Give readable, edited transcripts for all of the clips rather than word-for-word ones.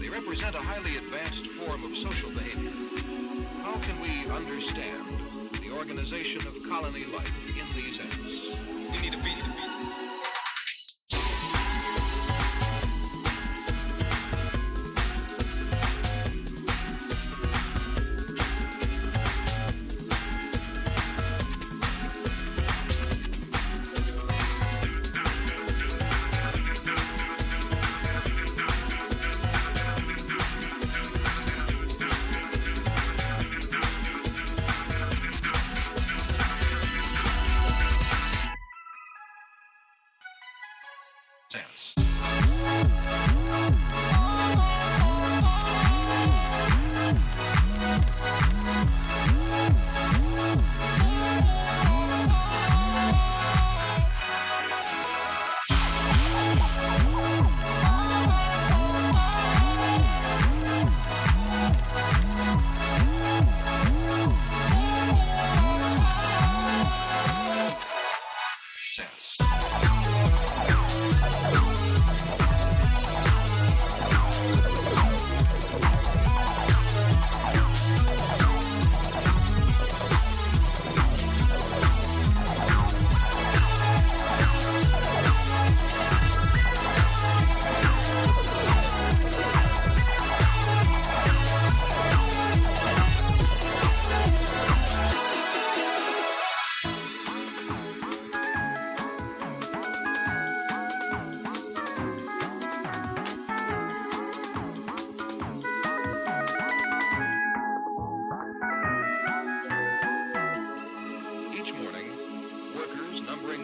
They represent a highly advanced form of social behavior. How can we understand the organization of colony life in these ants? We need a beat.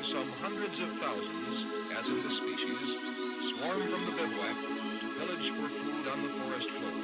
Some hundreds of thousands, as in the species, swarm from the bivouac to pillage for food on the forest floor.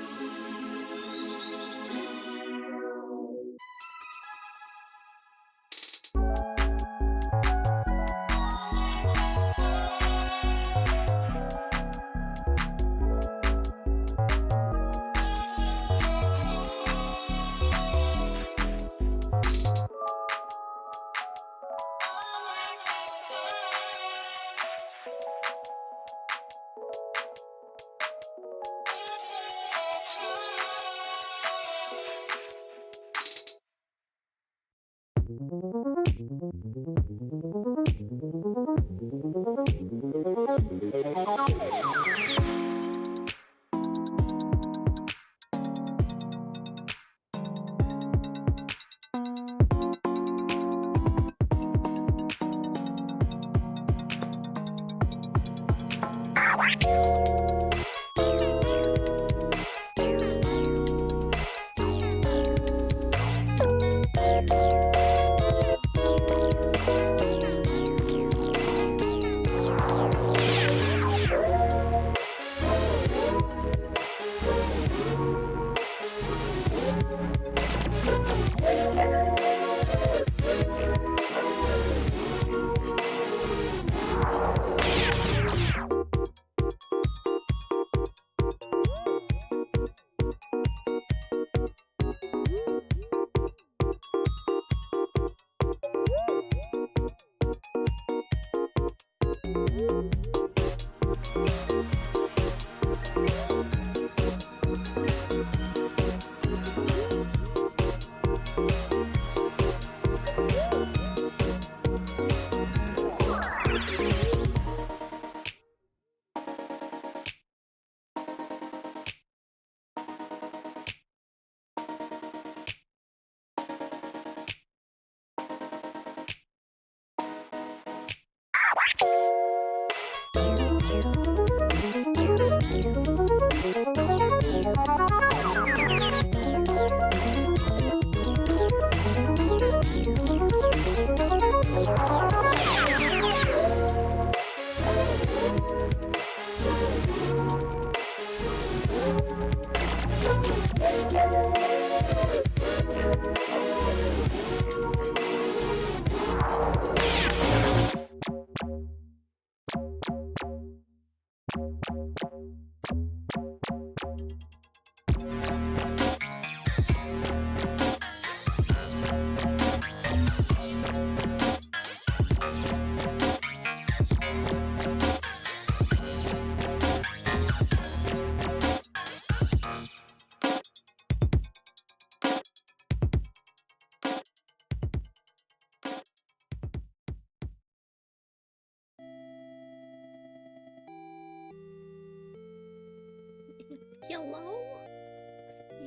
Hello?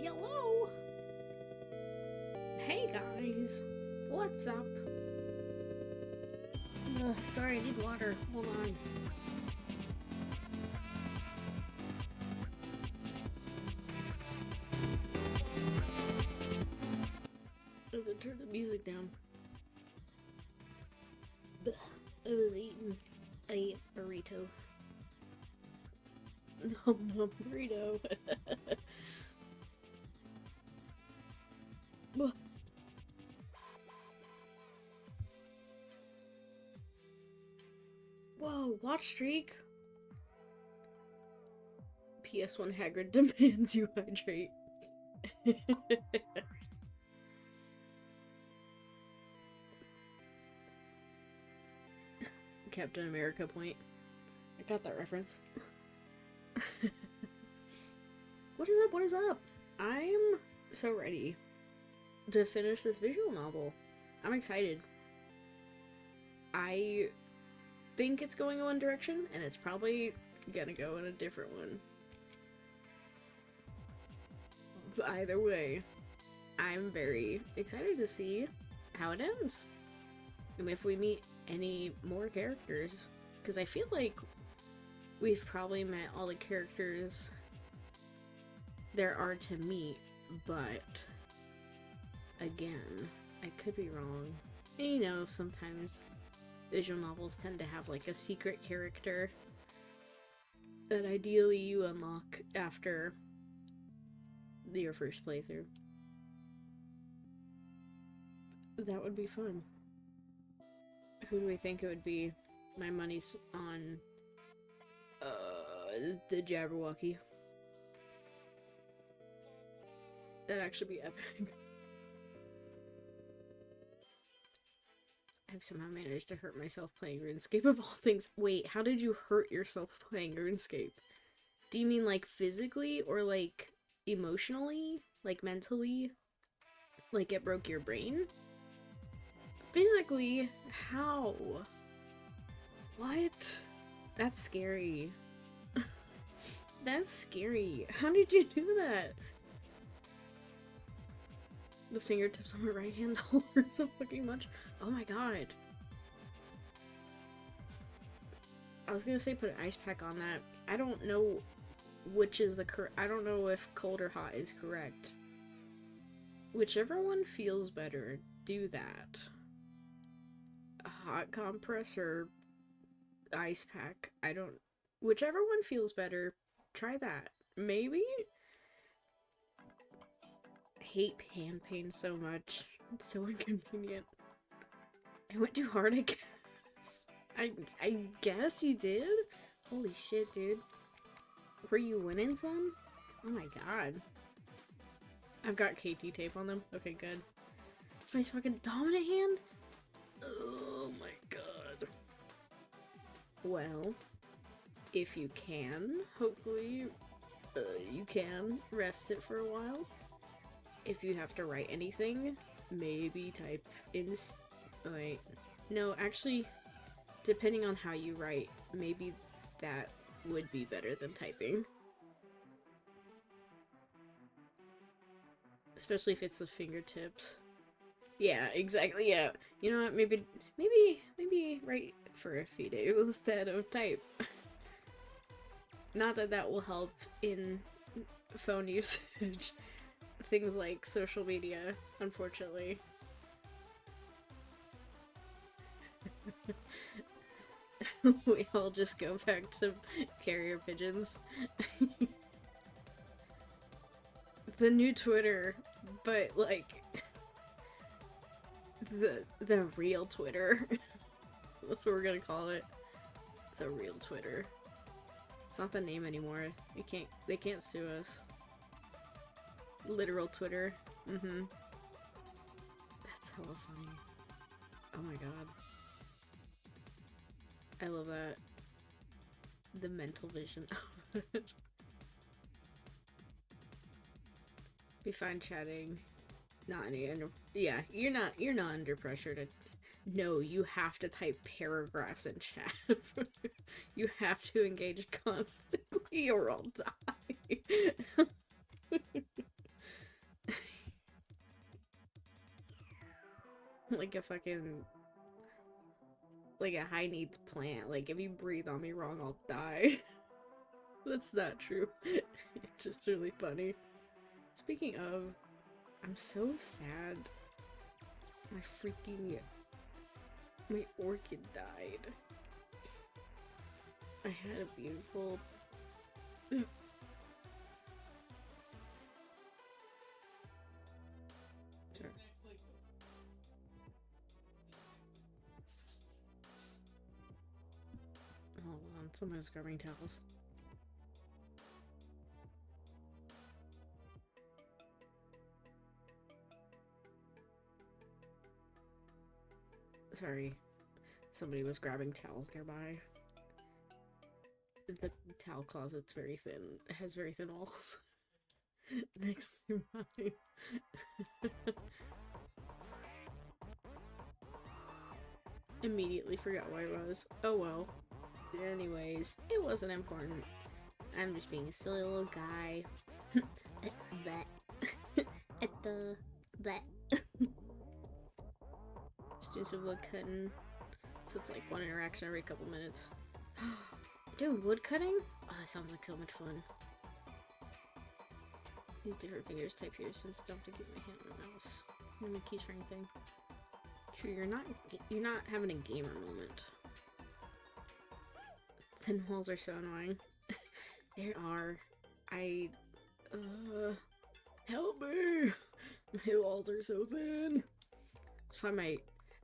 Hello? Hey guys, what's up? Sorry, I need water. Hold on. I have to turn the music down. I was eating a burrito. Nom nom burrito. Whoa, watch streak. PS1 Hagrid demands you hydrate. Captain America point. I got that reference. What is up? What is up? I'm so ready to finish this visual novel. I'm excited. I think it's going in one direction, and it's probably gonna go in a different one. But either way, I'm very excited to see how it ends. And if we meet any more characters, because I feel like we've probably met all the characters there are to meet, but again, I could be wrong. And you know, sometimes visual novels tend to have like a secret character that ideally you unlock after your first playthrough. That would be fun. Who do we think it would be? My money's on the Jabberwocky. That'd actually be epic. I've somehow managed to hurt myself playing RuneScape of all things. Wait, how did you hurt yourself playing RuneScape? Do you mean like physically or like emotionally? Like mentally? Like it broke your brain? Physically? How? What? That's scary. That's scary. How did you do that? The fingertips on my right hand hurt so fucking much. Oh my god. I was gonna say put an ice pack on that. I don't know which is the correct. I don't know if cold or hot is correct. Whichever one feels better, do that. A hot compress or ice pack. I don't. Whichever one feels better, try that. Maybe? I hate hand pain so much. It's so inconvenient. I went too hard, I guess. I guess you did? Holy shit, dude. Were you winning some? Oh my god. I've got KT tape on them. Okay, good. It's my fucking dominant hand? Oh my god. Well, if you can, hopefully you can rest it for a while. If you have to write anything, maybe type in. Wait, no, actually, depending on how you write, maybe that would be better than typing. Especially if it's the fingertips. Yeah, exactly, yeah. You know what, maybe write for a few days instead of type. Not that that will help in phone usage. Things like social media, unfortunately. We all just go back to carrier pigeons. The new Twitter, but like the real Twitter. That's what we're gonna call it. The real Twitter. It's not the name anymore. They can't sue us. Literal Twitter. Mm-hmm. That's hella funny. Oh my god. I love that. The mental vision of it. Be fine chatting. Not any under. Yeah, you're not under pressure to. No, you have to type paragraphs in chat. You have to engage constantly or I'll die. Like a fucking, like a high needs plant. Like if you breathe on me wrong, I'll die. That's not true. It's just really funny. Speaking of, I'm so sad. My orchid died. I had a beautiful... Sure. Hold on, someone's grabbing towels. Sorry, somebody was grabbing towels nearby. The towel closet's very thin. It has very thin walls. Next to mine. Immediately forgot where I was. Oh well. Anyways, it wasn't important. I'm just being a silly little guy. At the... Just do some wood cutting. So it's like one interaction every couple minutes. Dude, wood cutting? Oh, that sounds like so much fun. Use different fingers, type here, since stuff to keep my hand on the mouse. Let me keyframe thing. Sure, you're not having a gamer moment. Thin walls are so annoying. There are. Help me! My walls are so thin. It's fine,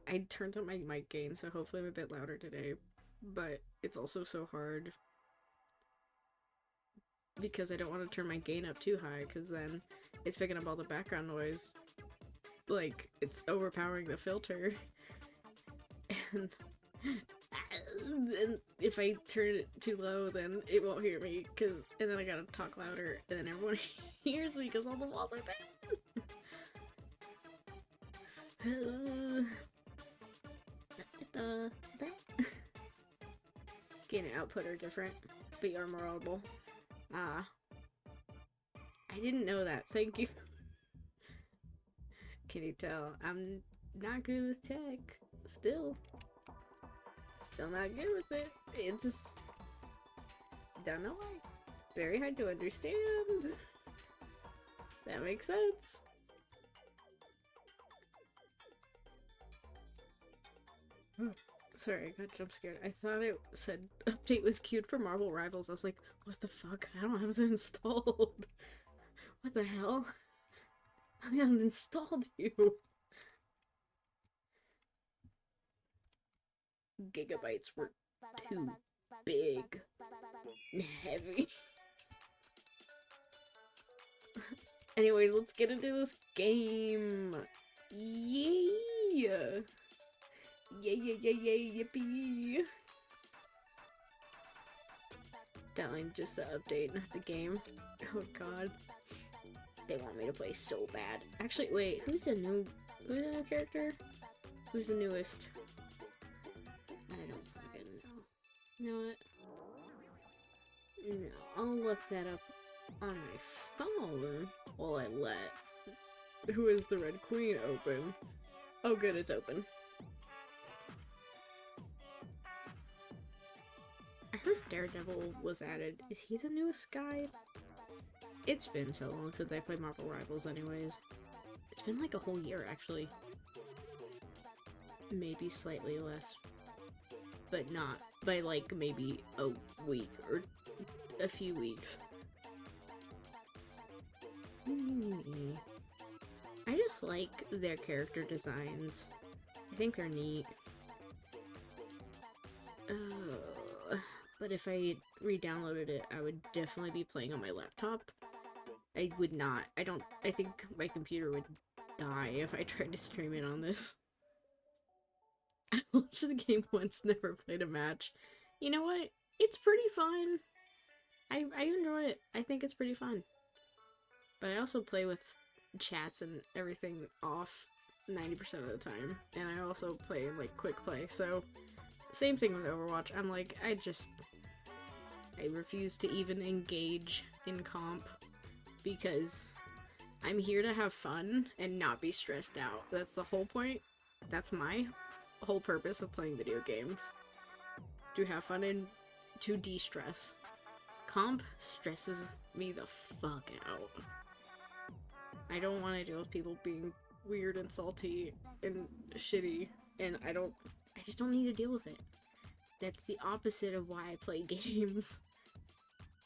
I turned up my mic gain, so hopefully I'm a bit louder today. But it's also so hard because I don't want to turn my gain up too high, because then it's picking up all the background noise. Like, it's overpowering the filter. And if I turn it too low, then it won't hear me, and then I gotta talk louder, and then everyone hears me because all the walls are thin. Gain and output are different, but you're more audible. Ah. I didn't know that. Thank you. Can you tell? I'm not good with tech. Still not good with it. It's just... don't know why. Very hard to understand. That makes sense. Sorry, I got jump scared. I thought it said update was queued for Marvel Rivals. I was like, what the fuck? I don't have it installed. What the hell? I haven't installed you. Gigabytes were too big and heavy. Anyways, let's get into this game. Yay! Yay, yippee! Definitely just the update, not the game. Oh god. They want me to play so bad. Actually, wait, who's the new character? Who's the newest? I don't fucking know. You know what? No, I'll look that up on my phone while I let Who is the Red Queen open. Oh good, it's open. I heard Daredevil was added. Is he the newest guy? It's been so long since I played Marvel Rivals anyways. It's been like a whole year actually. Maybe slightly less. But not by like maybe a week or a few weeks. I just like their character designs. I think they're neat. But if I re-downloaded it, I would definitely be playing on my laptop. I would not. I think my computer would die if I tried to stream it on this. I watched the game once, never played a match. You know what? It's pretty fun. I enjoy it. I think it's pretty fun. But I also play with chats and everything off 90% of the time. And I also play, like, quick play, so... Same thing with Overwatch. I'm like, I refuse to even engage in comp because I'm here to have fun and not be stressed out. That's the whole point. That's my whole purpose of playing video games. To have fun and to de-stress. Comp stresses me the fuck out. I don't want to deal with people being weird and salty and shitty, and I just don't need to deal with it. That's the opposite of why I play games.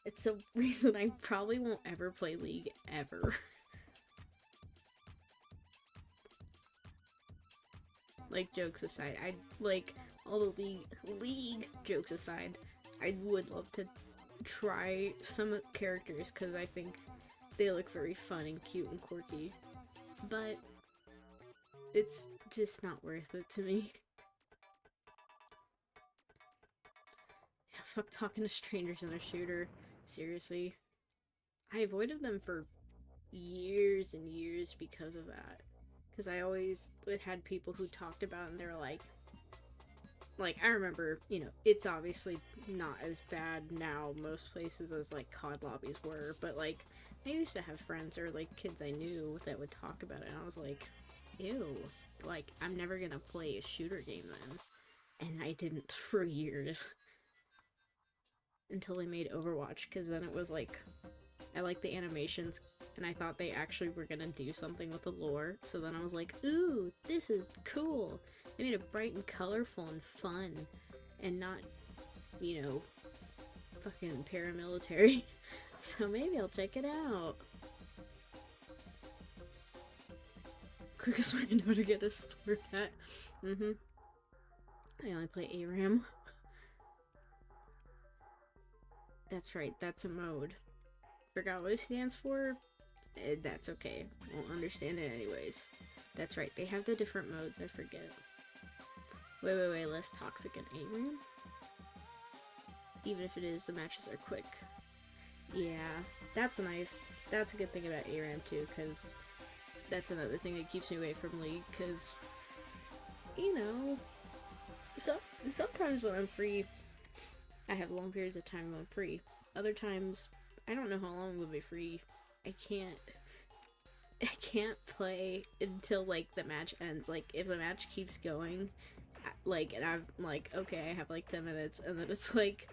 It's a reason I probably won't ever play League ever. Like, jokes aside, all the league jokes aside, I would love to try some characters because I think they look very fun and cute and quirky, but it's just not worth it to me. Yeah, fuck talking to strangers in a shooter. Seriously. I avoided them for years and years because of that. Because I always had people who talked about it and they were like, I remember, you know, it's obviously not as bad now most places as, like, COD lobbies were, but, like, I used to have friends or, like, kids I knew that would talk about it, and I was like, ew, like, I'm never gonna play a shooter game then. And I didn't for years. Until they made Overwatch, because then it was, like, I liked the animations, and I thought they actually were gonna do something with the lore, so then I was like, ooh, this is cool. They made it bright and colorful and fun, and not, you know, fucking paramilitary. So maybe I'll check it out. Quickest way to know to get a slurp hat. I only play ARAM. That's right, that's a mode. Forgot what it stands for? That's okay. Won't understand it anyways. That's right, they have the different modes, I forget. Wait, less toxic in ARAM? Even if it is, the matches are quick. Yeah, that's a good thing about ARAM too, because that's another thing that keeps me away from League, because, you know, sometimes when I'm free, I have long periods of time when I'm free. Other times, I don't know how long we'll be free. I can't play until, like, the match ends. Like, if the match keeps going, like, and I'm like, okay, I have, like, 10 minutes, and then it's, like,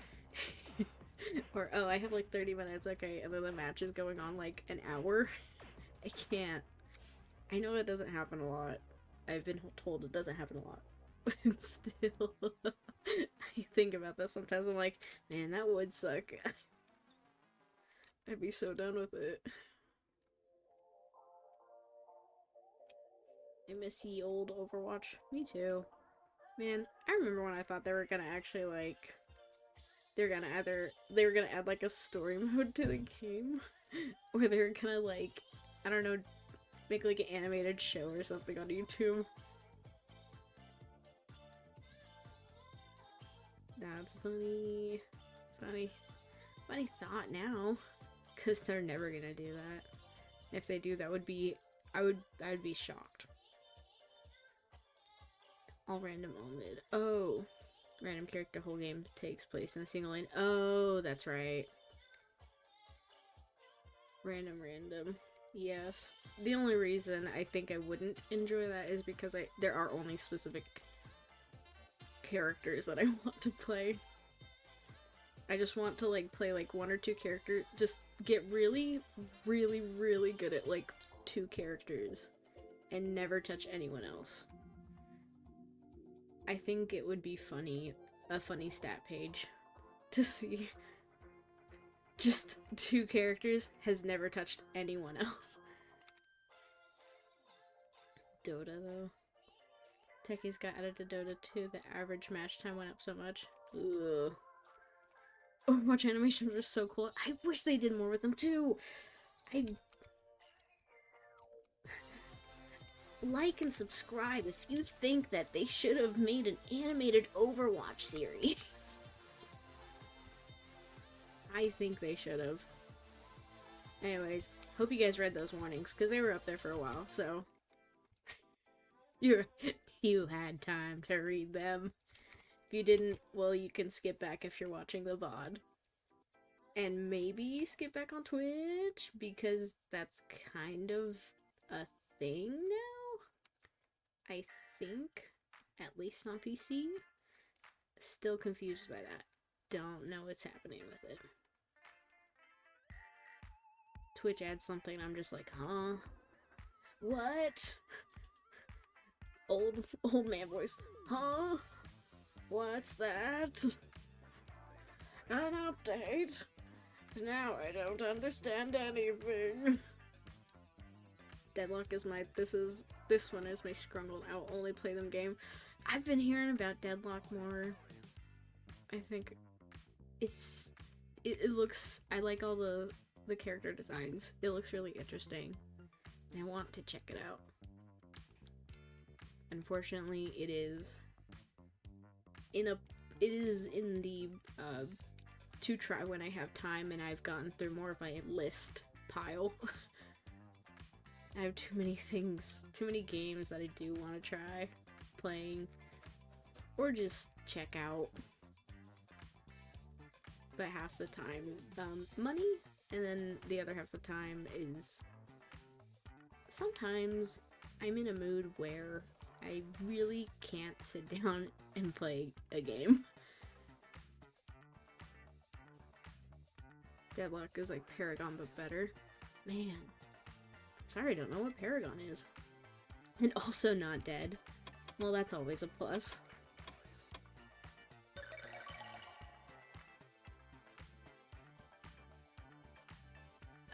or, oh, I have, like, 30 minutes, okay, and then the match is going on, like, an hour. I can't. I know it doesn't happen a lot. I've been told it doesn't happen a lot. But still, I think about this sometimes. I'm like, man, that would suck. I'd be so done with it. I miss the old Overwatch. Me too. Man, I remember when I thought they were gonna actually, like, they were gonna add, like, a story mode to the game. Or they were gonna, like, I don't know, make, like, an animated show or something on YouTube. That's funny. Funny thought now. Because they're never gonna do that. If they do, that would be, I'd be shocked. All random, all mid. Oh. Random character, whole game takes place in a single lane. Oh, that's right. Random. Yes. The only reason I think I wouldn't enjoy that is because there are only specific characters that I want to play. I just want to, like, play, like, one or two characters. Just get really, really, really good at, like, 2 characters. And never touch anyone else. I think it would be funny, a funny stat page, to see just 2 characters has never touched anyone else. Dota, though. Techies got added to Dota 2, the average match time went up so much. Ugh. Overwatch animations are so cool. I wish they did more with them, too! Like and subscribe if you think that they should have made an animated Overwatch series. I think they should have. Anyways, hope you guys read those warnings, because they were up there for a while, so you had time to read them. If you didn't, well, you can skip back if you're watching the VOD. And maybe skip back on Twitch because that's kind of a thing now. I think, at least on PC. Still confused by that. Don't know what's happening with it. Twitch adds something, I'm just like, huh? What? Old man voice. Huh? What's that? An update? Now I don't understand anything. Deadlock is this one is my scrungled out only play them game. I've been hearing about Deadlock more. I think it looks, I like all the character designs. It looks really interesting. And I want to check it out. Unfortunately, it is in the to try when I have time, and I've gotten through more of my list pile. I have too many games that I do want to try playing or just check out. But half the time, money, and then the other half the time is sometimes I'm in a mood where I really can't sit down and play a game. Deadlock is like Paragon but better. Man, sorry, I don't know what Paragon is. And also not dead. Well, that's always a plus.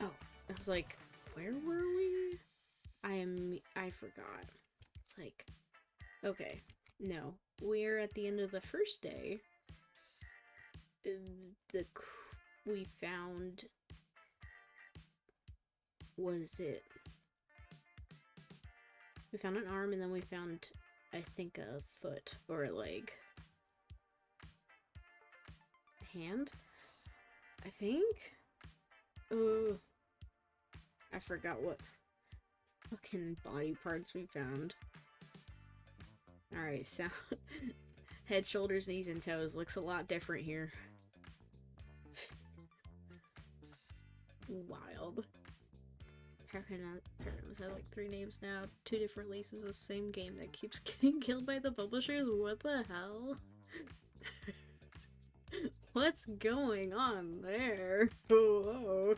Oh, I was like, where were we? I forgot. It's like, okay, no, we're at the end of the first day. We found, was it? We found an arm, and then we found, I think, a foot or a leg. Hand? I think? I forgot what fucking body parts we found. Alright, so head, shoulders, knees, and toes looks a lot different here. Wild. Paragon's had like 3 names now. 2 different releases of the same game that keeps getting killed by the publishers. What the hell? What's going on there? Whoa.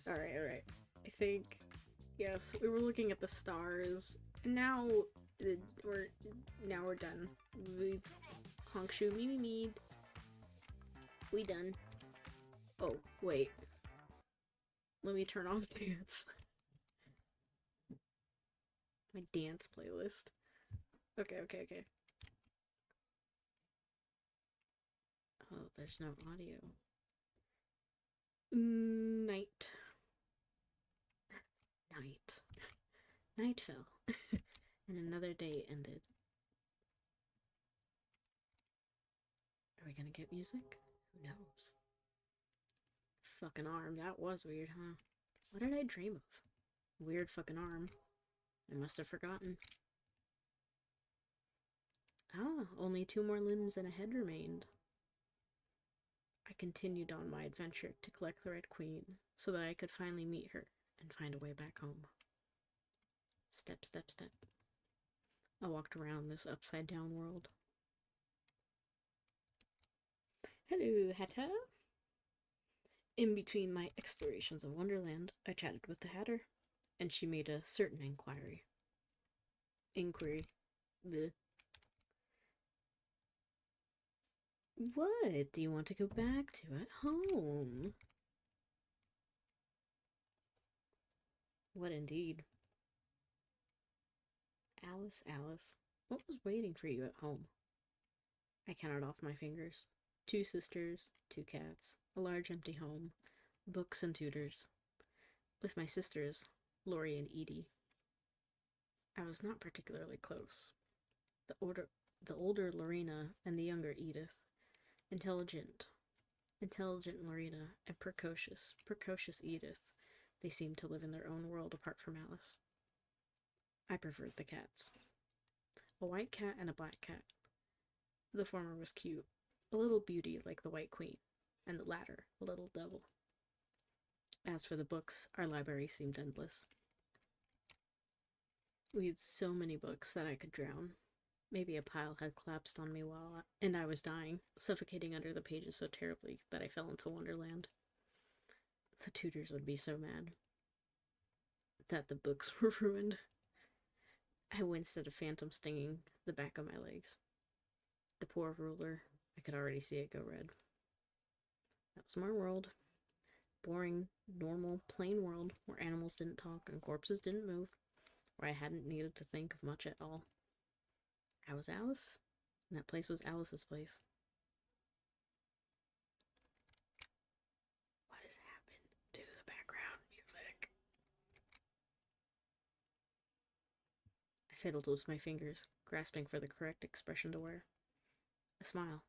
Alright. I think, yes, we were looking at the stars. Now we're done. We've Honkshu me. We done. Oh, wait. Let me turn off dance. My dance playlist. Okay. Oh, there's no audio. Night. Night fell. And another day ended. Are we gonna get music? Who knows? Fucking arm. That was weird, huh? What did I dream of? Weird fucking arm. I must have forgotten. Ah, only 2 more limbs and a head remained. I continued on my adventure to collect the Red Queen, so that I could finally meet her and find a way back home. Step. I walked around this upside-down world. Hello, Hatter. In between my explorations of Wonderland, I chatted with the Hatter, and she made a certain inquiry. Bleh. What do you want to go back to at home? What indeed? Alice, what was waiting for you at home? I counted off my fingers. 2 sisters, 2 cats, a large empty home, books and tutors. With my sisters, Lori and Edie, I was not particularly close. The older Lorena and the younger Edith, intelligent Lorena, and precocious Edith, they seemed to live in their own world apart from Alice. I preferred the cats. A white cat and a black cat. The former was cute, a little beauty like the White Queen, and the latter a little double. As for the books, our library seemed endless. We had so many books that I could drown. Maybe a pile had collapsed on me and I was dying, suffocating under the pages so terribly that I fell into Wonderland. The tutors would be so mad that the books were ruined. I winced at a phantom stinging the back of my legs. The poor ruler, I could already see it go red. That was my world. Boring, normal, plain world where animals didn't talk and corpses didn't move, where I hadn't needed to think of much at all. I was Alice, and that place was Alice's place. What has happened to the background music? I fiddled with my fingers, grasping for the correct expression to wear. A smile.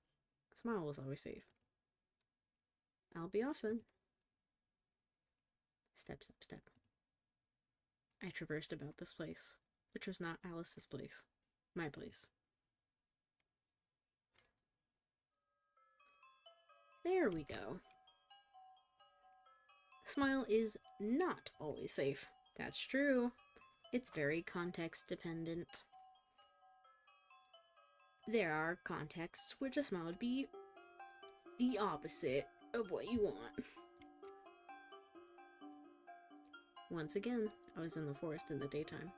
A smile was always safe. I'll be off then. Step, step, step. I traversed about this place, which was not Alice's place. My place. There we go. Smile is not always safe. That's true. It's very context dependent. There are contexts which a smile would be the opposite of what you want. Once again, I was in the forest in the daytime.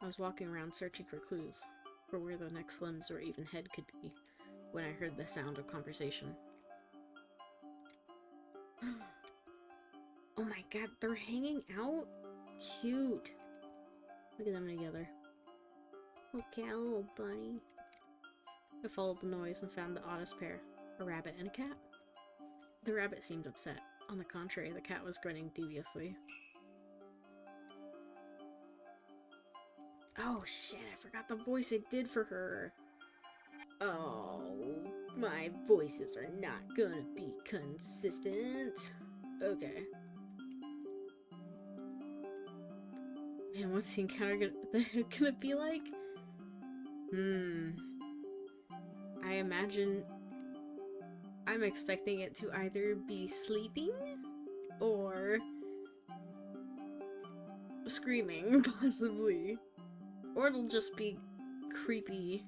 I was walking around searching for clues, for where the next limbs or even head could be, when I heard the sound of conversation. Oh my god, they're hanging out? Cute. Look at them together. Okay, a little bunny. I followed the noise and found the oddest pair, a rabbit and a cat. The rabbit seemed upset. On the contrary, the cat was grinning deviously. Oh shit, I forgot the voice I did for her. Oh, my voices are not gonna be consistent. Okay. Man, what's the encounter gonna be like? I imagine I'm expecting it to either be sleeping or screaming, possibly. Or it'll just be creepy.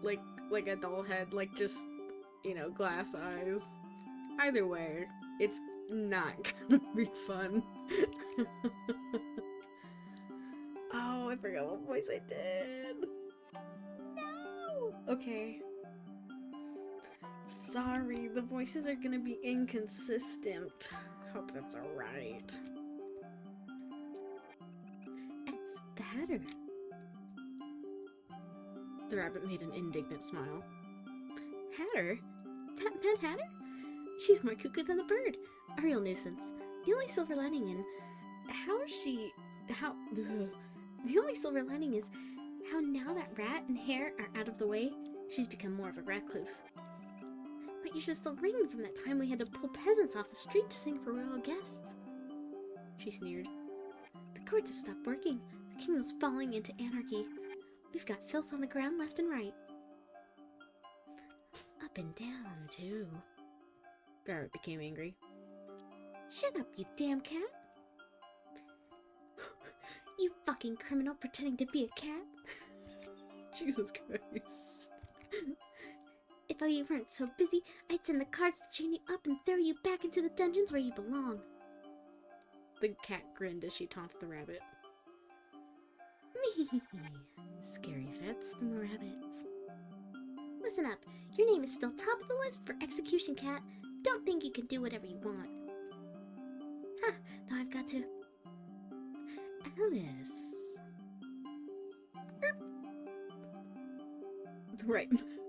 Like a doll head, like just, you know, glass eyes. Either way, it's not gonna be fun. Oh, I forgot what voice I did. No! Okay. Sorry, the voices are gonna be inconsistent. Hope that's alright. It's the Hatter. The rabbit made an indignant smile. Hatter? That Mad Hatter? She's more cuckoo than the bird. A real nuisance. The only silver lining is how now that rat and hare are out of the way, she's become more of a recluse. But you're still ringing from that time we had to pull peasants off the street to sing for royal guests. She sneered. The courts have stopped working. The kingdom's falling into anarchy. We've got filth on the ground left and right. Up and down, too. Garrett became angry. Shut up, you damn cat! You fucking criminal pretending to be a cat! Jesus Christ. If you weren't so busy, I'd send the guards to chain you up and throw you back into the dungeons where you belong. The cat grinned as she taunted the rabbit. Me, scary threats from rabbits. Listen up, your name is still top of the list for execution, cat. Don't think you can do whatever you want. Ha, now I've got to... Alice.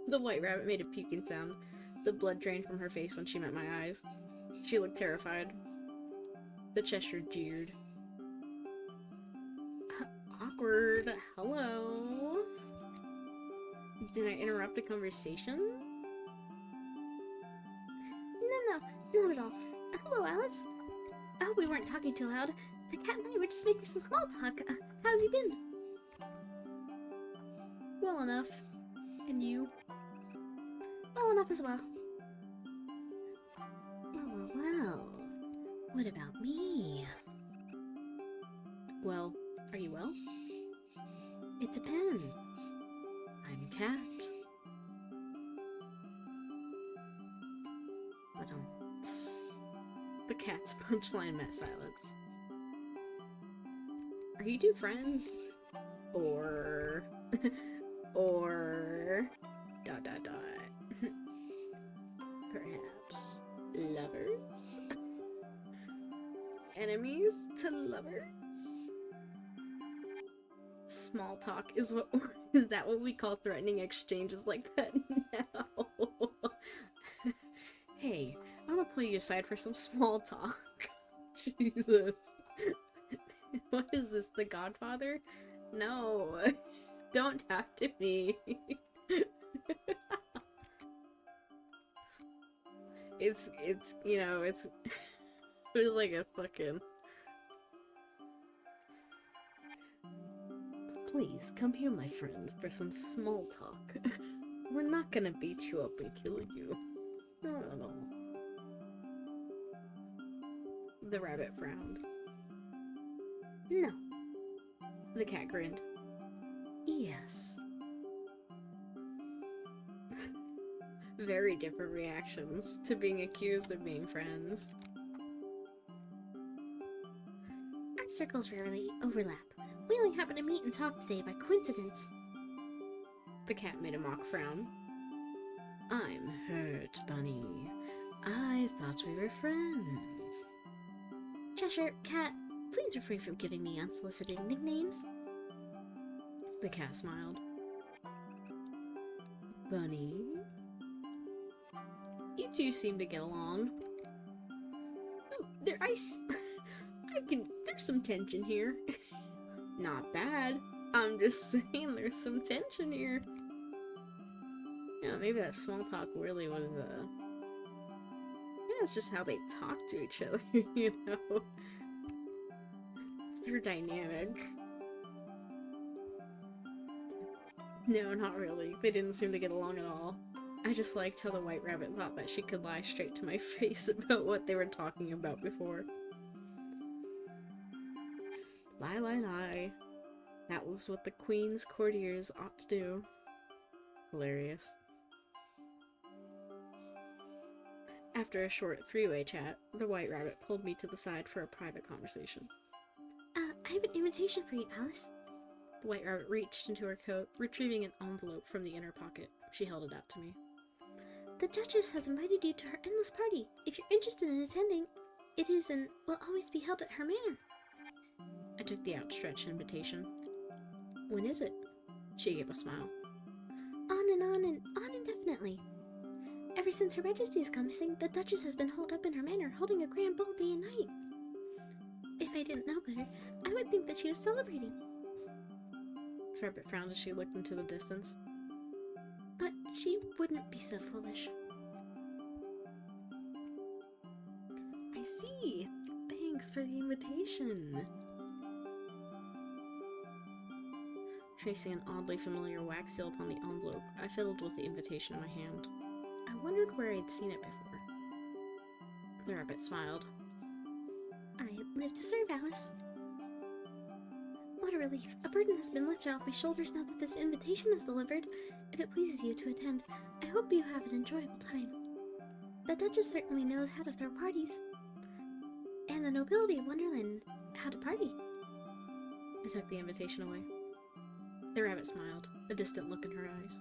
The white rabbit made a puking sound. The blood drained from her face when she met my eyes. She looked terrified. The Cheshire jeered. Awkward. Hello? Did I interrupt a conversation? No, not at all. Hello, Alice. I hope we weren't talking too loud. The cat and I were just making some small talk. How have you been? Well enough. And you? well enough as well. Well. What about me? Well, are you well? It depends. I'm a cat. But the cat's punchline met silence. Are you two friends? Or... or... ... perhaps lovers? Enemies to lovers? Small talk is that what we call threatening exchanges like that now? Hey, I'm gonna pull you aside for some small talk. Jesus. What is this, The Godfather? No. Don't talk to me. it's, you know, it was like a fucking... Please, come here, my friend, for some small talk. We're not gonna beat you up and kill you. No. The rabbit frowned. No. The cat grinned. Yes. Very different reactions to being accused of being friends. Our circles rarely overlap. We only happened to meet and talk today by coincidence. The cat made a mock frown. I'm hurt, Bunny. I thought we were friends. Cheshire Cat, please refrain from giving me unsolicited nicknames. The cat smiled. Bunny? You two seem to get along. Oh, there's some tension here. Not bad. I'm just saying there's some tension here. Yeah, maybe that small talk really was, yeah, it's just how they talk to each other, you know? It's their dynamic. No, not really. They didn't seem to get along at all. I just liked how the white rabbit thought that she could lie straight to my face about what they were talking about before. Lie. That was what the Queen's courtiers ought to do. Hilarious. After a short three-way chat, the white rabbit pulled me to the side for a private conversation. I have an invitation for you, Alice. The white rabbit reached into her coat, retrieving an envelope from the inner pocket. She held it out to me. The Duchess has invited you to her endless party. If you're interested in attending, it is and will always be held at her manor. I took the outstretched invitation. When is it? She gave a smile. On indefinitely. Ever since Her Majesty has gone missing, the Duchess has been holed up in her manor, holding a grand ball day and night. If I didn't know better, I would think that she was celebrating. The rabbit frowned as she looked into the distance. But she wouldn't be so foolish. I see. Thanks for the invitation. Tracing an oddly familiar wax seal upon the envelope, I fiddled with the invitation in my hand. I wondered where I'd seen it before. The rabbit smiled. I live to serve, Alice. What a relief. A burden has been lifted off my shoulders now that this invitation is delivered. If it pleases you to attend, I hope you have an enjoyable time. The Duchess certainly knows how to throw parties. And the nobility of Wonderland how to party. I took the invitation away. The rabbit smiled, a distant look in her eyes.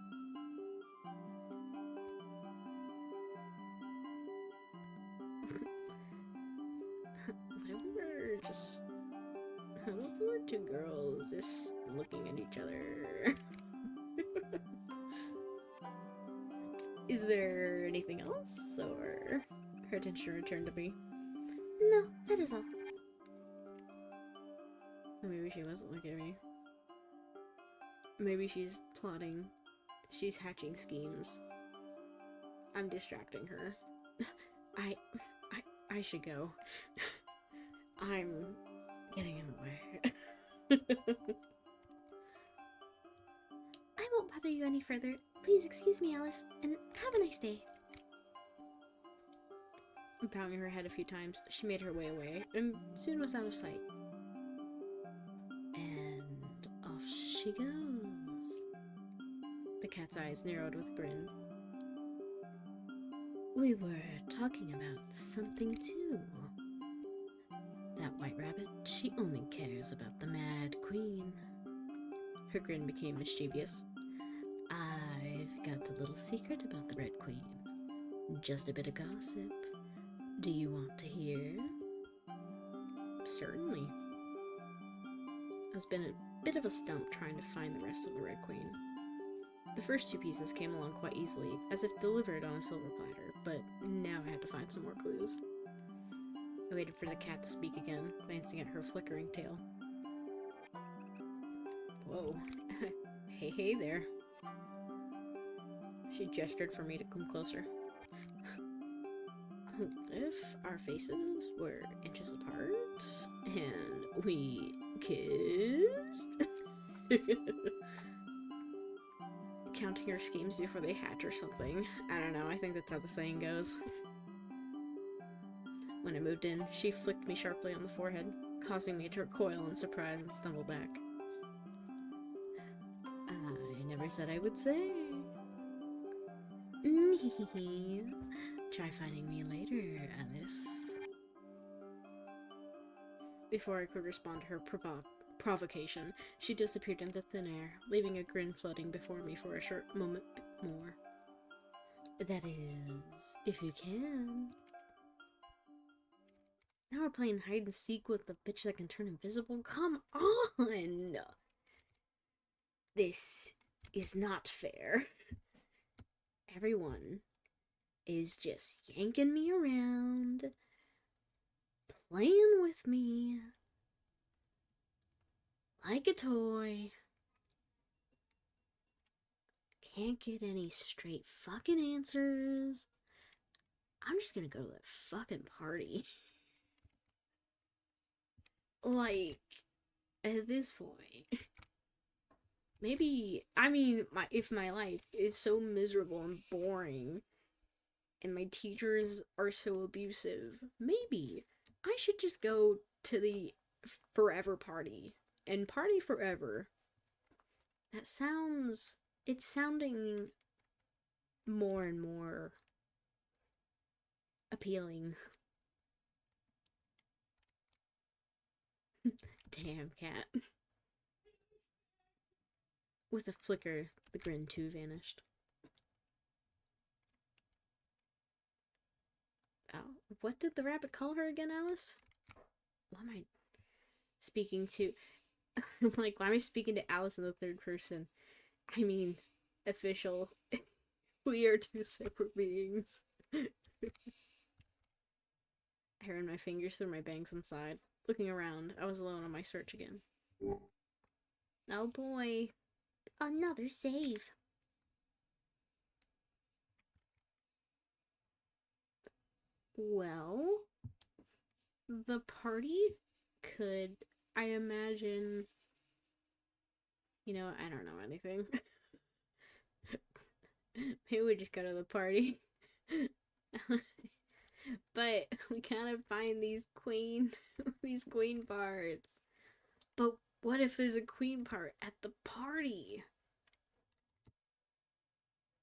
What if we were two girls just looking at each other? Is there anything else, or... Her attention returned to me. No, that is all. Maybe she wasn't looking at me. Maybe she's plotting. She's hatching schemes. I'm distracting her. I should go. I'm getting in the way. I won't bother you any further. Please excuse me, Alice, and have a nice day. Bowing her head a few times, she made her way away, and soon was out of sight. And off she goes. The cat's eyes narrowed with a grin. We were talking about something too. That white rabbit, she only cares about the Mad Queen. Her grin became mischievous. I've got a little secret about the Red Queen. Just a bit of gossip. Do you want to hear? Certainly. I've been a bit of a stump trying to find the rest of the Red Queen. The first two pieces came along quite easily, as if delivered on a silver platter, but now I had to find some more clues. I waited for the cat to speak again, glancing at her flickering tail. Whoa. Hey there. She gestured for me to come closer. What if our faces were inches apart and we kissed? Counting her schemes before they hatch or something. I don't know, I think that's how the saying goes. When I moved in, she flicked me sharply on the forehead, causing me to recoil in surprise and stumble back. I never said I would say. Try finding me later, Alice. Before I could respond to her provocation, she disappeared into thin air, leaving a grin floating before me for a short moment more. That is, if you can. Now we're playing hide and seek with the bitch that can turn invisible? Come on! This is not fair. Everyone is just yanking me around, playing with me like a toy. Can't get any straight fucking answers. I'm just gonna go to that fucking party. Like, at this point, maybe, I mean, if my life is so miserable and boring, and my teachers are so abusive, maybe I should just go to the forever party and party forever. That sounds, it's sounding more and more appealing. Damn, cat. With a flicker, the grin too vanished. Oh, what did the rabbit call her again, Alice? Why am I speaking to... like, why am I speaking to Alice in the third person? I mean, official. We are two separate beings. I ran my fingers through my bangs inside. Looking around, I was alone on my search again. Oh boy. Another save. Well, the party could, I imagine, you know, I don't know anything. Maybe we just go to the party. But we gotta find these queen parts. But what if there's a queen part at the party?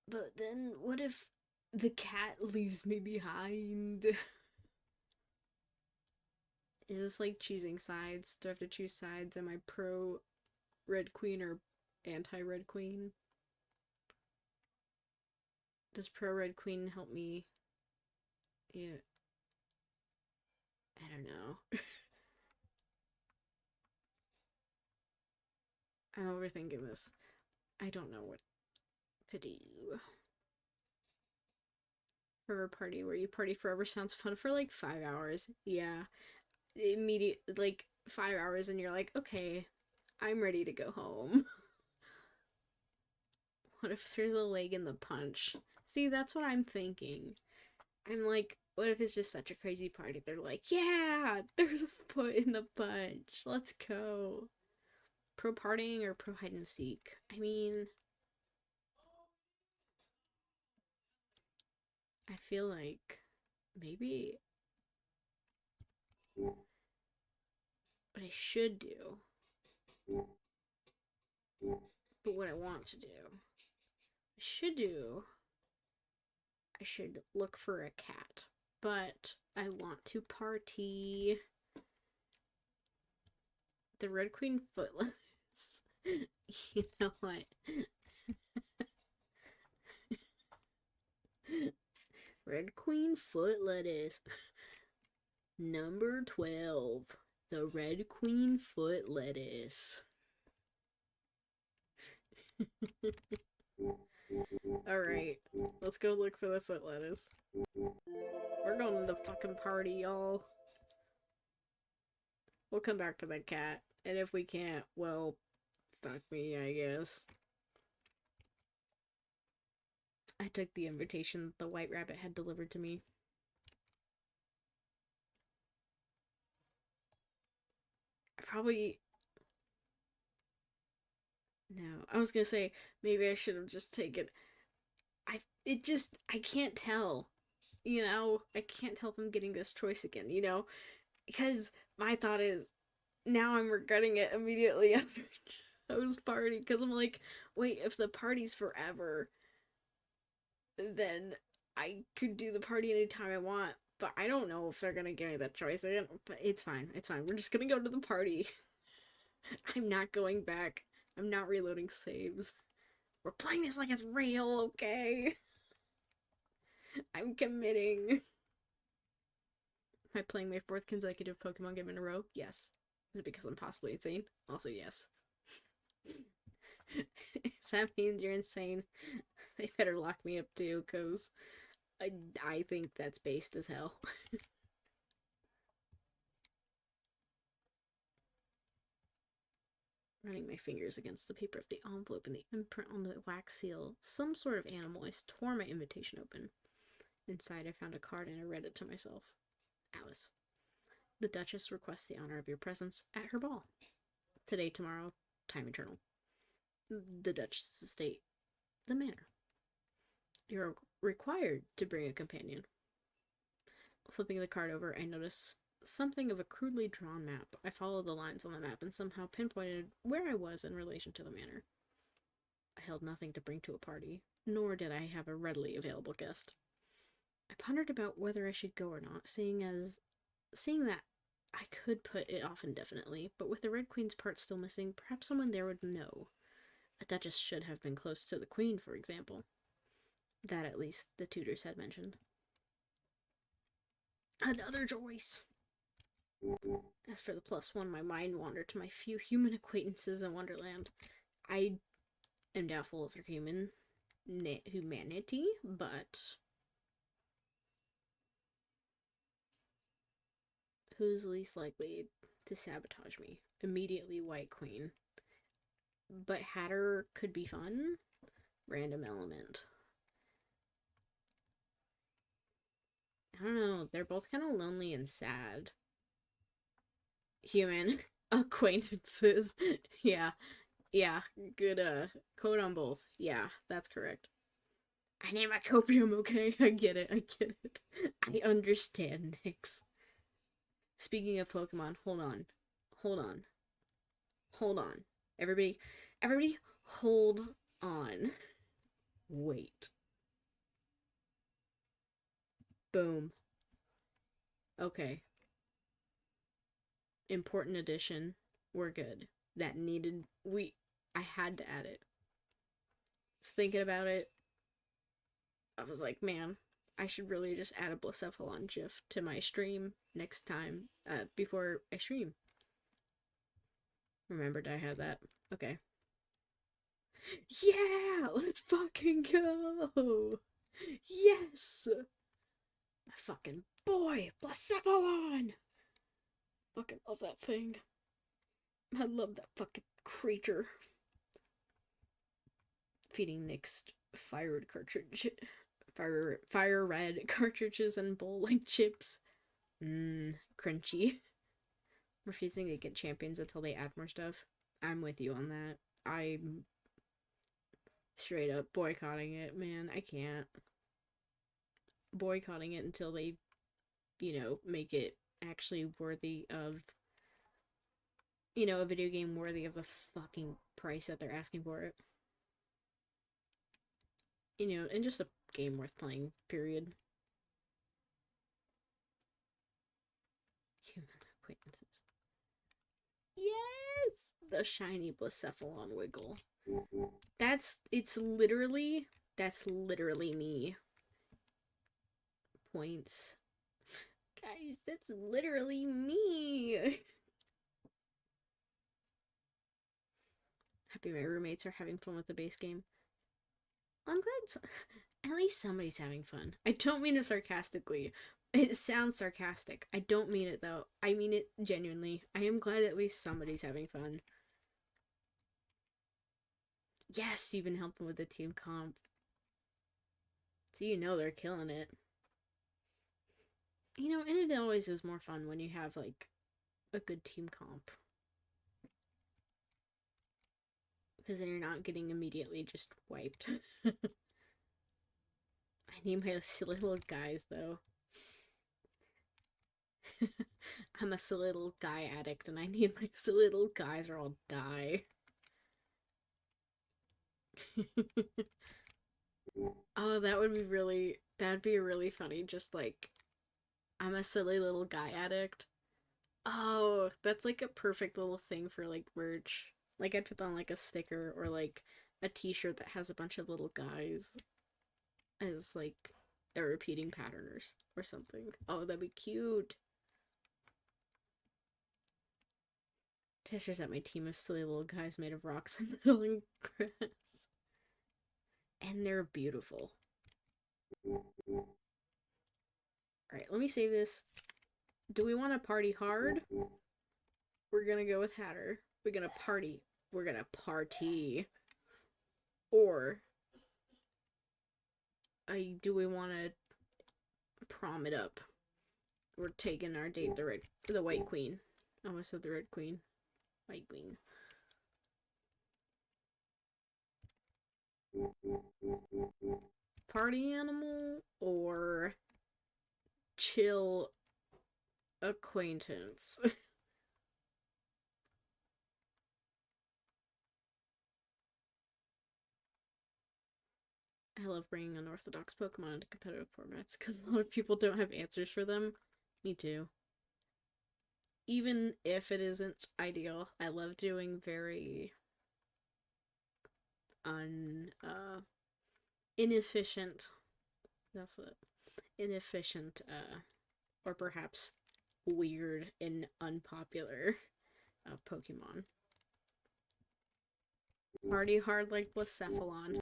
But then what if the cat leaves me behind? Is this like choosing sides? Do I have to choose sides? Am I pro Red Queen or anti Red Queen? Does pro Red Queen help me? Yeah. I don't know. I'm overthinking this. I don't know what to do. Forever party where you party forever sounds fun for like 5 hours. Yeah. Immediate, like 5 hours and you're like, okay, I'm ready to go home. What if there's a leg in the punch? See, that's what I'm thinking. I'm like, what if it's just such a crazy party? They're like, yeah, there's a foot in the punch. Let's go. Pro partying or pro hide and seek? I mean, I feel like maybe what I should do, but what I want to do, I should look for a cat, but I want to party. The Red Queen footless. You know what? Red Queen foot lettuce. Number 12. The Red Queen foot lettuce. Alright, let's go look for the foot lettuce. We're going to the fucking party, y'all. We'll come back for that cat. And if we can't, well, fuck me, I guess. I took the invitation the white rabbit had delivered to me. I probably... No, I was gonna say, maybe I should have just taken... I can't tell. You know, I can't tell if I'm getting this choice again, you know? Because my thought is, now I'm regretting it immediately after Joe's party. Because I'm like, wait, if the party's forever, then I could do the party anytime I want. But I don't know if they're gonna give me that choice again. But it's fine. It's fine. We're just gonna go to the party. I'm not going back. I'm not reloading saves. We're playing this like it's real, okay? I'm committing. Am I playing my 4th consecutive Pokemon game in a row? Yes. Is it because I'm possibly insane? Also, yes. If that means you're insane, they better lock me up too, because I think that's based as hell. Running my fingers against the paper of the envelope and the imprint on the wax seal. Some sort of animal. I tore my invitation open. Inside, I found a card and I read it to myself. Alice. The Duchess requests the honor of your presence at her ball. Today, tomorrow, time eternal. The Duchess's estate. The manor. You're required to bring a companion. Flipping the card over, I notice something of a crudely drawn map. I followed the lines on the map and somehow pinpointed where I was in relation to the manor. I held nothing to bring to a party, nor did I have a readily available guest. I pondered about whether I should go or not, seeing that I could put it off indefinitely, but with the Red Queen's part still missing, perhaps someone there would know. A duchess should have been close to the Queen, for example. That, at least, the tutors had mentioned. Another choice! As for the +1, my mind wandered to my few human acquaintances in Wonderland. I am doubtful of their humanity, but who's least likely to sabotage me? Immediately White Queen. But Hatter could be fun. Random element. I don't know, they're both kind of lonely and sad. Human acquaintances. Yeah, good code on both. Yeah, that's correct. I need my copium, okay? I get it. I understand, Nix. Speaking of Pokemon, hold on. Everybody, hold on. Wait. Boom. Okay. Important addition. We're good. That needed... I had to add it. I was thinking about it. I was like, man, I should really just add a Blacephalon GIF to my stream next time, before I stream. Remembered I had that. Okay. Yeah! Let's fucking go! Yes! My fucking boy! Blacephalon! Fucking love that thing. I love that fucking creature. Feeding next fire red cartridges and bowling chips. Crunchy. Refusing to get champions until they add more stuff. I'm with you on that. I'm straight up boycotting it, man. I can't. boycotting it until they, make it actually worthy of, a video game worthy of the fucking price that they're asking for it. And just a game worth playing, period. Human acquaintances. Yes! The shiny Blacephalon wiggle. That's literally me. Points. Guys, that's literally me! Happy my roommates are having fun with the base game. I'm glad at least somebody's having fun. I don't mean it sarcastically. It sounds sarcastic. I don't mean it though. I mean it genuinely. I am glad at least somebody's having fun. Yes, you've been helping with the team comp. So they're killing it. And it always is more fun when you have, like, a good team comp. Because then you're not getting immediately just wiped. I need my silly little guys, though. I'm a silly little guy addict, and I need my silly little guys or I'll die. Oh, that'd be really funny, just like, I'm a silly little guy addict. Oh, that's like a perfect little thing for like merch. Like I'd put on like a sticker or like a t-shirt that has a bunch of little guys as like a repeating pattern or something. Oh, that'd be cute. T-shirts at my team of silly little guys made of rocks and metal and grass. And they're beautiful. Alright, let me save this. Do we want to party hard? We're gonna go with Hatter. We're gonna party. We're gonna party. Or do we want to prom it up? We're taking our date the White Queen. I almost said the Red Queen. White Queen. Party animal or chill acquaintance? I love bringing unorthodox Pokemon into competitive formats because a lot of people don't have answers for them. Me too. Even if it isn't ideal, I love doing very inefficient. That's it. Inefficient, or perhaps weird and unpopular Pokemon. Party hard like Blacephalon.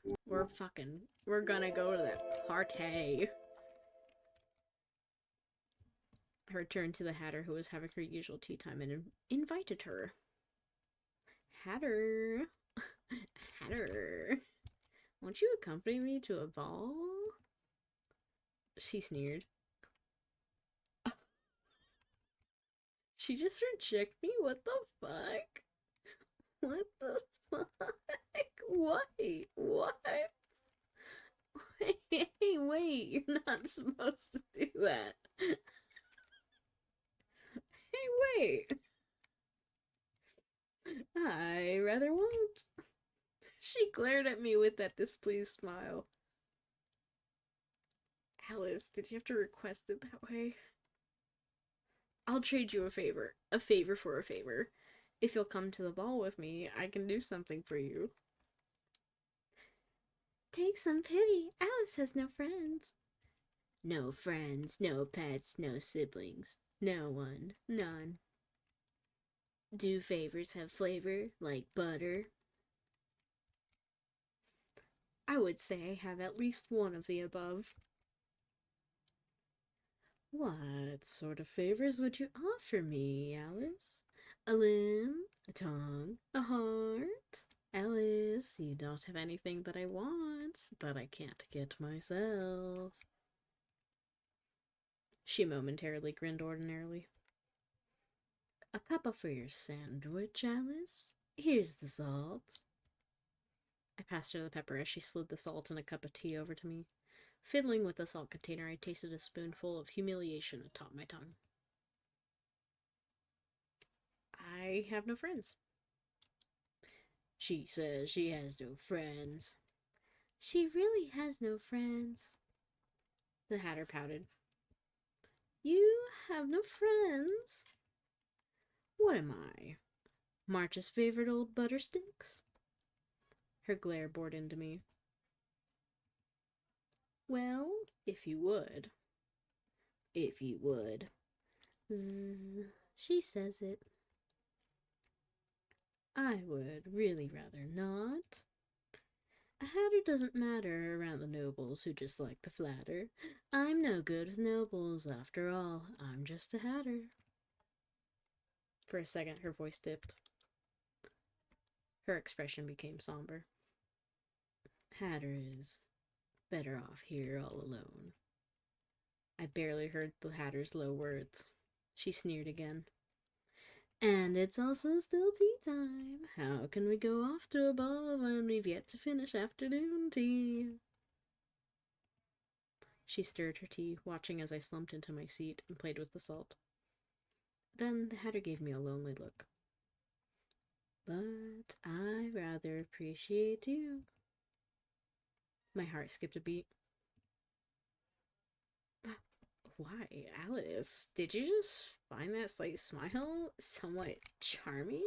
We're gonna go to that party. I returned to the Hatter, who was having her usual tea time, and invited her. Hatter. Hatter. Won't you accompany me to a ball? She sneered. She just rejected me? What the fuck? What the fuck? Why? What? Wait, you're not supposed to do that. Hey, wait. I rather won't. She glared at me with that displeased smile. Alice, did you have to request it that way? I'll trade you a favor. A favor for a favor. If you'll come to the ball with me, I can do something for you. Take some pity. Alice has no friends. No friends, no pets, no siblings. No one. None. Do favors have flavor, like butter? I would say I have at least one of the above. What sort of favors would you offer me, Alice? A limb? A tongue? A heart? Alice, you don't have anything that I want, that I can't get myself. She momentarily grinned ordinarily. A cuppa for your sandwich, Alice? Here's the salt. I passed her the pepper as she slid the salt and a cup of tea over to me. Fiddling with the salt container, I tasted a spoonful of humiliation atop my tongue. I have no friends. She says she has no friends. She really has no friends. The Hatter pouted. You have no friends? What am I? March's favorite old buttersticks? Her glare bored into me. Well, if you would. If you would. Zzz, she says it. I would really rather not. A hatter doesn't matter around the nobles who just like to flatter. I'm no good with nobles, after all. I'm just a hatter. For a second, her voice dipped. Her expression became somber. Hatter is better off here all alone. I barely heard the hatter's low words. She sneered again. And it's also still tea time. How can we go off to a ball when we've yet to finish afternoon tea? She stirred her tea, watching as I slumped into my seat and played with the salt. Then the hatter gave me a lonely look. But I rather appreciate you. My heart skipped a beat. Why, Alice? Did you just find that slight smile somewhat charming?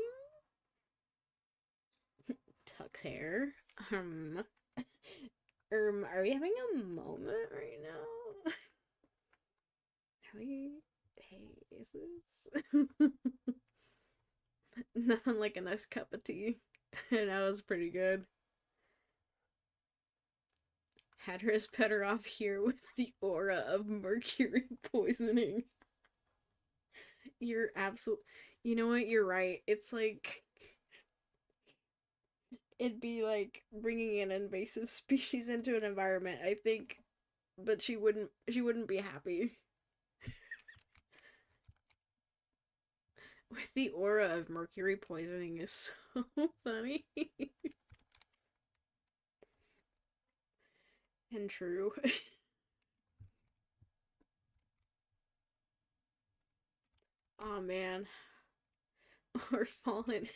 Tucks hair. Are we having a moment right now? Are we? Hey, is this? Nothing like a nice cup of tea. And that was pretty good. Hatter is better off here with the aura of mercury poisoning. You're absolute. You know what? You're right. It's like it'd be like bringing an invasive species into an environment, I think, but she wouldn't be happy. With the aura of mercury poisoning is so funny. And true. Oh man. We're falling.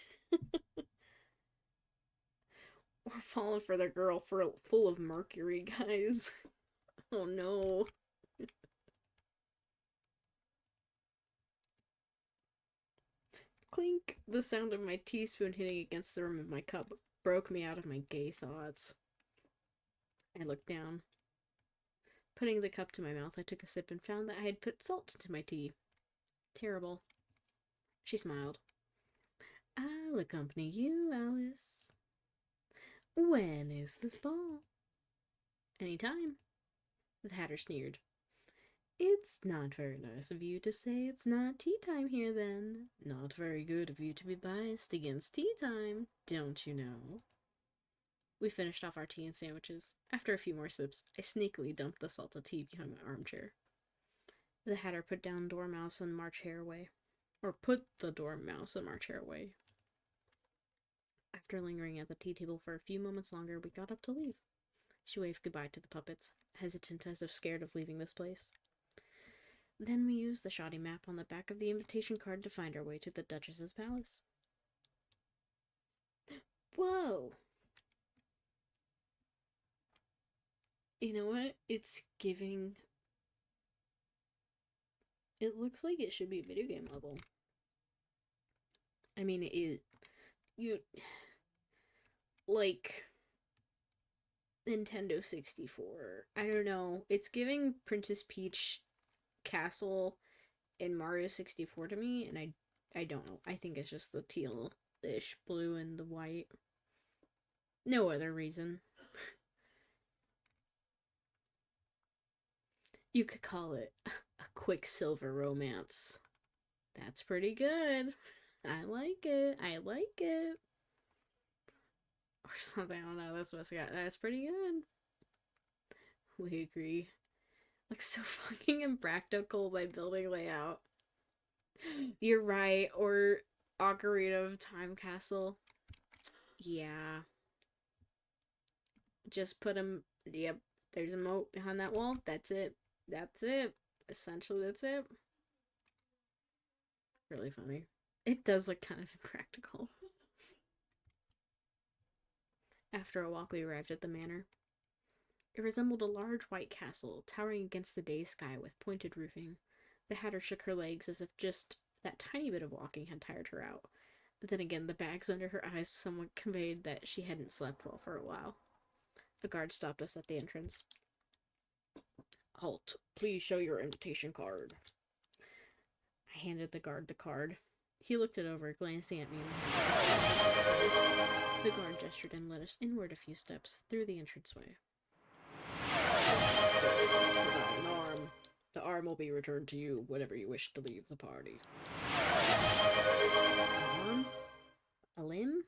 We're falling for the girl full of mercury, guys. Oh no. Clink! The sound of my teaspoon hitting against the rim of my cup broke me out of my gay thoughts. I looked down. Putting the cup to my mouth, I took a sip and found that I had put salt into my tea. Terrible. She smiled. I'll accompany you, Alice. When is this ball? Any time. The hatter sneered. It's not very nice of you to say it's not tea time here, then. Not very good of you to be biased against tea time, don't you know? We finished off our tea and sandwiches. After a few more sips, I sneakily dumped the salted tea behind my armchair. The hatter put down Dormouse and March Hare away. Or put the Dormouse and March Hare away. After lingering at the tea table for a few moments longer, we got up to leave. She waved goodbye to the puppets, hesitant as if scared of leaving this place. Then we used the shoddy map on the back of the invitation card to find our way to the Duchess's palace. Whoa! You know what? It's giving... It looks like it should be video game level. I mean, like... Nintendo 64. I don't know. It's giving Princess Peach Castle in Mario 64 to me, and I don't know. I think it's just the teal-ish blue and the white. No other reason. You could call it a Quicksilver romance. That's pretty good. I like it. I like it. Or something, I don't know. That's what I got. That's pretty good. We agree. Looks so fucking impractical by building layout. You're right. Or Ocarina of Time Castle. Yeah. Just put them... Yep. There's a moat behind that wall. That's it. That's it. Essentially, that's it. Really funny. It does look kind of impractical. After a walk, we arrived at the manor. It resembled a large white castle, towering against the day sky with pointed roofing. The Hatter shook her legs as if just that tiny bit of walking had tired her out. Then again, the bags under her eyes somewhat conveyed that she hadn't slept well for a while. A guard stopped us at the entrance. Halt. Please show your invitation card. I handed the guard the card. He looked it over, glancing at me. The guard gestured and led us inward a few steps through the entranceway. Provide an arm. The arm will be returned to you whenever you wish to leave the party. An arm? A limb?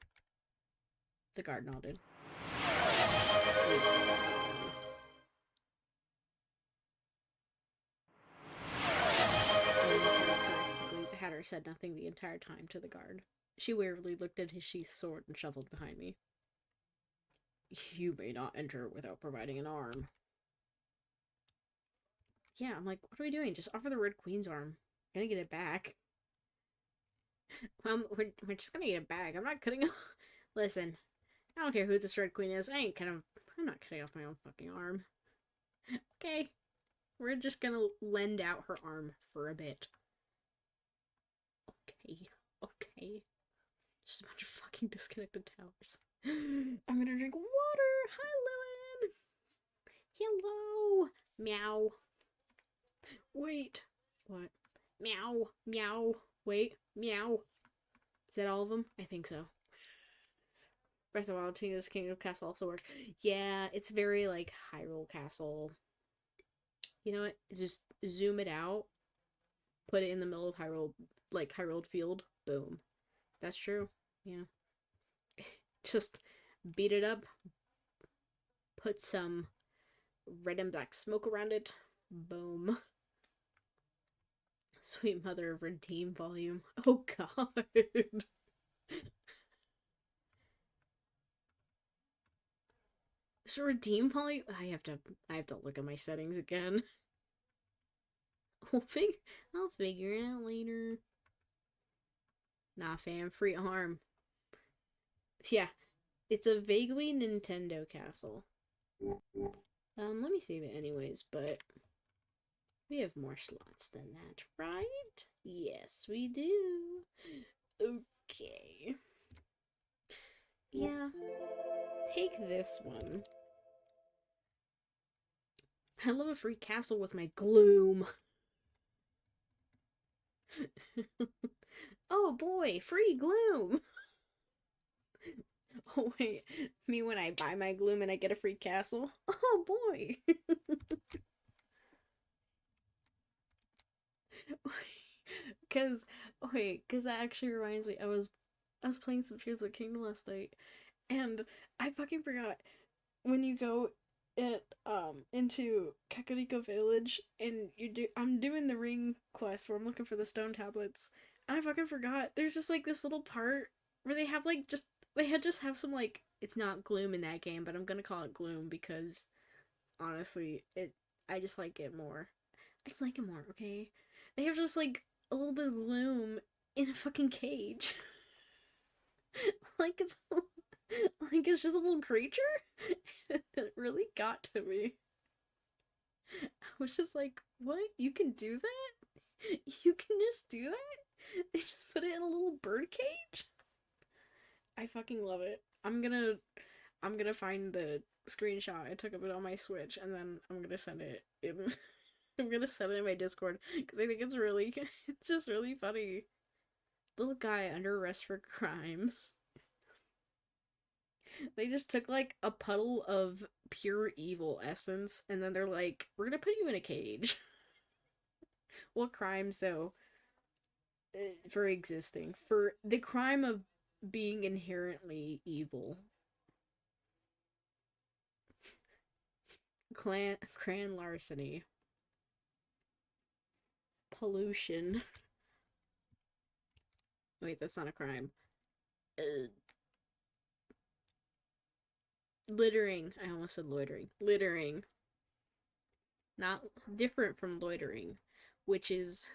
The guard nodded. The Hatter said nothing the entire time to the guard. She wearily looked at his sheathed sword and shuffled behind me. You may not enter without providing an arm. Yeah, I'm like, what are we doing? Just offer the Red Queen's arm. I'm gonna get it back. We're just gonna get it back. I'm not cutting off. Listen, I don't care who this Red Queen is. I'm not cutting off my own fucking arm. Okay. We're just gonna lend out her arm for a bit. Okay. Just a bunch of fucking disconnected towers. I'm gonna drink water! Hi, Lillian! Hello! Meow. Wait. What? Meow. Meow. Wait. Meow. Is that all of them? I think so. Breath of the Wild, Tinker's Kingdom Castle also work. Yeah, it's very, like, Hyrule Castle. You know what? Just zoom it out. Put it in the middle of Hyrule, like, Hyrule Field. Boom. That's true. Yeah. Just beat it up. Put some red and black smoke around it. Boom. Sweet Mother of Redeem volume. Oh god. So Redeem volume? I have to look at my settings again. I'll figure it out later. Nah, fam, free arm. Yeah, it's a vaguely Nintendo castle. Let me save it anyways, but we have more slots than that, right? Yes, we do. Okay. Yeah. Take this one. I love a free castle with my gloom. Oh boy, free gloom! Oh wait, me when I buy my gloom and I get a free castle? Oh boy! Cause that actually reminds me, I was playing some Tears of the Kingdom last night, and I fucking forgot, when you go into Kakariko Village, and I'm doing the ring quest where I'm looking for the stone tablets, and I fucking forgot, there's just like this little part where they have like just have some like, it's not gloom in that game, but I'm gonna call it gloom because honestly, I just like it more. Okay? They have just like a little bit of gloom in a fucking cage. like it's just a little creature. It really got to me. I was just like, what? You can do that? You can just do that? They just put it in a little bird cage? I fucking love it. I'm gonna find the screenshot I took of it on my Switch, and then I'm gonna send it in. I'm gonna send it in my Discord because I think it's just really funny. Little guy under arrest for crimes. They just took like a puddle of pure evil essence, and then they're like, "We're gonna put you in a cage." What crimes though? For existing, for the crime of being inherently evil. Cran larceny. Pollution. Wait, that's not a crime. Littering. I almost said loitering. Littering. Not different from loitering, which is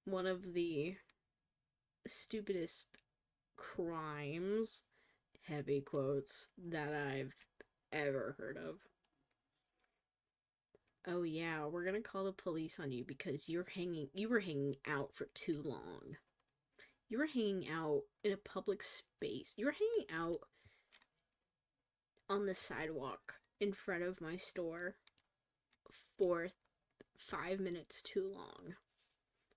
one of the stupidest crimes, heavy quotes, that I've ever heard of. Oh yeah, we're gonna call the police on you because you were hanging out for too long. You were hanging out in a public space. You were hanging out on the sidewalk in front of my store for 5 minutes too long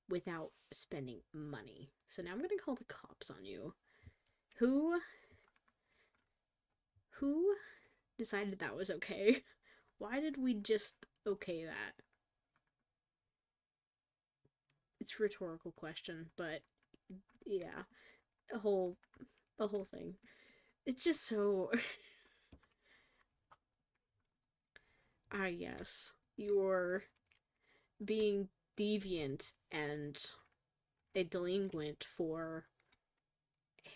without spending money. So now I'm gonna call the cops on you. Who decided that was okay? Why did we just okay that? It's a rhetorical question, but yeah, a whole thing. It's just so yes, you're being deviant and a delinquent for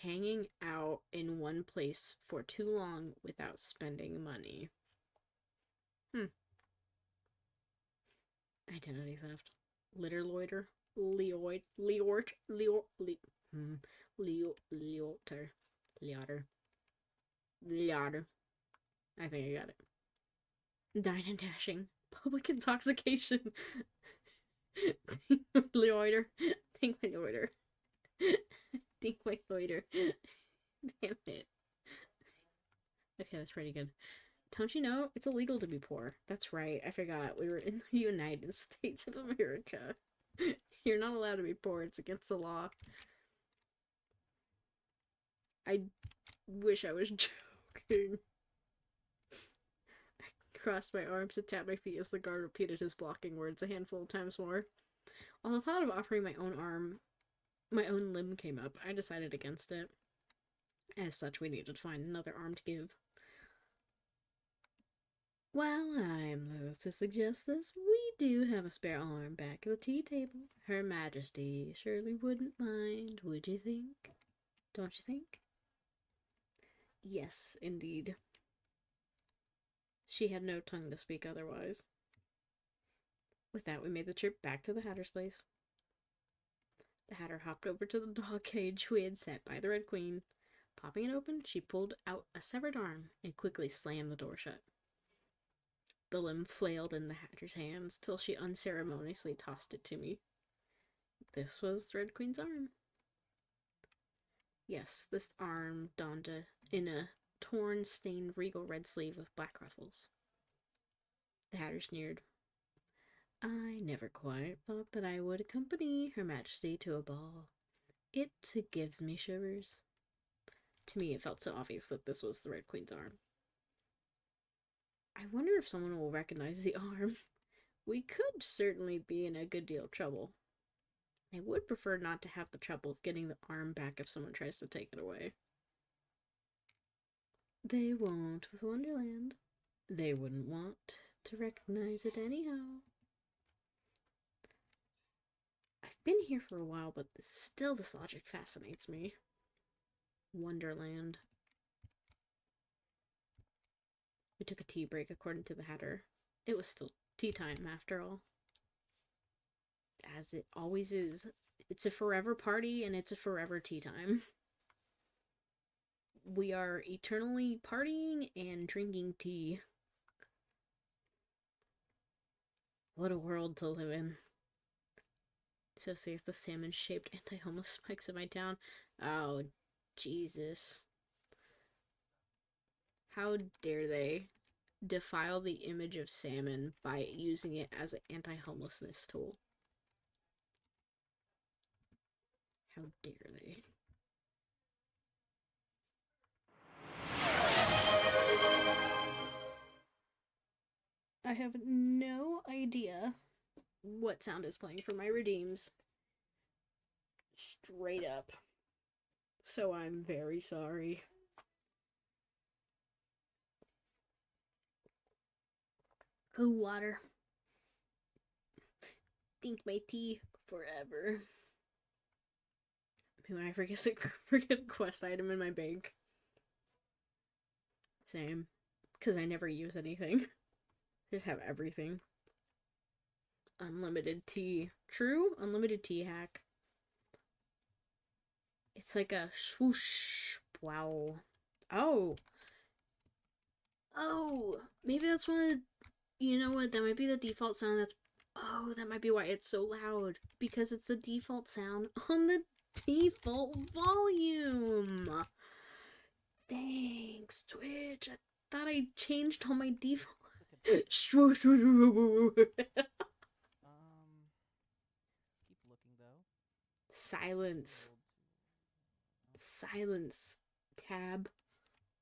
hanging out in one place for too long without spending money. Identity theft. Litter loiter. Leoid. Leort. Leor. Leoter. Leoter. Leoter. I think I got it. Dine and dashing. Public intoxication. Loiter. Think my loiter. Think my loiter. Damn it. Okay, that's pretty good. Don't you know it's illegal to be poor? That's right, I forgot. We were in the United States of America. You're not allowed to be poor, it's against the law. I wish I was joking. I crossed my arms and tapped my feet as the guard repeated his blocking words a handful of times more. While the thought of offering my own limb came up, I decided against it. As such, we needed to find another arm to give. While I'm loath to suggest this, we do have a spare arm back at the tea table. Her Majesty surely wouldn't mind, would you think? Don't you think? Yes, indeed. She had no tongue to speak otherwise. With that, we made the trip back to the Hatter's place. The Hatter hopped over to the dog cage we had set by the Red Queen. Popping it open, she pulled out a severed arm and quickly slammed the door shut. The limb flailed in the Hatter's hands till she unceremoniously tossed it to me. This was the Red Queen's arm. Yes, this arm donned in a torn, stained regal red sleeve with black ruffles. The Hatter sneered. I never quite thought that I would accompany Her Majesty to a ball. It gives me shivers. To me, it felt so obvious that this was the Red Queen's arm. I wonder if someone will recognize the arm. We could certainly be in a good deal of trouble. I would prefer not to have the trouble of getting the arm back if someone tries to take it away. They won't with Wonderland. They wouldn't want to recognize it anyhow. I've been here for a while, but still this logic fascinates me. Wonderland. We took a tea break according to the Hatter. It was still tea time, after all. As it always is. It's a forever party, and it's a forever tea time. We are eternally partying and drinking tea. What a world to live in. So say if the salmon-shaped anti-homeless spikes in my town. Oh, Jesus. How dare they defile the image of salmon by using it as an anti-homelessness tool? How dare they? I have no idea what sound is playing for my redeems. Straight up. So I'm very sorry. Oh, water. Think my tea forever. When I forget a quest item in my bank. Same. Because I never use anything. Just have everything. Unlimited tea. True? Unlimited tea hack. It's like a swoosh. Wow. Oh. Oh. Maybe that's one of the... You know what? That might be the default sound that's... Oh, that might be why it's so loud. Because it's the default sound on the default volume. Thanks, Twitch. I thought I changed all my default. Keep looking though. Silence. Silence. Tab.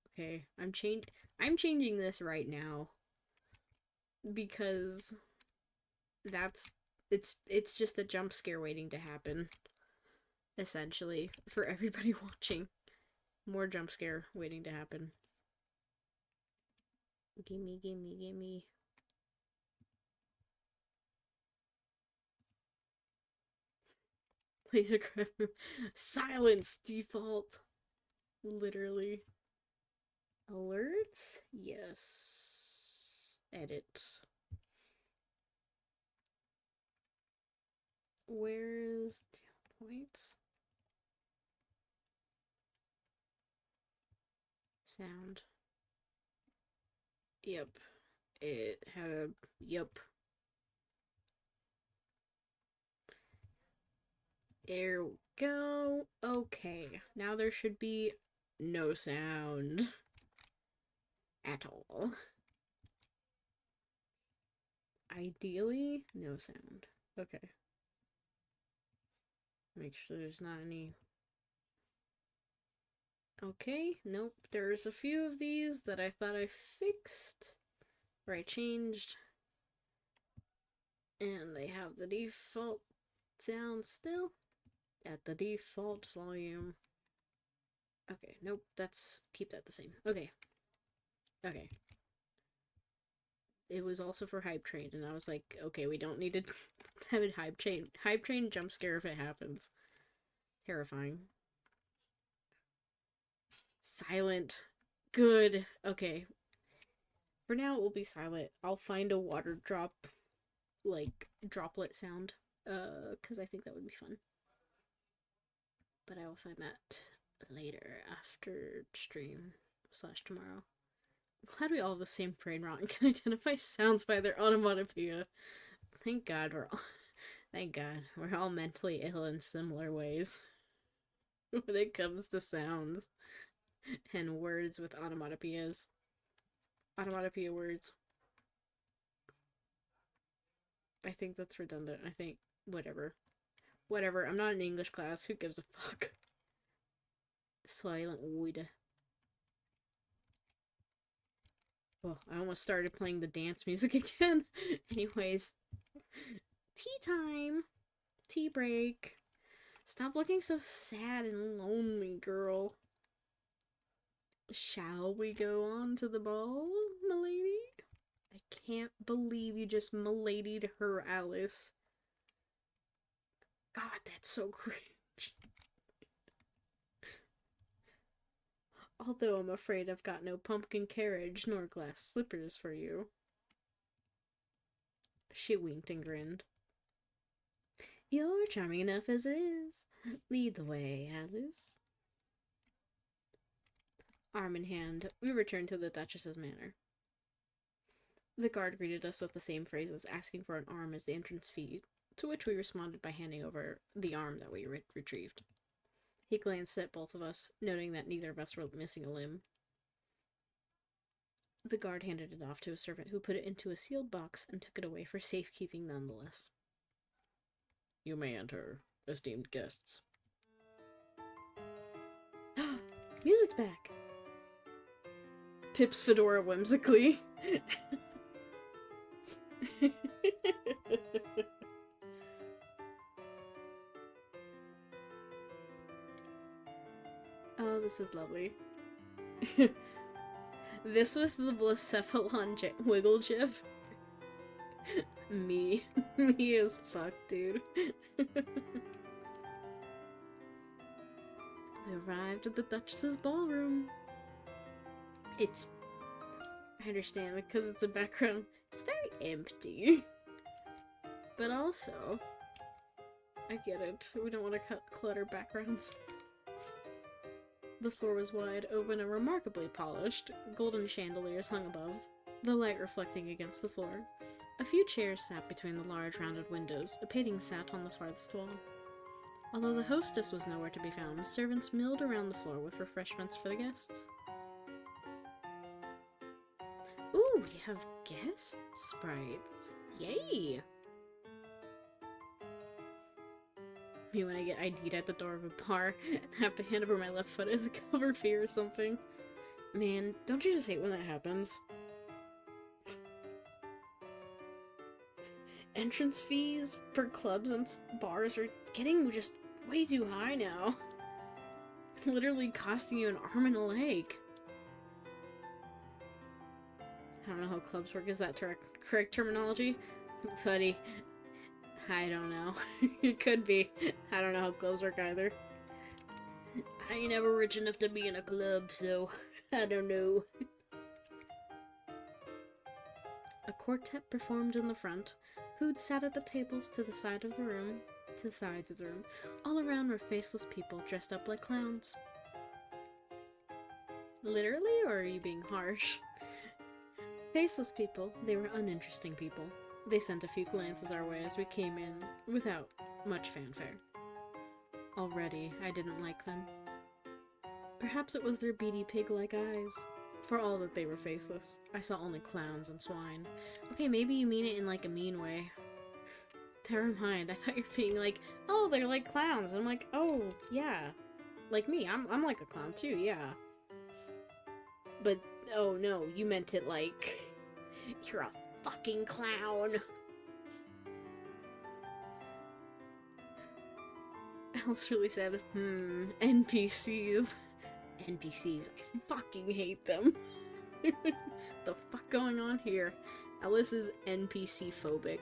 Okay, I'm changing this right now. Because it's just a jump scare waiting to happen. Essentially, for everybody watching. More jump scare waiting to happen. Gimme, gimme, gimme. Laser craft. Silence default. Literally. Alerts? Yes. Edit. Where's points? Sound. Yep. It had a... Yep. There we go. Okay. Now there should be no sound. At all. Ideally, no sound. Okay. Make sure there's not any... Okay, nope. There's a few of these that I thought I fixed. Or I changed. And they have the default sound still. At the default volume. Okay, nope. Keep that the same. Okay. Okay. It was also for Hype Train, and I was like, okay, we don't need to have it Hype Train. Hype Train jump scare if it happens. Terrifying. Silent. Good. Okay. For now, it will be silent. I'll find a water drop, like, droplet sound, because I think that would be fun. But I will find that later, after stream / tomorrow. I'm glad we all have the same brain rot and can identify sounds by their onomatopoeia. Thank God we're all mentally ill in similar ways when it comes to sounds and words with onomatopoeias. Onomatopoeia words. I think that's redundant. I think whatever. Whatever. I'm not in English class. Who gives a fuck? Silent wood. Oh, I almost started playing the dance music again. Anyways. Tea time. Tea break. Stop looking so sad and lonely, girl. Shall we go on to the ball, milady? I can't believe you just miladied her, Alice. God, that's so cringe. Although I'm afraid I've got no pumpkin carriage nor glass slippers for you. She winked and grinned. You're charming enough as it is. Lead the way, Alice. Arm in hand, we returned to the Duchess's manor. The guard greeted us with the same phrases, asking for an arm as the entrance fee, to which we responded by handing over the arm that we retrieved. He glanced at both of us, noting that neither of us were missing a limb. The guard handed it off to a servant who put it into a sealed box and took it away for safekeeping nonetheless. You may enter, esteemed guests. Music's back! Tips Fedora whimsically. Oh, this is lovely. This with the Blacephalon wiggle gif. Me as fuck, dude. We arrived at the Duchess's ballroom. I understand, because it's a background. It's very empty. But also, I get it. We don't want to cut clutter backgrounds. The floor was wide open and remarkably polished. Golden chandeliers hung above, the light reflecting against the floor. A few chairs sat between the large rounded windows. A painting sat on the farthest wall. Although the hostess was nowhere to be found, servants milled around the floor with refreshments for the guests. Ooh, we have guest sprites. Yay! Me when I get ID'd at the door of a bar and have to hand over my left foot as a cover fee or something. Man, don't you just hate when that happens? Entrance fees for clubs and bars are getting just way too high now. Literally costing you an arm and a leg. I don't know how clubs work. Is that correct terminology? Buddy, I don't know. It could be. I don't know how clubs work either. I ain't never rich enough to be in a club, so I don't know. A quartet performed in the front. Food sat at the tables to the sides of the room. All around were faceless people dressed up like clowns. Literally, or are you being harsh? Faceless people, they were uninteresting people. They sent a few glances our way as we came in, without much fanfare. Already, I didn't like them. Perhaps it was their beady pig-like eyes. For all that they were faceless, I saw only clowns and swine. Okay, maybe you mean it in, like, a mean way. Never mind, I thought you were being like, oh, they're like clowns. And I'm like, oh, yeah. Like me, I'm like a clown too, yeah. But, oh no, you meant it like, you're a fucking clown. Alice really said, NPCs. NPCs, I fucking hate them. The fuck going on here? Alice is NPC phobic.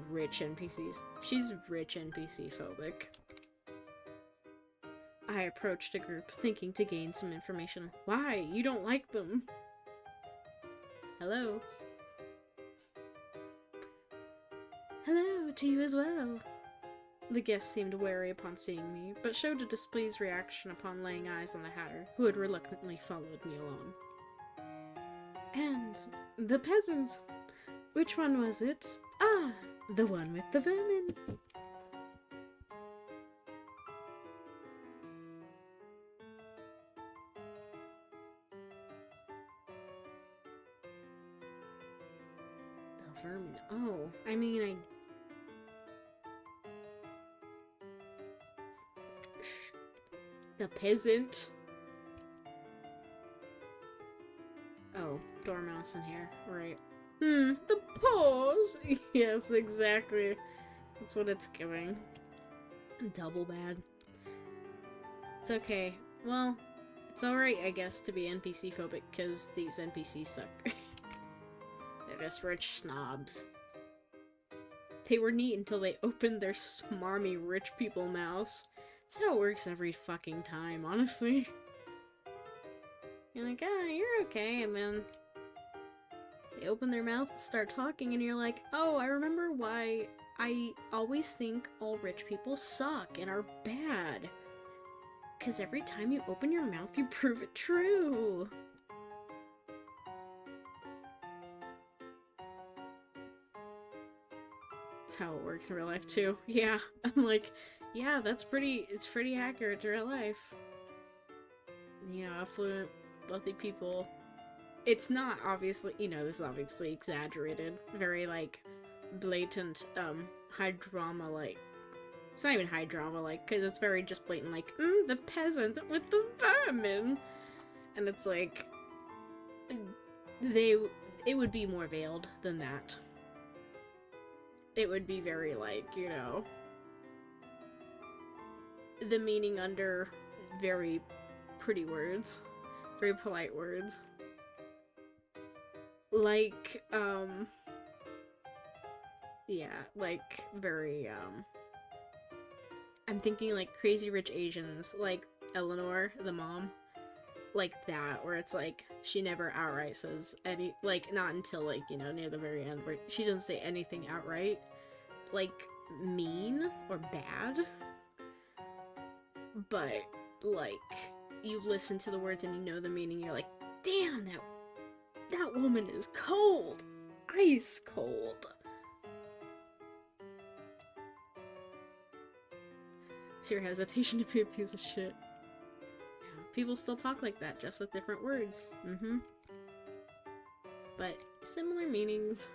Rich NPCs. She's rich NPC phobic. I approached a group, thinking to gain some information. Why? You don't like them. Hello? Hello to you as well. The guest seemed wary upon seeing me, but showed a displeased reaction upon laying eyes on the Hatter, who had reluctantly followed me along. And the peasant. Which one was it? Ah, the one with the vermin. The vermin. Oh, I mean, the peasant. Oh, dormouse in here. Right. The paws! Yes, exactly. That's what it's giving. Double bad. It's okay. Well, it's alright, I guess, to be NPC phobic, because these NPCs suck. They're just rich snobs. They were neat until they opened their smarmy rich people mouths. That's how it works every fucking time, honestly. You're like, ah, you're okay, and then they open their mouth and start talking, and you're like, oh, I remember why I always think all rich people suck and are bad. Because every time you open your mouth, you prove it true. That's how it works in real life, too. Yeah, I'm like, yeah, it's pretty accurate to real life. You know, affluent, wealthy people. It's not obviously, you know, this is obviously exaggerated. Very, like, blatant, high drama, like, it's not even high drama, like, because it's very just blatant, like, the peasant with the vermin. And it's like, it would be more veiled than that. It would be very, like, you know, the meaning under very pretty words. Very polite words. Like, yeah, like, very, I'm thinking, like, Crazy Rich Asians, like Eleanor, the mom. like that, where it's like she never outright says any, like, not until, like, you know, near the very end, where she doesn't say anything outright like mean or bad, but like you listen to the words and you know the meaning, you're like, damn, that woman is cold, ice cold. It's your hesitation to be a piece of shit. Yeah, people still talk like that, just with different words. But similar meanings.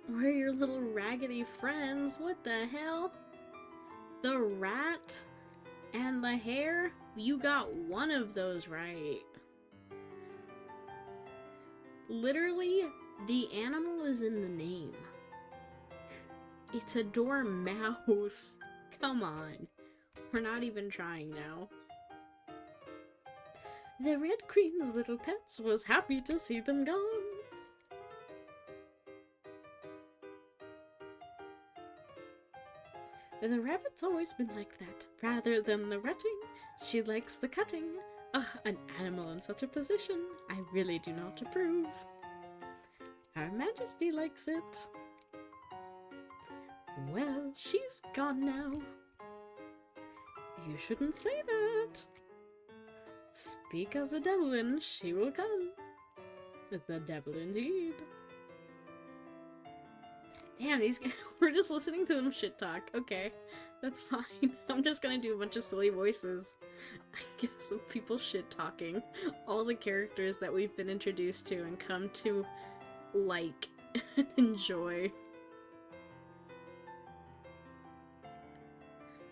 We're your little raggedy friends. What the hell? The rat and the hare? You got one of those right. Literally, the animal is in the name. It's a dormouse. Come on. We're not even trying now. The Red Queen's little pets was happy to see them gone. The rabbit's always been like that. Rather than the rutting, she likes the cutting. An animal in such a position, I really do not approve. Her Majesty likes it. Well, she's gone now. You shouldn't say that. Speak of the devil and she will come. The devil indeed. Damn, these guys, we're just listening to them shit talk. Okay, that's fine. I'm just gonna do a bunch of silly voices. I guess of people shit talking all the characters that we've been introduced to and come to like and enjoy.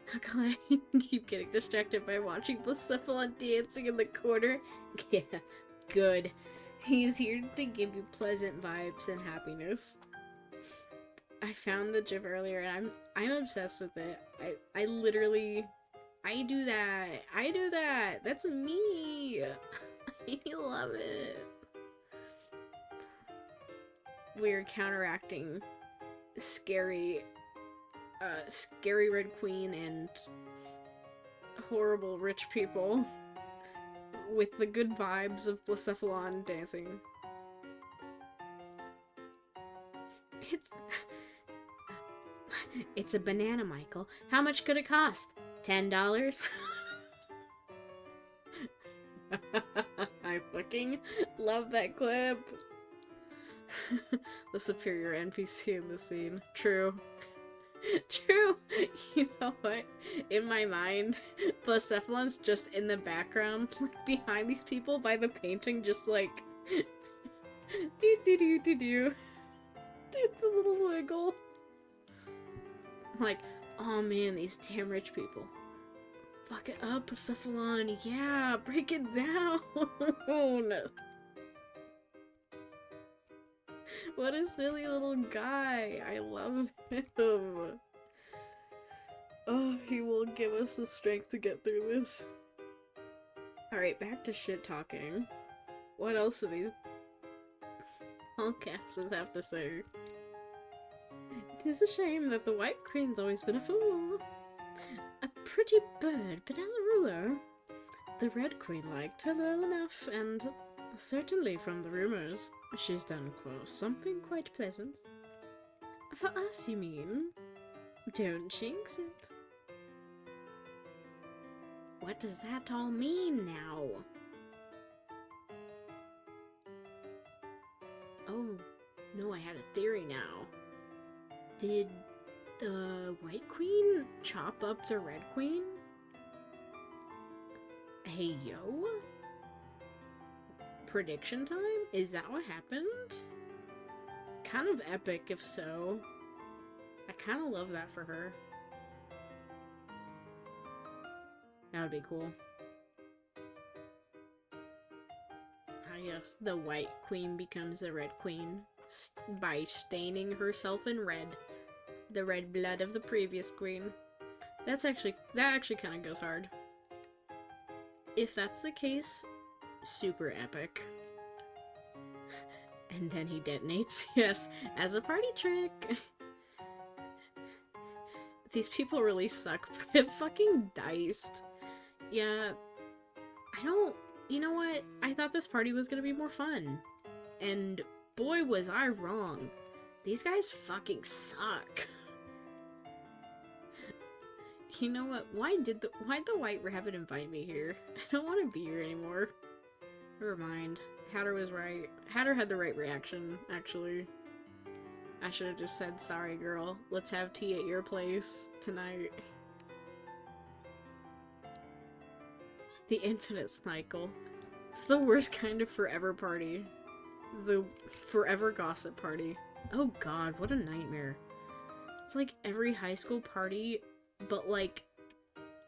How come I keep getting distracted by watching Blacephalon dancing in the corner? Yeah, good. He's here to give you pleasant vibes and happiness. I found the GIF earlier and I'm obsessed with it. I literally do that. That's me. I love it. We're counteracting scary Red Queen and horrible rich people with the good vibes of Blacephalon dancing. It's a banana, Michael. How much could it cost? $10? I fucking love that clip. The superior NPC in the scene. True. True. You know what? In my mind, Blacephalon's just in the background, like behind these people by the painting, just like do. Did the little wiggle. I'm like, oh man, these damn rich people. Fuck it up, Blacephalon. Yeah, break it down. What a silly little guy. I love him. Oh, he will give us the strength to get through this. Alright, back to shit talking. What else do these podcasters have to say? It is a shame that the White Queen's always been a fool. A pretty bird, but as a ruler, the Red Queen liked her well enough, and certainly from the rumors, she's done something quite pleasant. For us, you mean? Don't jinx it. What does that all mean now? Oh, no, I had a theory now. Did the White Queen chop up the Red Queen? Hey, yo? Prediction time? Is that what happened? Kind of epic if so. I kind of love that for her. That would be cool. Ah yes, the White Queen becomes the Red Queen by staining herself in red. The red blood of the previous queen. That actually kind of goes hard. If that's the case, super epic. And then he detonates, yes, as a party trick. These people really suck. Get fucking diced. Yeah, I don't... You know what? I thought this party was gonna be more fun. And boy, was I wrong. These guys fucking suck. You know what? Why'd the White Rabbit invite me here? I don't want to be here anymore. Never mind. Hatter was right. Hatter had the right reaction, actually. I should have just said, sorry girl, let's have tea at your place tonight. The infinite cycle. It's the worst kind of forever party. The forever gossip party. Oh god, what a nightmare. It's like every high school party, but like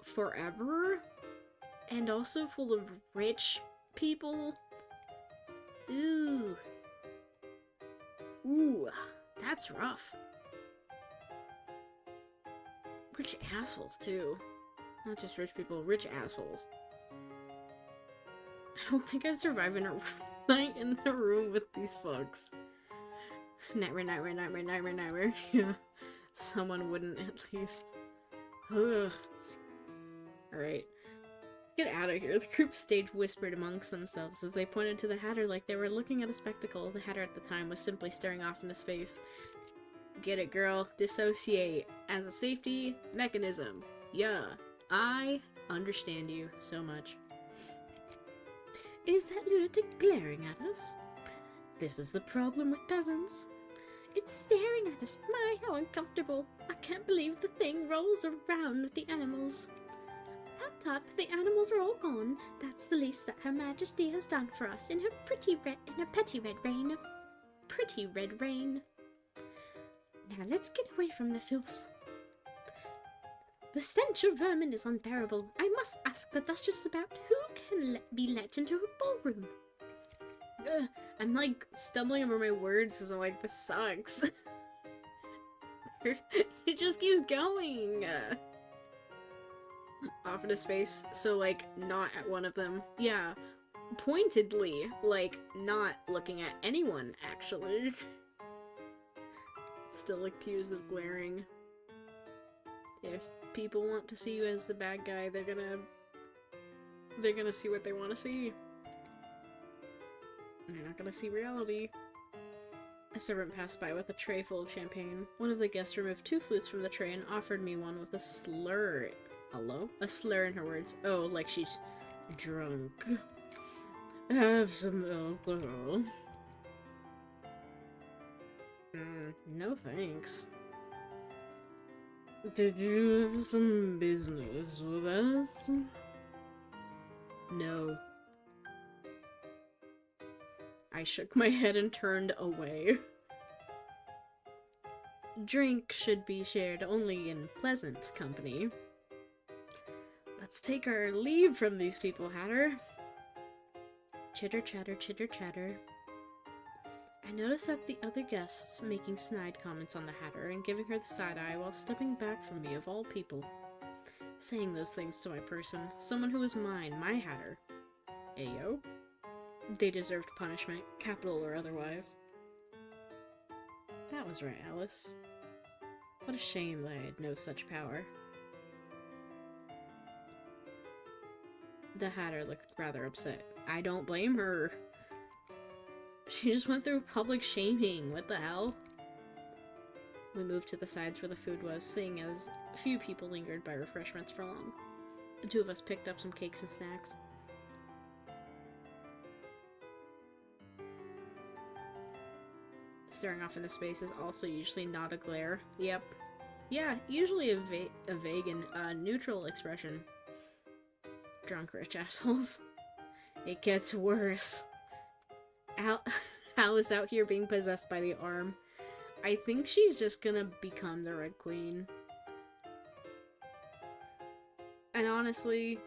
forever? And also full of rich people? Ooh. Ooh, that's rough. Rich assholes, too. Not just rich people, rich assholes. I don't think I'd survive in a night in the room with these fucks. Nightmare, nightmare, nightmare, nightmare, nightmare. Yeah. Someone wouldn't, at least. Ugh. Alright. Let's get out of here. The group stage whispered amongst themselves as they pointed to the Hatter like they were looking at a spectacle. The Hatter at the time was simply staring off into space. Get it, girl. Dissociate. As a safety mechanism. Yeah. I understand you so much. Is that lunatic glaring at us? This is the problem with peasants. It's staring at us. My, how uncomfortable. I can't believe the thing rolls around with the animals. Tut tut, the animals are all gone. That's the least that Her Majesty has done for us in her petty red reign. Pretty red reign. Now let's get away from the filth. The stench of vermin is unbearable. I must ask the Duchess about who can be let into her ballroom. Ugh, I'm like stumbling over my words because I'm like, this sucks. It just keeps going. Off into space, so like not at one of them. Yeah, pointedly, like not looking at anyone actually. Still accused of glaring. If people want to see you as the bad guy, they're gonna see what they want to see. They're not gonna see reality. A servant passed by with a tray full of champagne. One of the guests removed 2 flutes from the tray and offered me one with a slur. Hello? A slur in her words. Oh, like she's drunk. Have some alcohol. No thanks. Did you have some business with us? No. I shook my head and turned away. Drink should be shared only in pleasant company. Let's take our leave from these people, Hatter. Chitter chatter, chitter chatter. I noticed that the other guests making snide comments on the Hatter and giving her the side eye while stepping back from me of all people. Saying those things to my person, someone who was mine, my Hatter. Ayo? They deserved punishment, capital or otherwise. That was right, Alice. What a shame that I had no such power. The Hatter looked rather upset. I don't blame her. She just went through public shaming. What the hell? We moved to the sides where the food was, seeing as few people lingered by refreshments for long. The 2 of us picked up some cakes and snacks. Staring off into space is also usually not a glare. Yep. Yeah, usually a vague and neutral expression. Drunk rich assholes. It gets worse. Alice out here being possessed by the arm. I think she's just gonna become the Red Queen. And honestly,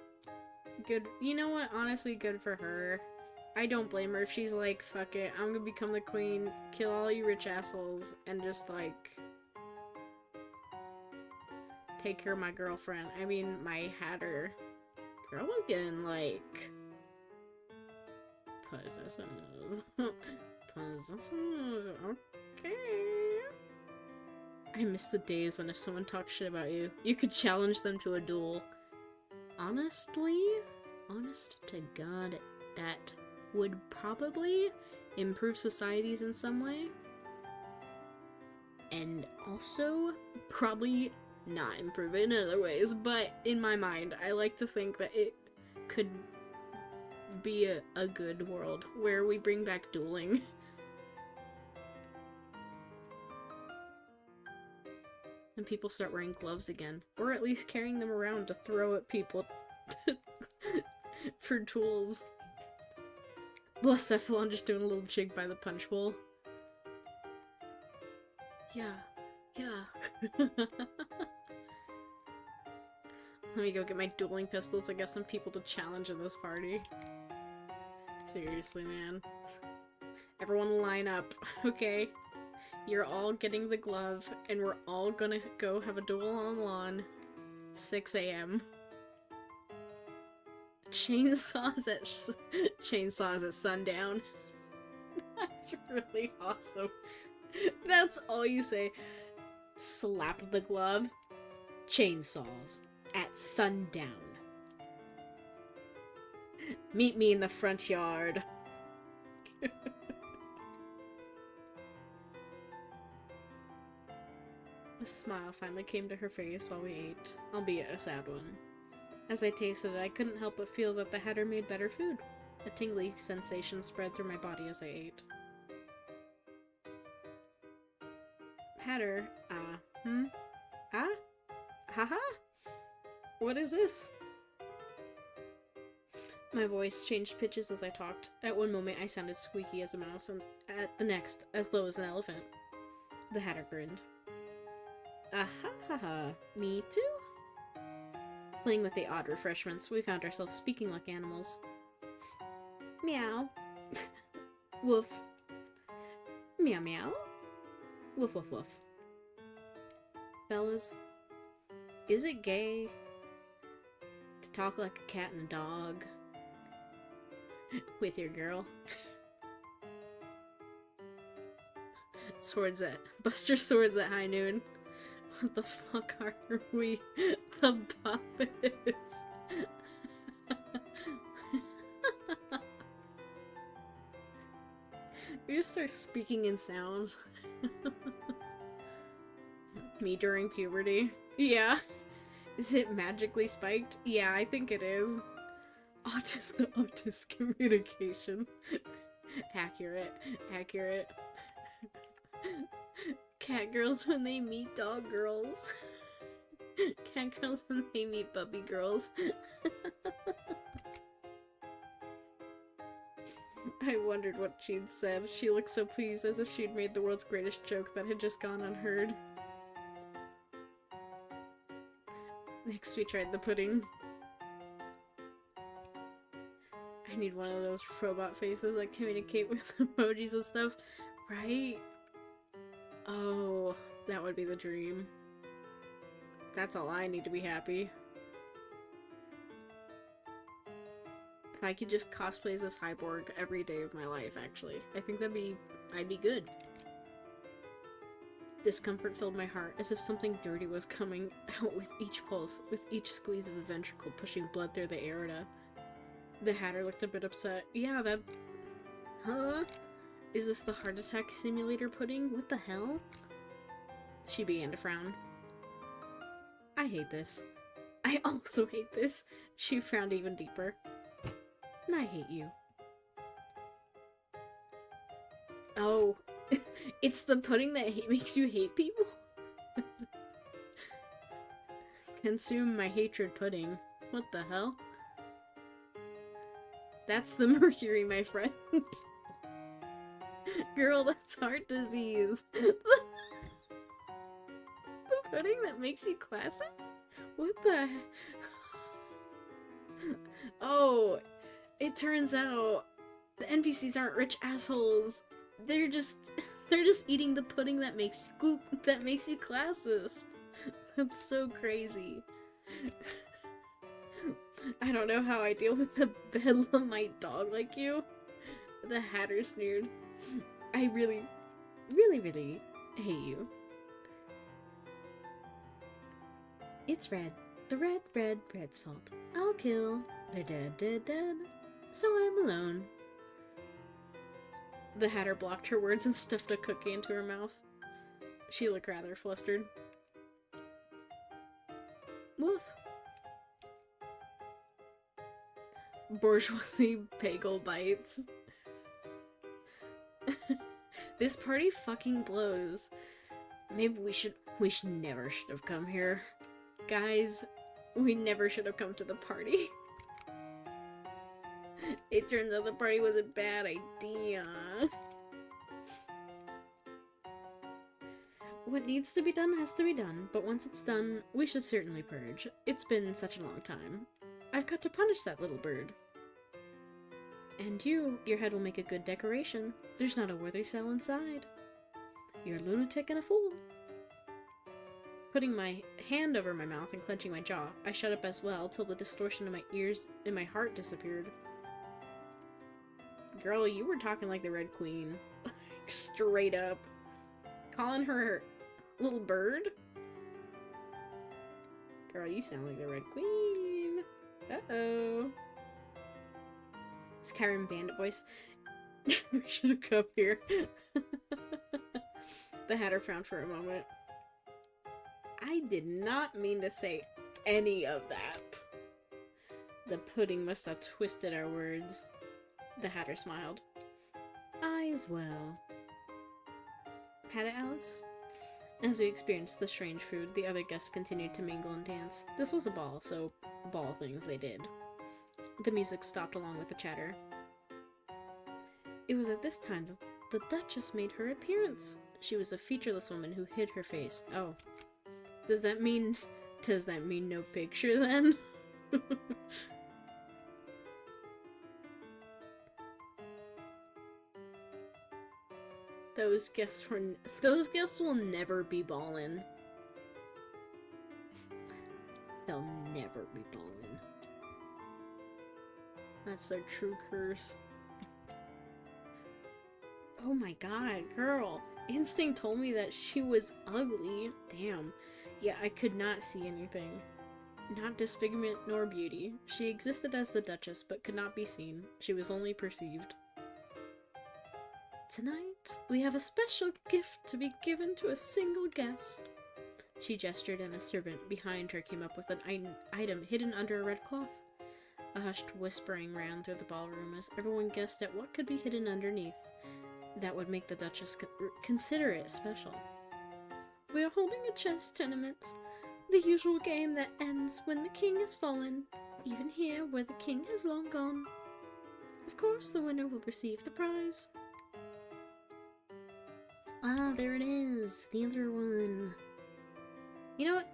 good. You know what? Honestly, good for her. I don't blame her if she's like, fuck it, I'm gonna become the queen, kill all you rich assholes, and just like take care of my girlfriend. I mean, my Hatter. Girl was getting like possessive. Possessive. Okay. I miss the days when if someone talked shit about you, you could challenge them to a duel. honestly, honest to God, that would probably improve societies in some way. And also, probably not improve it in other ways, but in my mind, I like to think that it could be a good world where we bring back dueling. And people start wearing gloves again. Or at least carrying them around to throw at people for tools. Blacephalon just doing a little jig by the punch bowl. Yeah. Let me go get my dueling pistols. I got some people to challenge in this party. Seriously, man. Everyone line up, okay? You're all getting the glove, and we're all gonna go have a duel on the lawn. 6 a.m. Chainsaws at sundown. That's really awesome. That's all you say. Slap the glove. Chainsaws at sundown. Meet me in the front yard. A smile finally came to her face while we ate, albeit a sad one. As I tasted it, I couldn't help but feel that the Hatter made better food. A tingly sensation spread through my body as I ate. Hatter, haha? What is this? My voice changed pitches as I talked. At one moment I sounded squeaky as a mouse, and at the next, as low as an elephant. The Hatter grinned. Ahahaha, me too? Playing with the odd refreshments, we found ourselves speaking like animals. Meow. Woof. Meow meow. Woof woof woof. Fellas, is it gay to talk like a cat and a dog with your girl? Buster Swords at high noon. What the fuck are we? The puppets. We just start speaking in sounds. Me during puberty. Yeah. Is it magically spiked? Yeah, I think it is. Autist communication. Accurate. Cat girls when they meet dog girls. Cat girls when they meet puppy girls. I wondered what she'd said. She looked so pleased, as if she'd made the world's greatest joke that had just gone unheard. Next we tried the pudding. I need one of those robot faces that communicate with emojis and stuff, right? Oh, that would be the dream. That's all I need to be happy. If I could just cosplay as a cyborg every day of my life, actually. I think I'd be good. Discomfort filled my heart, as if something dirty was coming out with each pulse, with each squeeze of a ventricle pushing blood through the aorta. The Hatter looked a bit upset. Yeah, that... Huh? Is this the heart attack simulator pudding? What the hell? She began to frown. I hate this. I also hate this. She frowned even deeper. I hate you. Oh, it's the pudding that makes you hate people? Consume my hatred pudding. What the hell? That's the mercury, my friend. Girl, that's heart disease. The pudding that makes you classist? What the... Oh, it turns out the NPCs aren't rich assholes. They're just eating the pudding that makes you classist. That's so crazy. I don't know how I deal with a bedlamite dog like you. The Hatter sneered. I really hate you. It's red. the red's fault. I'll kill. They're dead. So I'm alone. The Hatter blocked her words and stuffed a cookie into her mouth. She looked rather flustered. Woof. Bourgeoisie bagel bites. This party fucking blows. Maybe we never should have come here. Guys, we never should have come to the party. It turns out the party was a bad idea. What needs to be done has to be done, but once it's done, we should certainly purge. It's been such a long time. I've got to punish that little bird. And your head will make a good decoration. There's not a worthy cell inside. You're a lunatic and a fool. Putting my hand over my mouth and clenching my jaw, I shut up as well till the distortion of my ears and my heart disappeared. Girl, you were talking like the Red Queen. Straight up. Calling her little bird? Girl, you sound like the Red Queen. Uh-oh. Skyrim Bandit voice. We should have come here. The Hatter frowned for a moment. I did not mean to say any of that. The pudding must have twisted our words. The Hatter smiled. I as well. Patted Alice? As we experienced the strange food, the other guests continued to mingle and dance. This was a ball, so ball things they did. The music stopped along with the chatter. It was at this time that the Duchess made her appearance. She was a featureless woman who hid her face. Oh. Does that mean no picture then? Those guests will never be ballin'. They'll never be ballin'. That's their true curse. Oh my god, girl. Instinct told me that she was ugly. Damn. Yeah, I could not see anything. Not disfigurement nor beauty. She existed as the Duchess, but could not be seen. She was only perceived. Tonight, we have a special gift to be given to a single guest. She gestured, and a servant behind her came up with an item hidden under a red cloth. A hushed whispering ran through the ballroom as everyone guessed at what could be hidden underneath. That would make the Duchess consider it special. We are holding a chess tournament, the usual game that ends when the king has fallen, even here where the king has long gone. Of course, the winner will receive the prize. Ah, there it is, the other one. You know what?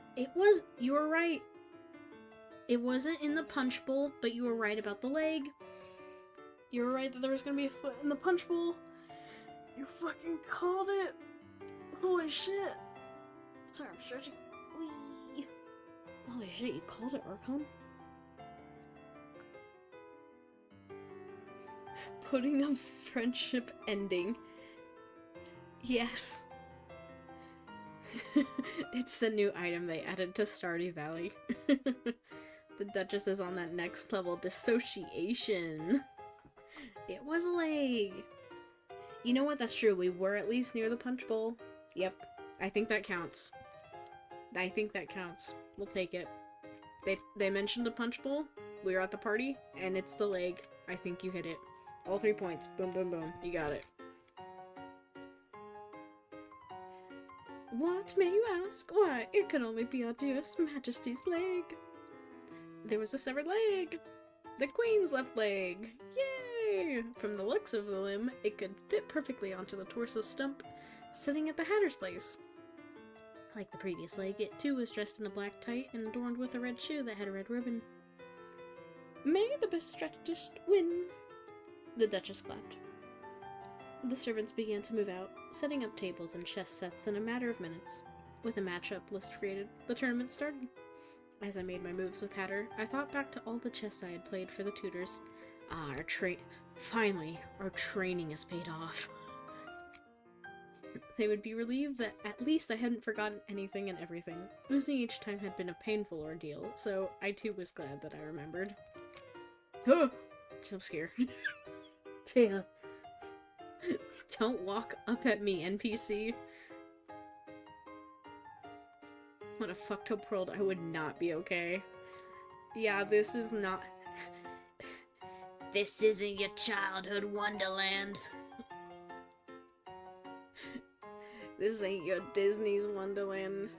You were right. It wasn't in the punch bowl, but you were right about the leg. You were right that there was gonna be a foot in the punch bowl. You fucking called it. Holy shit. Sorry, I'm stretching. Whee. Holy shit, you called it, Archon? Putting a friendship ending. Yes. It's the new item they added to Stardew Valley. The Duchess is on that next level, dissociation. It was a leg. You know what? That's true. We were at least near the punch bowl. Yep. I think that counts. I think that counts. We'll take it. They mentioned the punch bowl. We were at the party, and it's the leg. I think you hit it. All 3 points. Boom, boom, boom. You got it. What, may you ask? Why, it can only be our dearest Majesty's leg. There was a severed leg. The Queen's left leg. Yay! From the looks of the limb, it could fit perfectly onto the torso stump, sitting at the Hatter's place. Like the previous leg, it too was dressed in a black tight and adorned with a red shoe that had a red ribbon. May the best strategist win. The Duchess clapped. The servants began to move out, setting up tables and chess sets in a matter of minutes. With a matchup list created, the tournament started. As I made my moves with Hatter, I thought back to all the chess I had played for the tutors. Finally, our training has paid off. They would be relieved that at least I hadn't forgotten anything and everything. Losing each time had been a painful ordeal, so I too was glad that I remembered. Huh! Jump scare. Yeah. Don't walk up at me, NPC. What a fucked up world. I would not be okay. Yeah, this is not... This isn't your childhood wonderland. This ain't your Disney's Wonderland.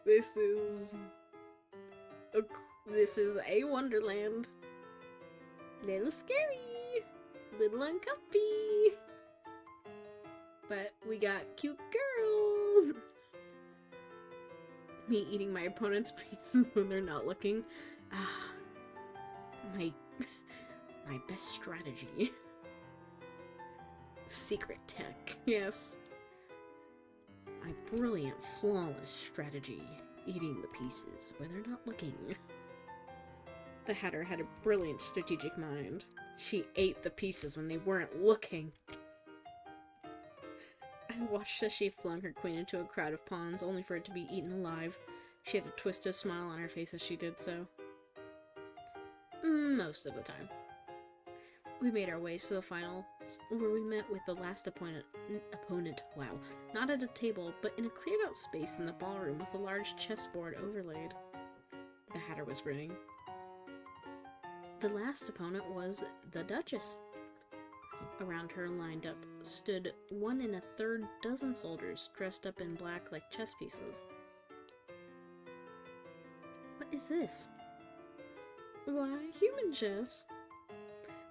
This is a Wonderland. Little scary, little uncomfy. But we got cute girls. Me eating my opponent's pieces when they're not looking. Ah, my best strategy. Secret tech, yes. My brilliant, flawless strategy. Eating the pieces when they're not looking. The Hatter had a brilliant strategic mind. She ate the pieces when they weren't looking. I watched as she flung her queen into a crowd of pawns, only for it to be eaten alive. She had a twisted smile on her face as she did so. Most of the time. We made our way to the finals, where we met with the last opponent, wow, not at a table, but in a cleared out space in the ballroom with a large chessboard overlaid. The Hatter was grinning. The last opponent was the Duchess. Around her, lined up, stood 1 1/3 dozen soldiers dressed up in black like chess pieces. What is this? Why, human chess.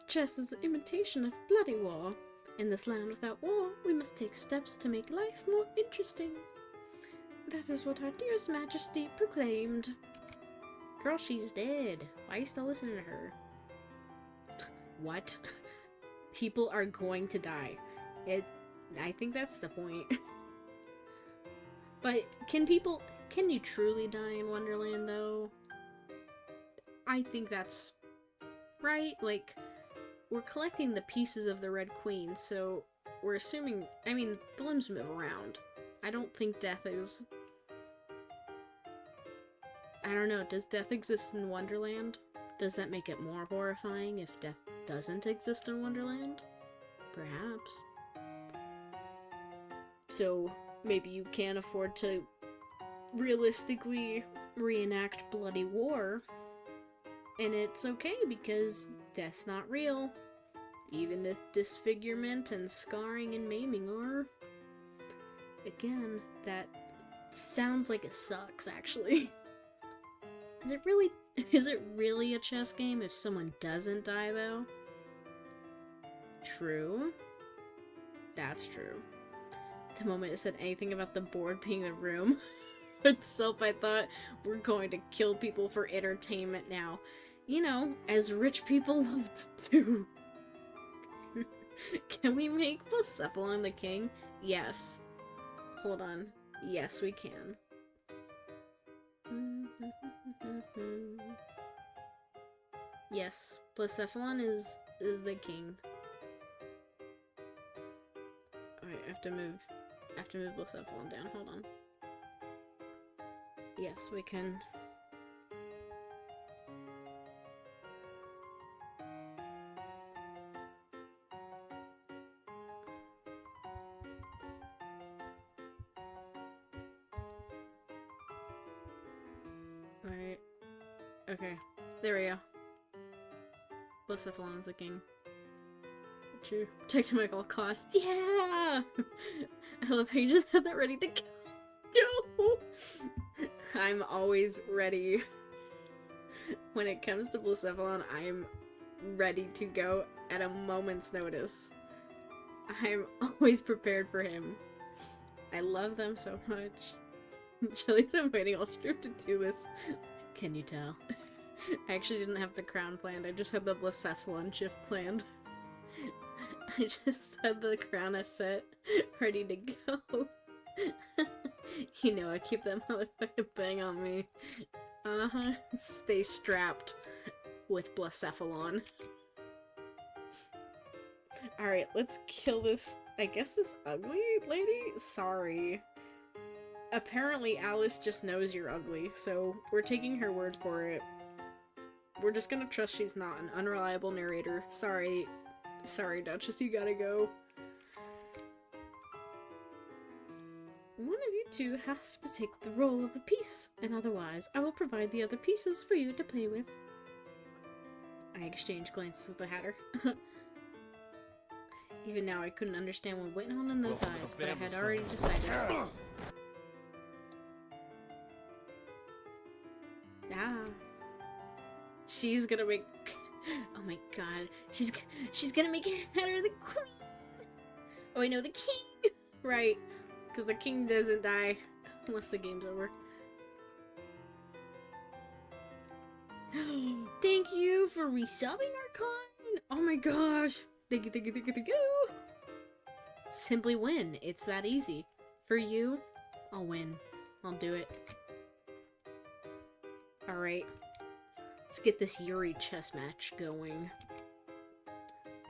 Chess is an imitation of bloody war. In this land without war, we must take steps to make life more interesting. That is what our dearest majesty proclaimed. Girl, she's dead. Why are you still listening to her? What? People are going to die. I think that's the point. But can you truly die in Wonderland, though? I think that's right. Like, we're collecting the pieces of the Red Queen, so we're assuming, I mean, the limbs move around. I don't think death is... I don't know, does death exist in Wonderland? Does that make it more horrifying if death doesn't exist in Wonderland? Perhaps. So, maybe you can't afford to realistically reenact bloody war, and it's okay because death's not real. Even if disfigurement and scarring and maiming are. Again, that sounds like it sucks, actually. Is it really a chess game if someone doesn't die, though? True. That's true. The moment it said anything about the board being the room itself, I thought, we're going to kill people for entertainment now. You know, as rich people love to do. Can we make Blacephalon the king? Yes. Hold on. Yes, we can. Yes, Blacephalon is the king. Alright, I have to move Blacephalon down. Hold on. Yes, we can. Alright. Okay. There we go. Blacephalon is the king. True. Protect him at all costs. Yeah! I love how you just had that ready to go. I'm always ready. When it comes to Blacephalon, I'm ready to go at a moment's notice. I'm always prepared for him. I love them so much. Jelly's been waiting all stream to do this. Can you tell? I actually didn't have the crown planned, I just had the Blacephalon shift planned. I just had the crown set ready to go. You know, I keep that motherfucking bang on me. Uh-huh. Stay strapped with Blacephalon. Alright, let's kill this, I guess this ugly lady? Sorry. Apparently Alice just knows you're ugly, so we're taking her word for it. We're just gonna trust she's not an unreliable narrator. Sorry. Sorry, Duchess, you gotta go. One of you two have to take the role of the piece, and otherwise I will provide the other pieces for you to play with. I exchanged glances with the Hatter. Even now I couldn't understand what went on in those eyes, but I had already decided. Ah. She's gonna make... Oh my god. She's gonna make Hatter the queen! Oh wait, no, the king! Right. Because the king doesn't die unless the game's over. Thank you for resubbing our coin! Oh my gosh! Thank you, thank you, thank you, thank you! Simply win. It's that easy. For you, I'll win. I'll do it. Alright. Let's get this Yuri chess match going.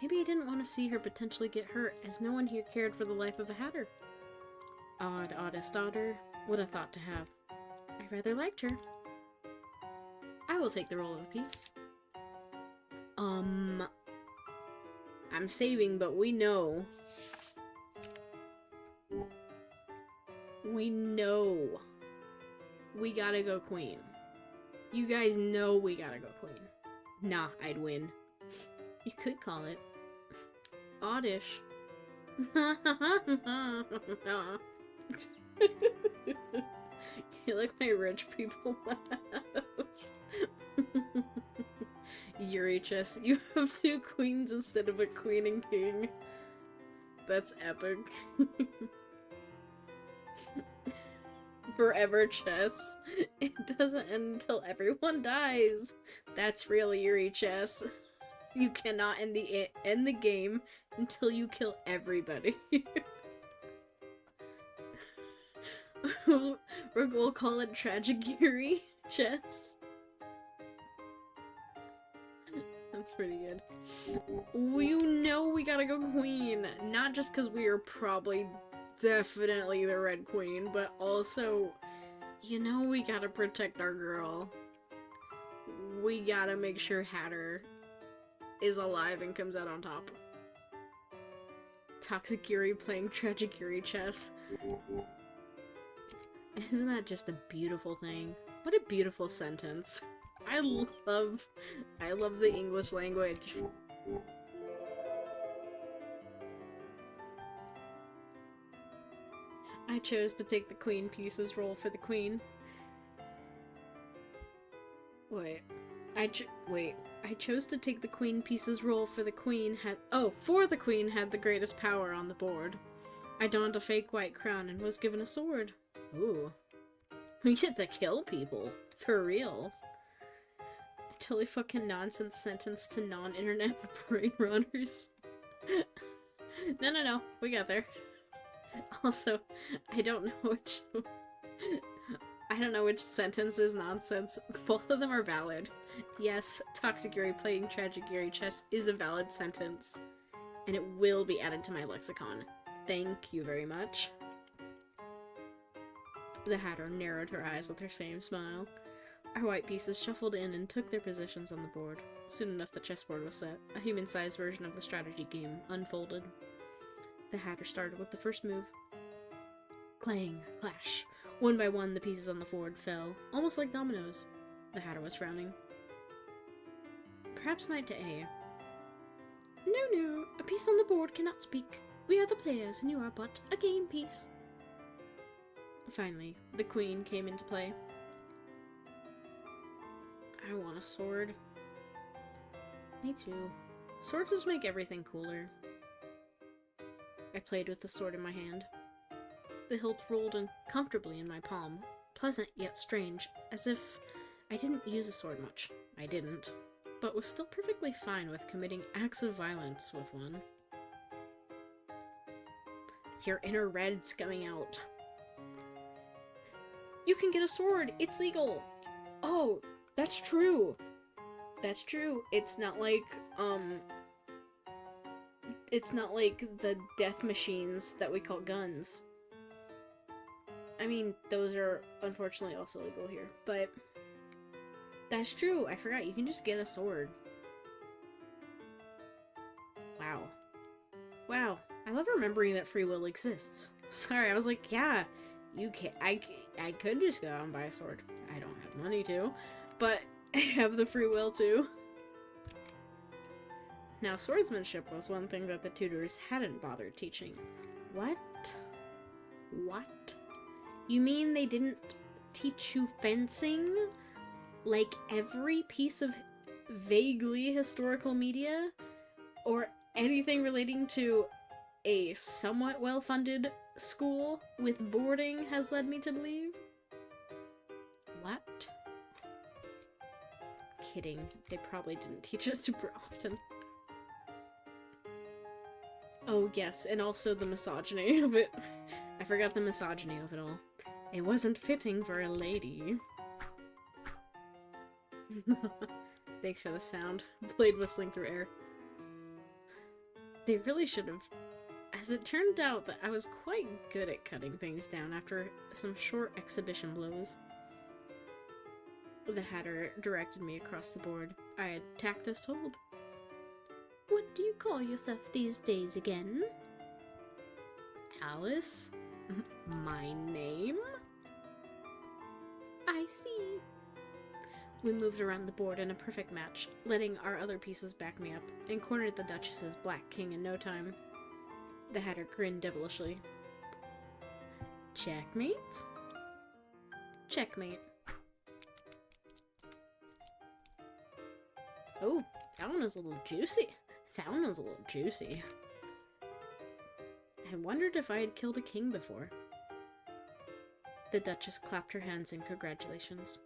Maybe I didn't want to see her potentially get hurt, as no one here cared for the life of a Hatter. Odd, oddest daughter. What a thought to have. I rather liked her. I will take the role of a piece. I'm saving, but we know. We know. We gotta go queen. You guys know we gotta go queen. Nah, I'd win. You could call it oddish. You like my rich people laugh. Yuri chess. You have 2 queens instead of a queen and king. That's epic. Forever chess. It doesn't end until everyone dies. That's real Yuri chess. You cannot end the game until you kill everybody. We'll call it tragic Yuri chess. That's pretty good. You know we gotta go queen. Not just because we are probably definitely the red queen, but also, you know we gotta protect our girl. We gotta make sure Hatter is alive and comes out on top. Toxic Yuri playing tragic Yuri chess. Isn't that just a beautiful thing? What a beautiful sentence. I love the English language. I chose to take the queen piece's role for the queen. I chose to take the queen piece's role for the queen for the queen had the greatest power on the board. I donned a fake white crown and was given a sword. Ooh. We get to kill people. For reals. A totally fucking nonsense sentence to non-internet brain runners. No. We got there. Also, I don't know which sentence is nonsense. Both of them are valid. Yes, Toxic Yuri playing Tragic Yuri chess is a valid sentence. And it will be added to my lexicon. Thank you very much. The Hatter narrowed her eyes with her same smile. Our white pieces shuffled in and took their positions on the board. Soon enough the chessboard was set. A human-sized version of the strategy game unfolded. The Hatter started with the first move. Clang, clash. One by one the pieces on the board fell, almost like dominoes. The Hatter was frowning. Perhaps knight to A. No, a piece on the board cannot speak. We are the players and you are but a game piece. Finally, the queen came into play. I want a sword. Me too. Swords just make everything cooler. I played with the sword in my hand. The hilt rolled comfortably in my palm, pleasant yet strange, as if I didn't use a sword much. I didn't, but was still perfectly fine with committing acts of violence with one. Your inner red's coming out. You can get a sword! It's legal! Oh, that's true! That's true. It's not like, It's not like the death machines that we call guns. I mean, those are unfortunately also legal here, but that's true. I forgot. You can just get a sword. Wow. Wow. I love remembering that free will exists. Sorry, I was like, yeah, you can. I could just go out and buy a sword. I don't have money to, but I have the free will to. Now, swordsmanship was one thing that the tutors hadn't bothered teaching. What? What? You mean they didn't teach you fencing? Like every piece of vaguely historical media? Or anything relating to a somewhat well-funded school with boarding has led me to believe? What? Kidding. They probably didn't teach us super often. Oh, yes, and also the misogyny of it. I forgot the misogyny of it all. It wasn't fitting for a lady. Thanks for the sound. Blade whistling through air. They really should have. As it turned out that I was quite good at cutting things down after some short exhibition blows. The Hatter directed me across the board. I had tacked as told. What do you call yourself these days again? Alice? My name? I see. We moved around the board in a perfect match, letting our other pieces back me up, and cornered the Duchess's Black King in no time. The Hatter grinned devilishly. Checkmate? Checkmate. Oh, that one was a little juicy. That one was a little juicy. I wondered if I had killed a king before. The Duchess clapped her hands in congratulations.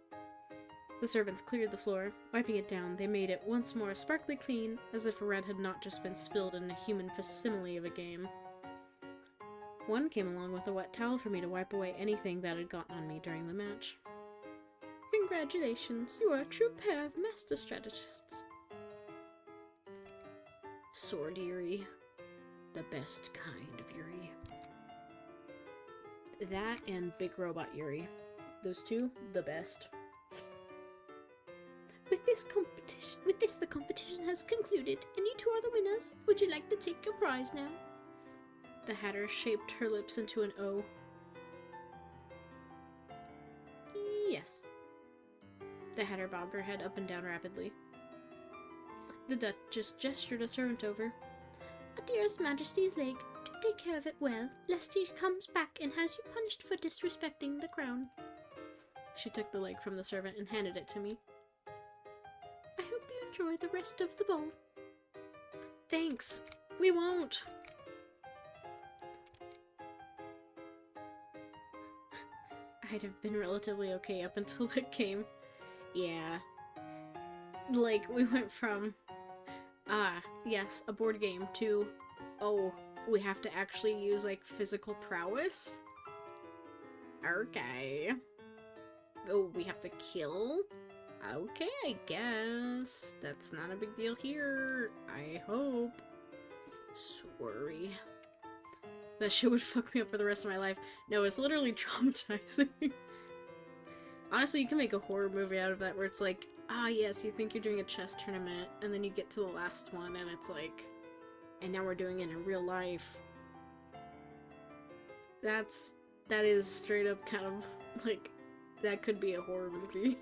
The servants cleared the floor. Wiping it down, they made it once more sparkly clean, as if red had not just been spilled in a human facsimile of a game. One came along with a wet towel for me to wipe away anything that had gotten on me during the match. Congratulations, you are a true pair of master strategists. Sword Yuri. The best kind of Yuri. That and Big Robot Yuri. Those two, the best. With this the competition has concluded, and you two are the winners. Would you like to take your prize now? The Hatter shaped her lips into an O. Yes. The Hatter bobbed her head up and down rapidly. The Duchess gestured a servant over. A dearest Majesty's leg. Do take care of it well, lest he comes back and has you punished for disrespecting the crown. She took the leg from the servant and handed it to me. I hope you enjoy the rest of the ball. Thanks. We won't. I'd have been relatively okay up until it came. Yeah. Like, we went from, yes, a board game to, oh, we have to actually use, like, physical prowess? Okay. Oh, we have to kill? Okay, I guess. That's not a big deal here. I hope. Sorry. That shit would fuck me up for the rest of my life. No, it's literally traumatizing. Honestly, you can make a horror movie out of that where it's like, yes, you think you're doing a chess tournament, and then you get to the last one, and it's like, and now we're doing it in real life. That is straight up kind of, like, that could be a horror movie.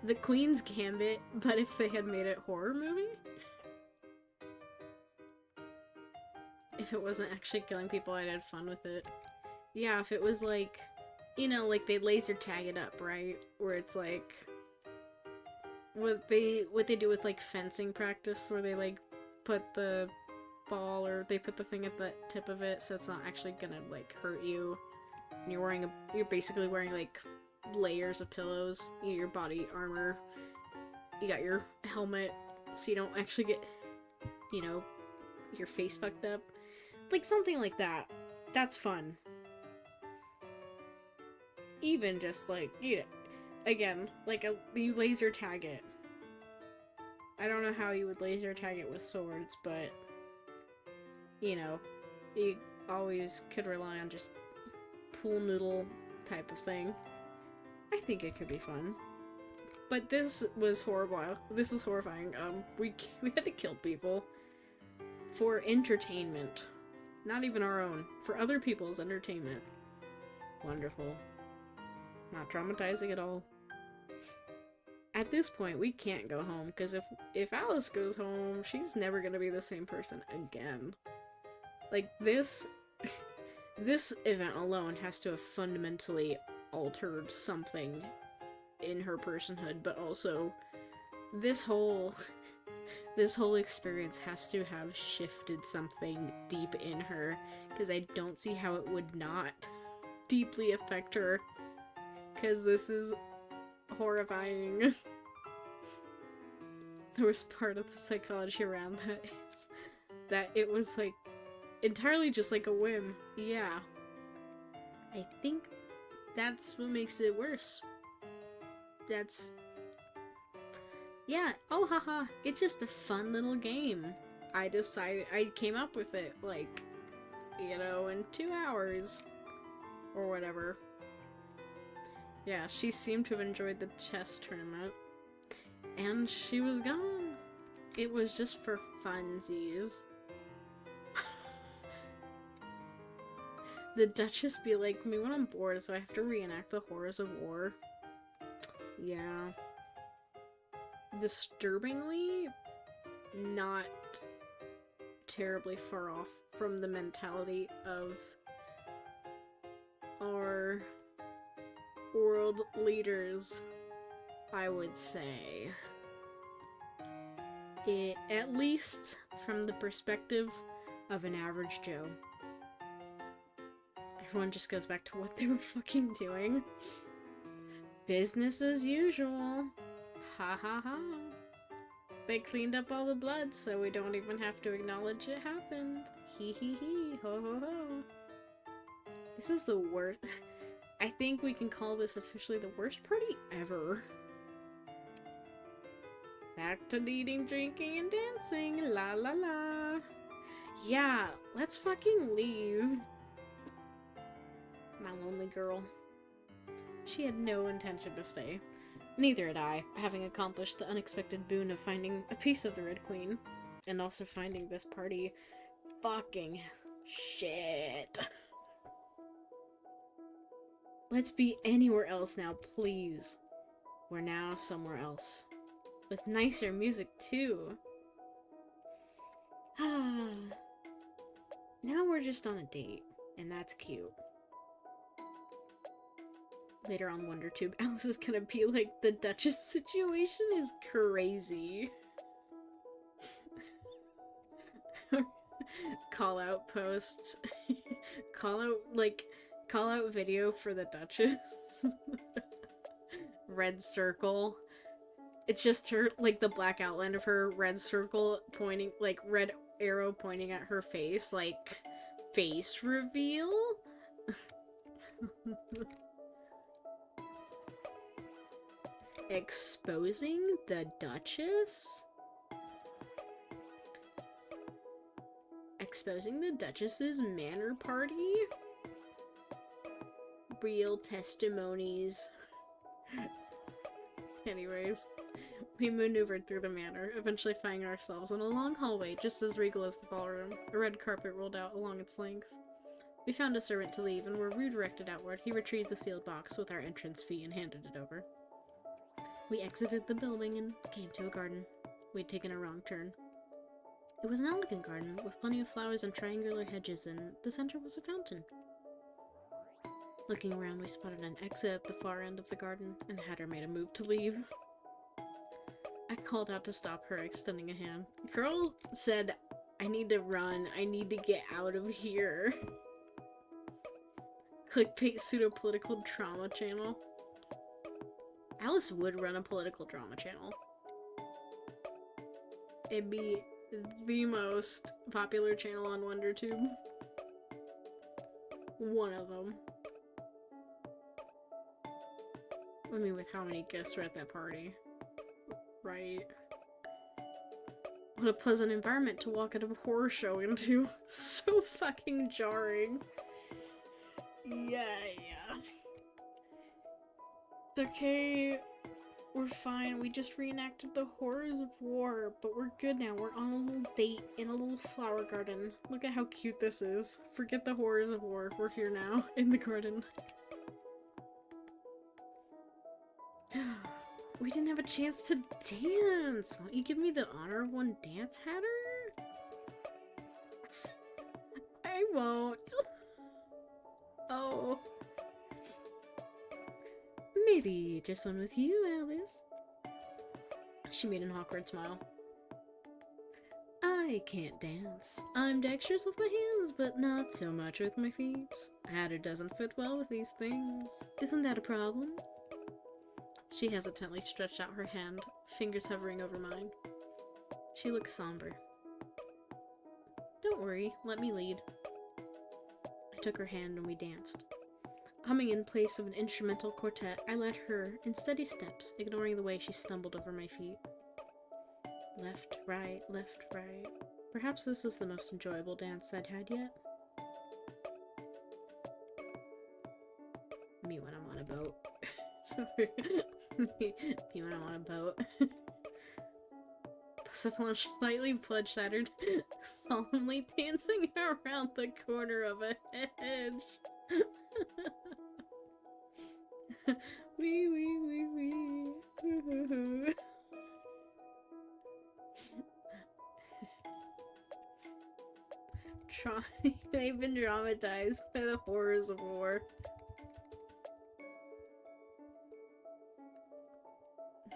The Queen's Gambit, but if they had made it horror movie? If it wasn't actually killing people, I'd had fun with it. Yeah, if it was like, you know, like they laser tag it up, right? Where it's like what they do with like fencing practice, where they like put the ball or they put the thing at the tip of it so it's not actually gonna like hurt you. And you're basically wearing like layers of pillows, your body armor, you got your helmet so you don't actually get, you know, your face fucked up. Like something like that. That's fun. Even just like, you know, again, like you laser tag it. I don't know how you would laser tag it with swords, but you know, you always could rely on just pool noodle type of thing. I think it could be fun. But this was horrible. This is horrifying. We had to kill people for entertainment. Not even our own. For other people's entertainment. Wonderful. Not traumatizing at all. At this point, we can't go home, because if Alice goes home, she's never gonna be the same person again. Like, this event alone has to have fundamentally altered something in her personhood, but also this whole experience has to have shifted something deep in her, because I don't see how it would not deeply affect her, because this is horrifying. There was part of the psychology around that is that it was like entirely just like a whim. Yeah. I think that's what makes it worse. Yeah, oh haha, it's just a fun little game. I came up with it, like, you know, in 2 hours. Or whatever. Yeah, she seemed to have enjoyed the chess tournament. And she was gone. It was just for funsies. The Duchess be like me when I'm bored, so I have to reenact the horrors of war. Yeah. Disturbingly, not terribly far off from the mentality of our world leaders, I would say. At least from the perspective of an average Joe. Everyone just goes back to what they were fucking doing. Business as usual. Ha ha ha. They cleaned up all the blood, so we don't even have to acknowledge it happened. Hee hee hee. Ho ho ho. This is the worst. I think we can call this officially the worst party ever. Back to eating, drinking, and dancing. La la la. Yeah, let's fucking leave. My lonely girl. She had no intention to stay. Neither had I, having accomplished the unexpected boon of finding a piece of the Red Queen. And also finding this party fucking shit. Let's be anywhere else now, please. We're now somewhere else. With nicer music, too. Now we're just on a date, and that's cute. Later on WonderTube, Alice is gonna be like, the Duchess situation is crazy. Call out posts. Call out video for the Duchess. Red circle. It's just her, like, the black outline of her, red circle pointing, like, red arrow pointing at her face, like, face reveal? Exposing the Duchess? Exposing the Duchess's manor party? Real testimonies. Anyways, we maneuvered through the manor, eventually finding ourselves in a long hallway just as regal as the ballroom. A red carpet rolled out along its length. We found a servant to leave and were redirected outward. He retrieved the sealed box with our entrance fee and handed it over. We exited the building and came to a garden. We'd taken a wrong turn. It was an elegant garden, with plenty of flowers and triangular hedges, and the center was a fountain. Looking around, we spotted an exit at the far end of the garden, and the Hatter made a move to leave. I called out to stop her, extending a hand. Girl said, I need to run, I need to get out of here. Clickbait pseudo-political drama channel. Alice would run a political drama channel. It'd be the most popular channel on WonderTube. One of them. I mean, with how many guests were at that party. Right? What a pleasant environment to walk out of a horror show into. So fucking jarring. Yeah. It's okay. We're fine. We just reenacted the horrors of war, but we're good now. We're on a little date in a little flower garden. Look at how cute this is. Forget the horrors of war. We're here now, in the garden. We didn't have a chance to dance! Won't you give me the honor of one dance, Hatter? I won't. Oh. Maybe just one with you, Alice. She made an awkward smile. I can't dance. I'm dexterous with my hands, but not so much with my feet. Hatter doesn't fit well with these things. Isn't that a problem? She hesitantly stretched out her hand, fingers hovering over mine. She looked somber. Don't worry, let me lead. I took her hand and we danced. Humming in place of an instrumental quartet, I led her in steady steps, ignoring the way she stumbled over my feet. Left, right, left, right. Perhaps this was the most enjoyable dance I'd had yet. Me when I'm on a boat. Sorry. Me when I'm on a boat. Persephone slightly blood-shattered, solemnly dancing around the corner of a hedge. Wee. They've been traumatized by the horrors of war.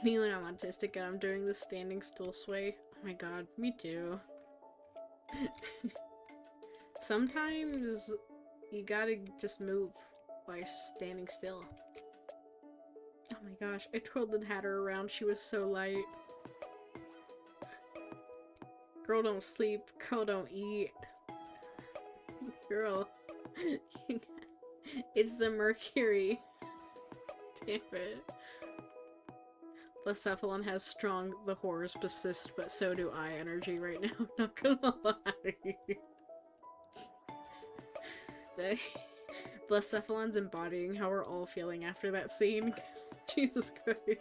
Me when I'm autistic and I'm doing the standing still sway. Oh my god, me too. Sometimes you gotta just move while you're standing still. Oh my gosh, I twirled the Hatter around, she was so light. Girl don't sleep, girl don't eat. Girl. It's the mercury. Damn it. Persephone has strong, the horrors persist, but so do I energy right now, I'm not gonna lie. Blessephalon's embodying how we're all feeling after that scene. Jesus Christ.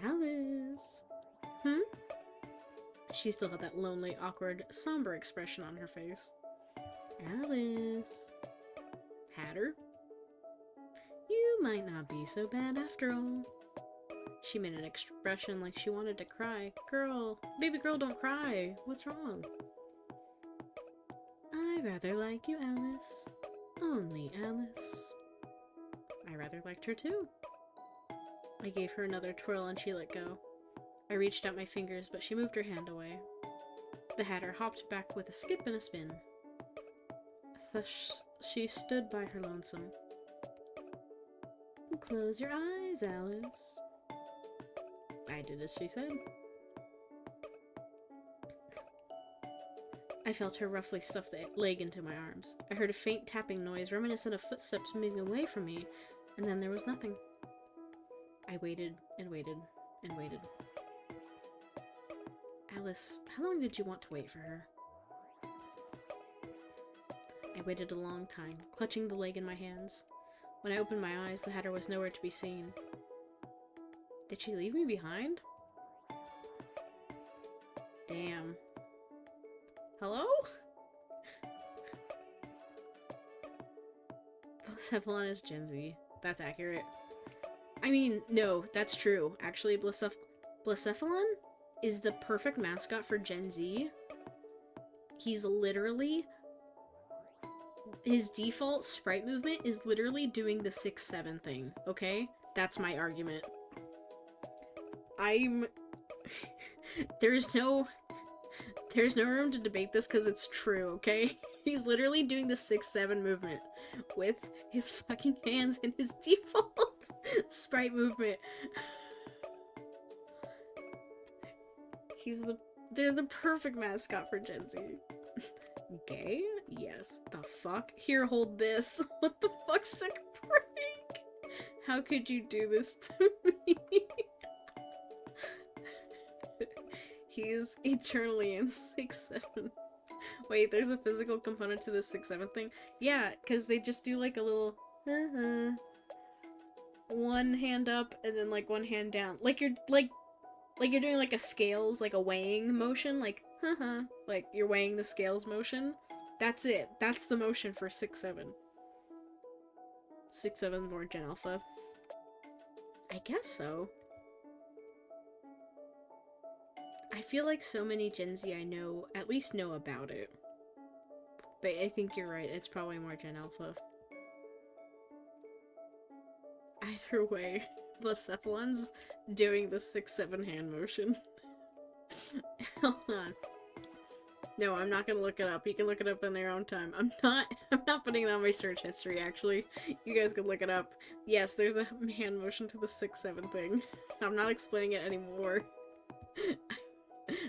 Alice. She still had that lonely, awkward, somber expression on her face. Alice. Hatter? You might not be so bad after all. She made an expression like she wanted to cry. Girl, baby girl, don't cry. What's wrong? I rather like you, Alice. Only Alice. I rather liked her too. I gave her another twirl and she let go. I reached out my fingers, but she moved her hand away. The Hatter hopped back with a skip and a spin. Thus, she stood by her lonesome. Close your eyes, Alice. I did as she said. I felt her roughly stuff the leg into my arms. I heard a faint tapping noise reminiscent of footsteps moving away from me, and then there was nothing. I waited and waited and waited. Alice, how long did you want to wait for her? I waited a long time, clutching the leg in my hands. When I opened my eyes, the Hatter was nowhere to be seen. Did she leave me behind? Damn. Hello? Blessephalon is Gen Z. That's accurate. I mean, no, that's true. Actually, Blessephalon is the perfect mascot for Gen Z. He's literally... His default sprite movement is literally doing the 6-7 thing, okay? That's my argument. There's no room to debate this because it's true, okay? He's literally doing the 6-7 movement with his fucking hands in his default sprite movement. They're the perfect mascot for Gen Z. Gay? Yes. The fuck? Here, hold this. What the fuck, sick break? How could you do this to me? He's eternally in 6-7. Wait, there's a physical component to this 6-7 thing? Yeah, because they just do like a little one hand up and then like one hand down. Like you're doing like a scales, like a weighing motion, like like you're weighing the scales motion. That's it. That's the motion for 6-7. 6-7 more Gen Alpha. I guess so. I feel like so many Gen Z I know at least know about it. But I think you're right, it's probably more Gen Alpha. Either way, the Cephalon's doing the 6-7 hand motion. Hold on. No, I'm not gonna look it up. You can look it up in their own time. I'm not putting it on my search history, actually. You guys can look it up. Yes, there's a hand motion to the 6-7 thing. I'm not explaining it anymore.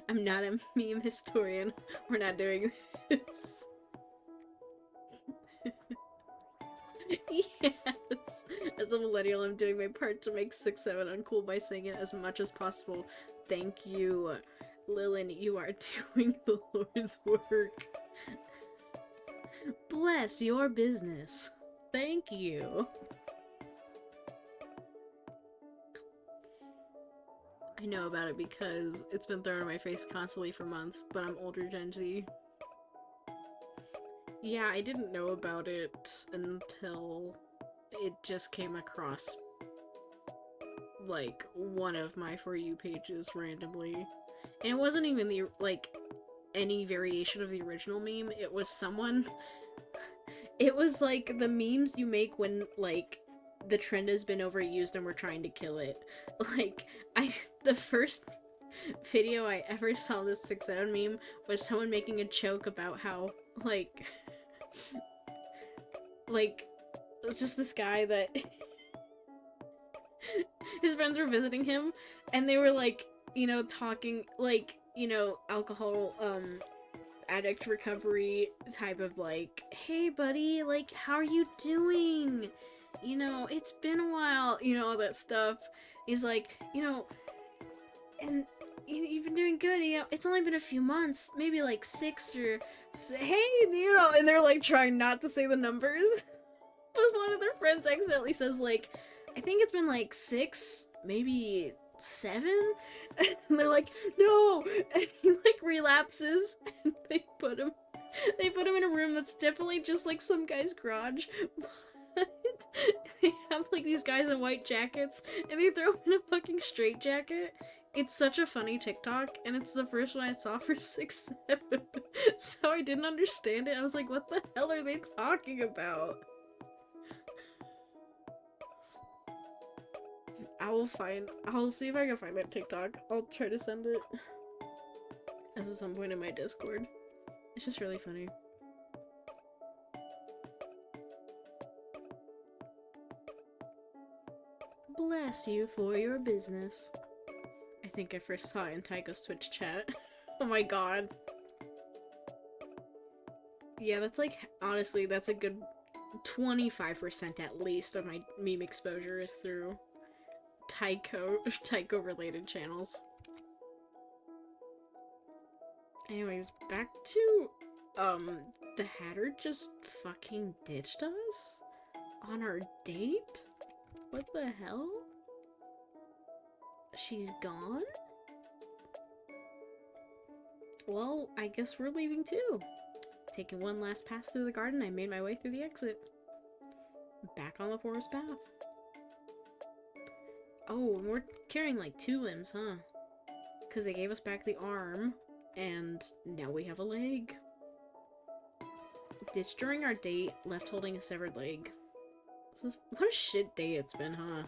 I'm not a meme historian. We're not doing this. Yes! As a millennial, I'm doing my part to make 6-7 uncool by saying it as much as possible. Thank you. Lilin, you are doing the Lord's work. Bless your business. Thank you. I know about it because it's been thrown in my face constantly for months, but I'm older Gen Z. Yeah, I didn't know about it until it just came across, like, one of my For You pages randomly. And it wasn't even the, like, any variation of the original meme. It was someone... It was, like, the memes you make when, like, the trend has been overused and we're trying to kill it. Like, the first video I ever saw this 6-7 meme was someone making a joke about how, like... like, it was just this guy that... his friends were visiting him, and they were, like, you know, talking, like, you know, alcohol, addict recovery type of, like, hey, buddy, like, how are you doing? You know, it's been a while, you know, all that stuff. He's like, you know, and you've been doing good, you know, it's only been a few months, maybe, like, 6 or... hey, you know, and they're, like, trying not to say the numbers. But one of their friends accidentally says, like, I think it's been, like, 6, maybe 7? And they're like, no! And he, like, relapses, and they put him in a room that's definitely just, like, some guy's garage, but they have, like, these guys in white jackets, and they throw him in a fucking straitjacket. It's such a funny TikTok, and it's the first one I saw for 6-7, so I didn't understand it. I was like, what the hell are they talking about? I'll see if I can find that TikTok. I'll try to send it at some point in my Discord. It's just really funny. Bless you for your business. I think I first saw it in Tycho's Twitch chat. Oh my god. Yeah, that's like, honestly, that's a good 25% at least of my meme exposure is through Tycho related channels. Anyways, back to, the Hatter just fucking ditched us? On our date? What the hell? She's gone? Well, I guess we're leaving too. Taking one last pass through the garden, I made my way through the exit. Back on the forest path. Oh, and we're carrying like 2 limbs, huh? Because they gave us back the arm, and now we have a leg. Ditched during our date, left holding a severed leg. What a shit day it's been, huh?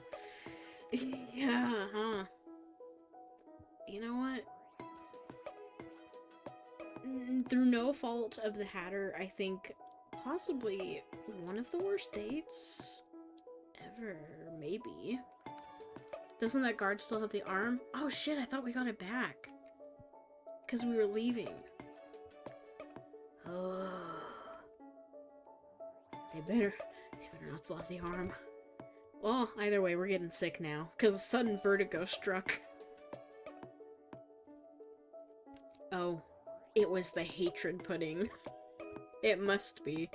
Yeah, huh? You know what? Through no fault of the Hatter, I think possibly one of the worst dates ever, maybe. Doesn't that guard still have the arm? Oh shit, I thought we got it back. Because we were leaving. Oh. They better not still have the arm. Well, either way, we're getting sick now. Because a sudden vertigo struck. It was the hatred pudding. It must be.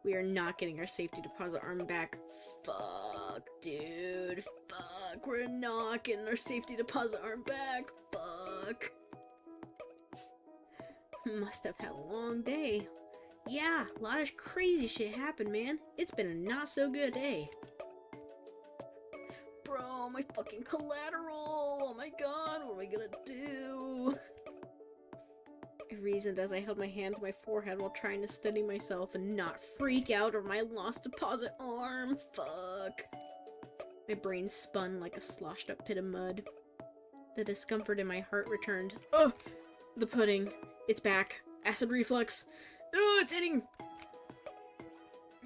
We are not getting our safety deposit arm back. Fuck, dude. Fuck. We're not getting our safety deposit arm back. Fuck. Must have had a long day. Yeah, a lot of crazy shit happened, man. It's been a not so good day. Bro, my fucking collateral! Oh my god, what am I gonna do? I reasoned as I held my hand to my forehead while trying to steady myself and not freak out over my lost deposit arm. Fuck. My brain spun like a sloshed up pit of mud. The discomfort in my heart returned. Ugh! The pudding. It's back. Acid reflux. Oh, it's hitting!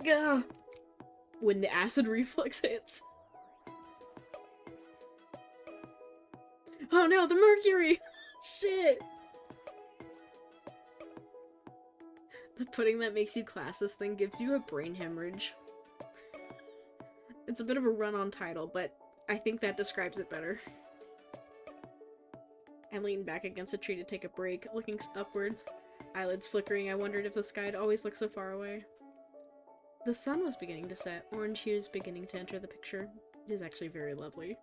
Gah! When the acid reflux hits. Oh no, the mercury! Shit! The pudding that makes you class this thing gives you a brain hemorrhage. It's a bit of a run-on title, but I think that describes it better. I leaned back against a tree to take a break, looking upwards. Eyelids flickering, I wondered if the sky had always looked so far away. The sun was beginning to set, orange hues beginning to enter the picture. It is actually very lovely.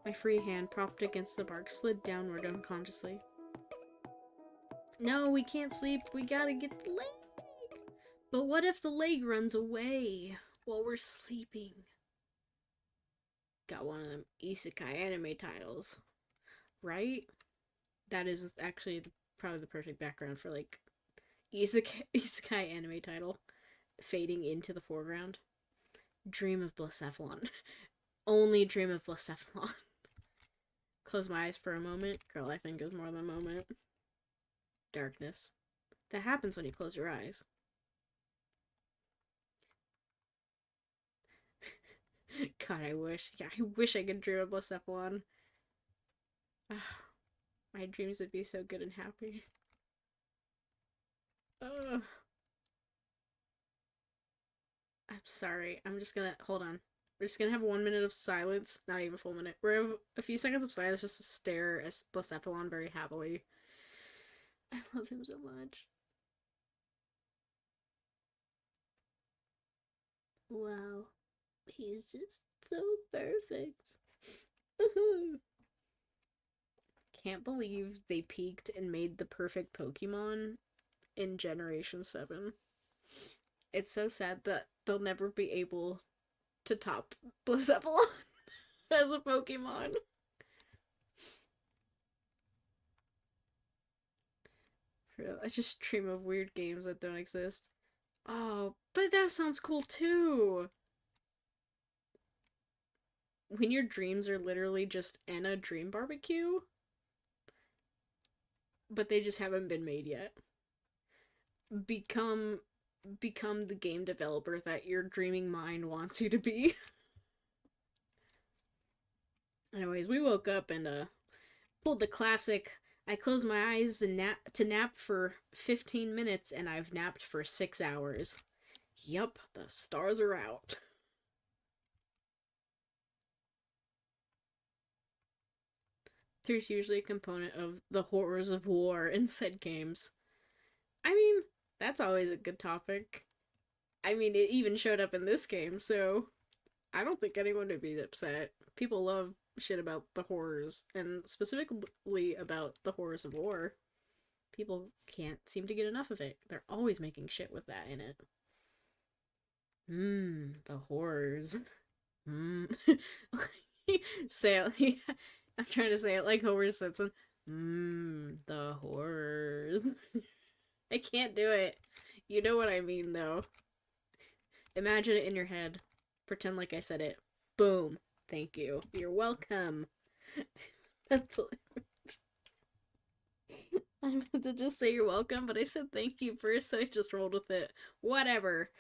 My free hand, propped against the bark, slid downward unconsciously. No, we can't sleep. We gotta get the leg. But what if the leg runs away while we're sleeping? Got one of them isekai anime titles. Right? That is actually probably the perfect background for, like, isekai anime title. Fading into the foreground. Dream of Blacephalon. Only dream of Blacephalon. Close my eyes for a moment. Girl, I think it was more than a moment. Darkness. That happens when you close your eyes. God, I wish. Yeah, I wish I could dream of Blacephalon. My dreams would be so good and happy. I'm sorry. I'm just gonna... Hold on. We're just gonna have 1 minute of silence. Not even a full minute. We're gonna have a few seconds of silence just to stare at Blacephalon very happily. I love him so much. Wow. He's just so perfect. Can't believe they peaked and made the perfect Pokemon in Generation 7. It's so sad that they'll never be able to top Blacephalon as a Pokemon. I just dream of weird games that don't exist. Oh, but that sounds cool too! When your dreams are literally just in a dream barbecue, but they just haven't been made yet. Become the game developer that your dreaming mind wants you to be. Anyways, we woke up and pulled the classic. I closed my eyes and nap for 15 minutes, and I've napped for 6 hours. Yup, the stars are out. There's usually a component of the horrors of war in said games. I mean, that's always a good topic. I mean, it even showed up in this game, so I don't think anyone would be upset. People love shit about the horrors, and specifically about the horrors of war. People can't seem to get enough of it. They're always making shit with that in it. The horrors. Say it. I'm trying to say it like Homer Simpson. The horrors. I can't do it. You know what I mean, though. Imagine it in your head. Pretend like I said it. Boom. Thank you. You're welcome. That's I meant to just say you're welcome, but I said thank you first, and I just rolled with it. Whatever.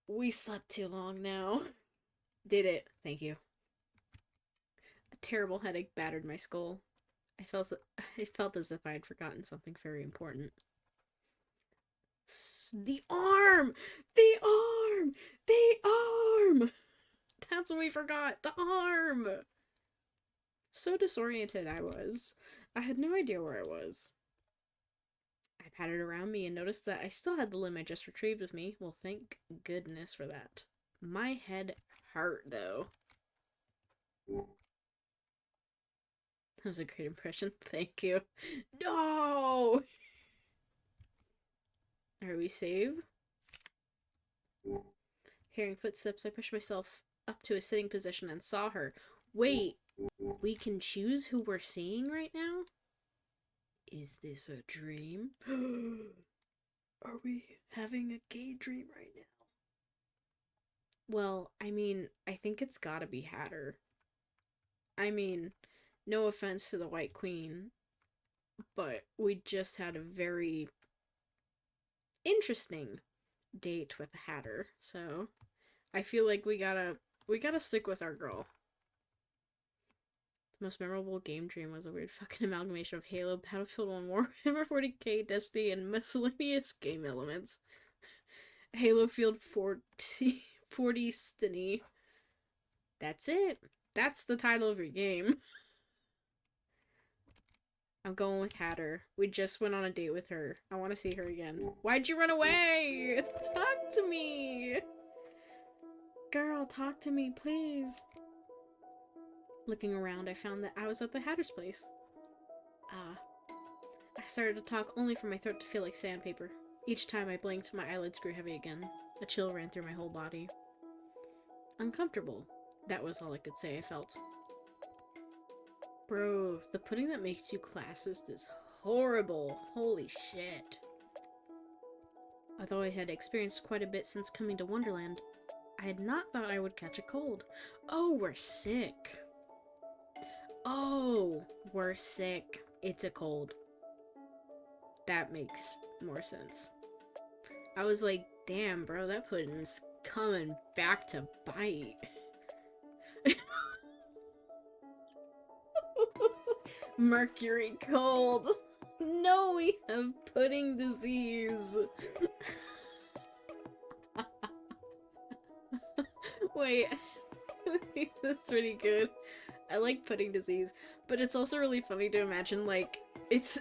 We slept too long now. Did it. Thank you. A terrible headache battered my skull. I felt as if I had forgotten something very important. The arm! The arm! The arm! That's what we forgot! The arm! So disoriented I was. I had no idea where I was. I patted around me and noticed that I still had the limb I just retrieved with me. Well, thank goodness for that. My head hurt, though. That was a great impression. Thank you. No! Are we saved? Hearing footsteps, I pushed myself up to a sitting position and saw her. Wait, we can choose who we're seeing right now? Is this a dream? Are we having a gay dream right now? Well, I mean, I think it's gotta be Hatter. I mean, no offense to the White Queen, but we just had a very interesting date with the Hatter, so I feel like we gotta stick with our girl. The most memorable game dream was a weird fucking amalgamation of Halo, Battlefield 1 Warhammer 40k, Destiny, and miscellaneous game elements. Halo Field 40 Stiny. That's it. That's the title of your game. I'm going with Hatter. We just went on a date with her. I want to see her again. Why'd you run away? Talk to me! Girl, talk to me, please. Looking around, I found that I was at the Hatter's place. I started to talk only for my throat to feel like sandpaper. Each time I blinked, my eyelids grew heavy again. A chill ran through my whole body. Uncomfortable. That was all I could say I felt. Bro, the pudding that makes you classist is horrible. Holy shit. Although I had experienced quite a bit since coming to Wonderland, I had not thought I would catch a cold. Oh, we're sick. Oh, we're sick. It's a cold. That makes more sense. I was like, damn, bro, that pudding's coming back to bite. Mercury cold. No, we have pudding disease. Wait, that's pretty good. I like pudding disease, but it's also really funny to imagine, like, it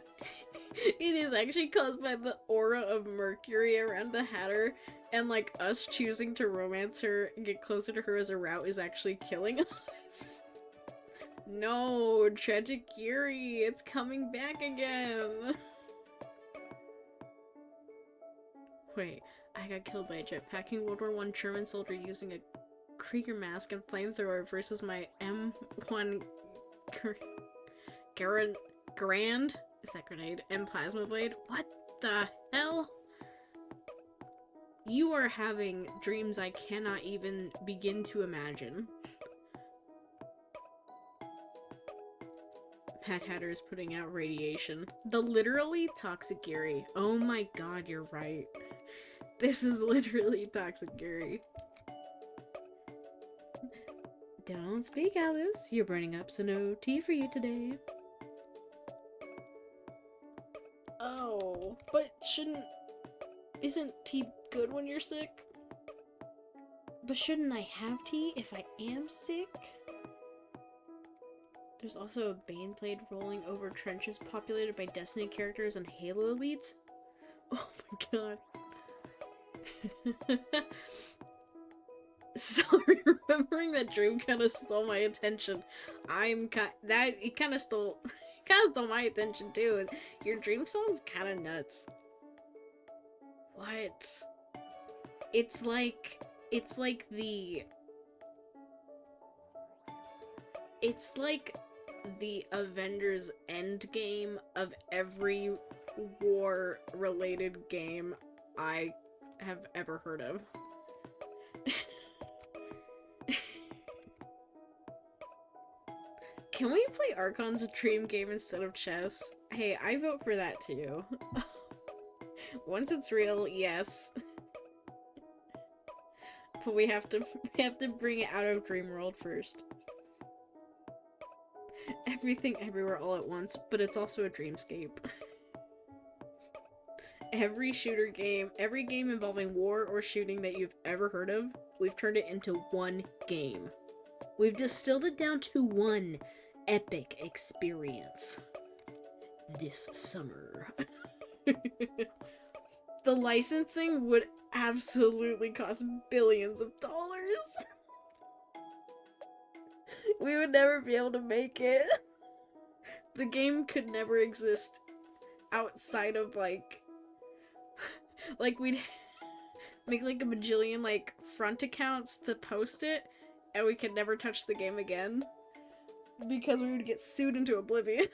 is actually caused by the aura of Mercury around the Hatter, and, like, us choosing to romance her and get closer to her as a route is actually killing us. No, tragic Yuri, it's coming back again. Wait, I got killed by a jetpacking World War I German soldier using a Krieger mask and flamethrower versus my M1 Grand? Is that grenade? And plasma blade? What the hell? You are having dreams I cannot even begin to imagine. Mad Hatter is putting out radiation. The literally toxic Yuri. Oh my god, you're right. This is literally toxic Yuri. Don't speak, Alice. You're burning up, so no tea for you today. Oh, but isn't tea good when you're sick? But shouldn't I have tea if I am sick? There's also a Bane blade rolling over trenches populated by Destiny characters and Halo elites. Oh my god. Sorry, remembering that dream kind of stole my attention. It kind of stole my attention too. Your dream sounds kind of nuts. What? It's like the Avengers Endgame of every war-related game I have ever heard of. Can we play Archon's dream game instead of chess? Hey, I vote for that too. Once it's real, yes. But we have to bring it out of Dream World first. Everything everywhere all at once, but it's also a dreamscape. Every shooter game, every game involving war or shooting that you've ever heard of, we've turned it into one game. We've distilled it down to one epic experience. This summer. The licensing would absolutely cost billions of dollars. We would never be able to make it. The game could never exist outside of, like we'd make, like, a bajillion, like, front accounts to post it, and we could never touch the game again. Because we would get sued into oblivion.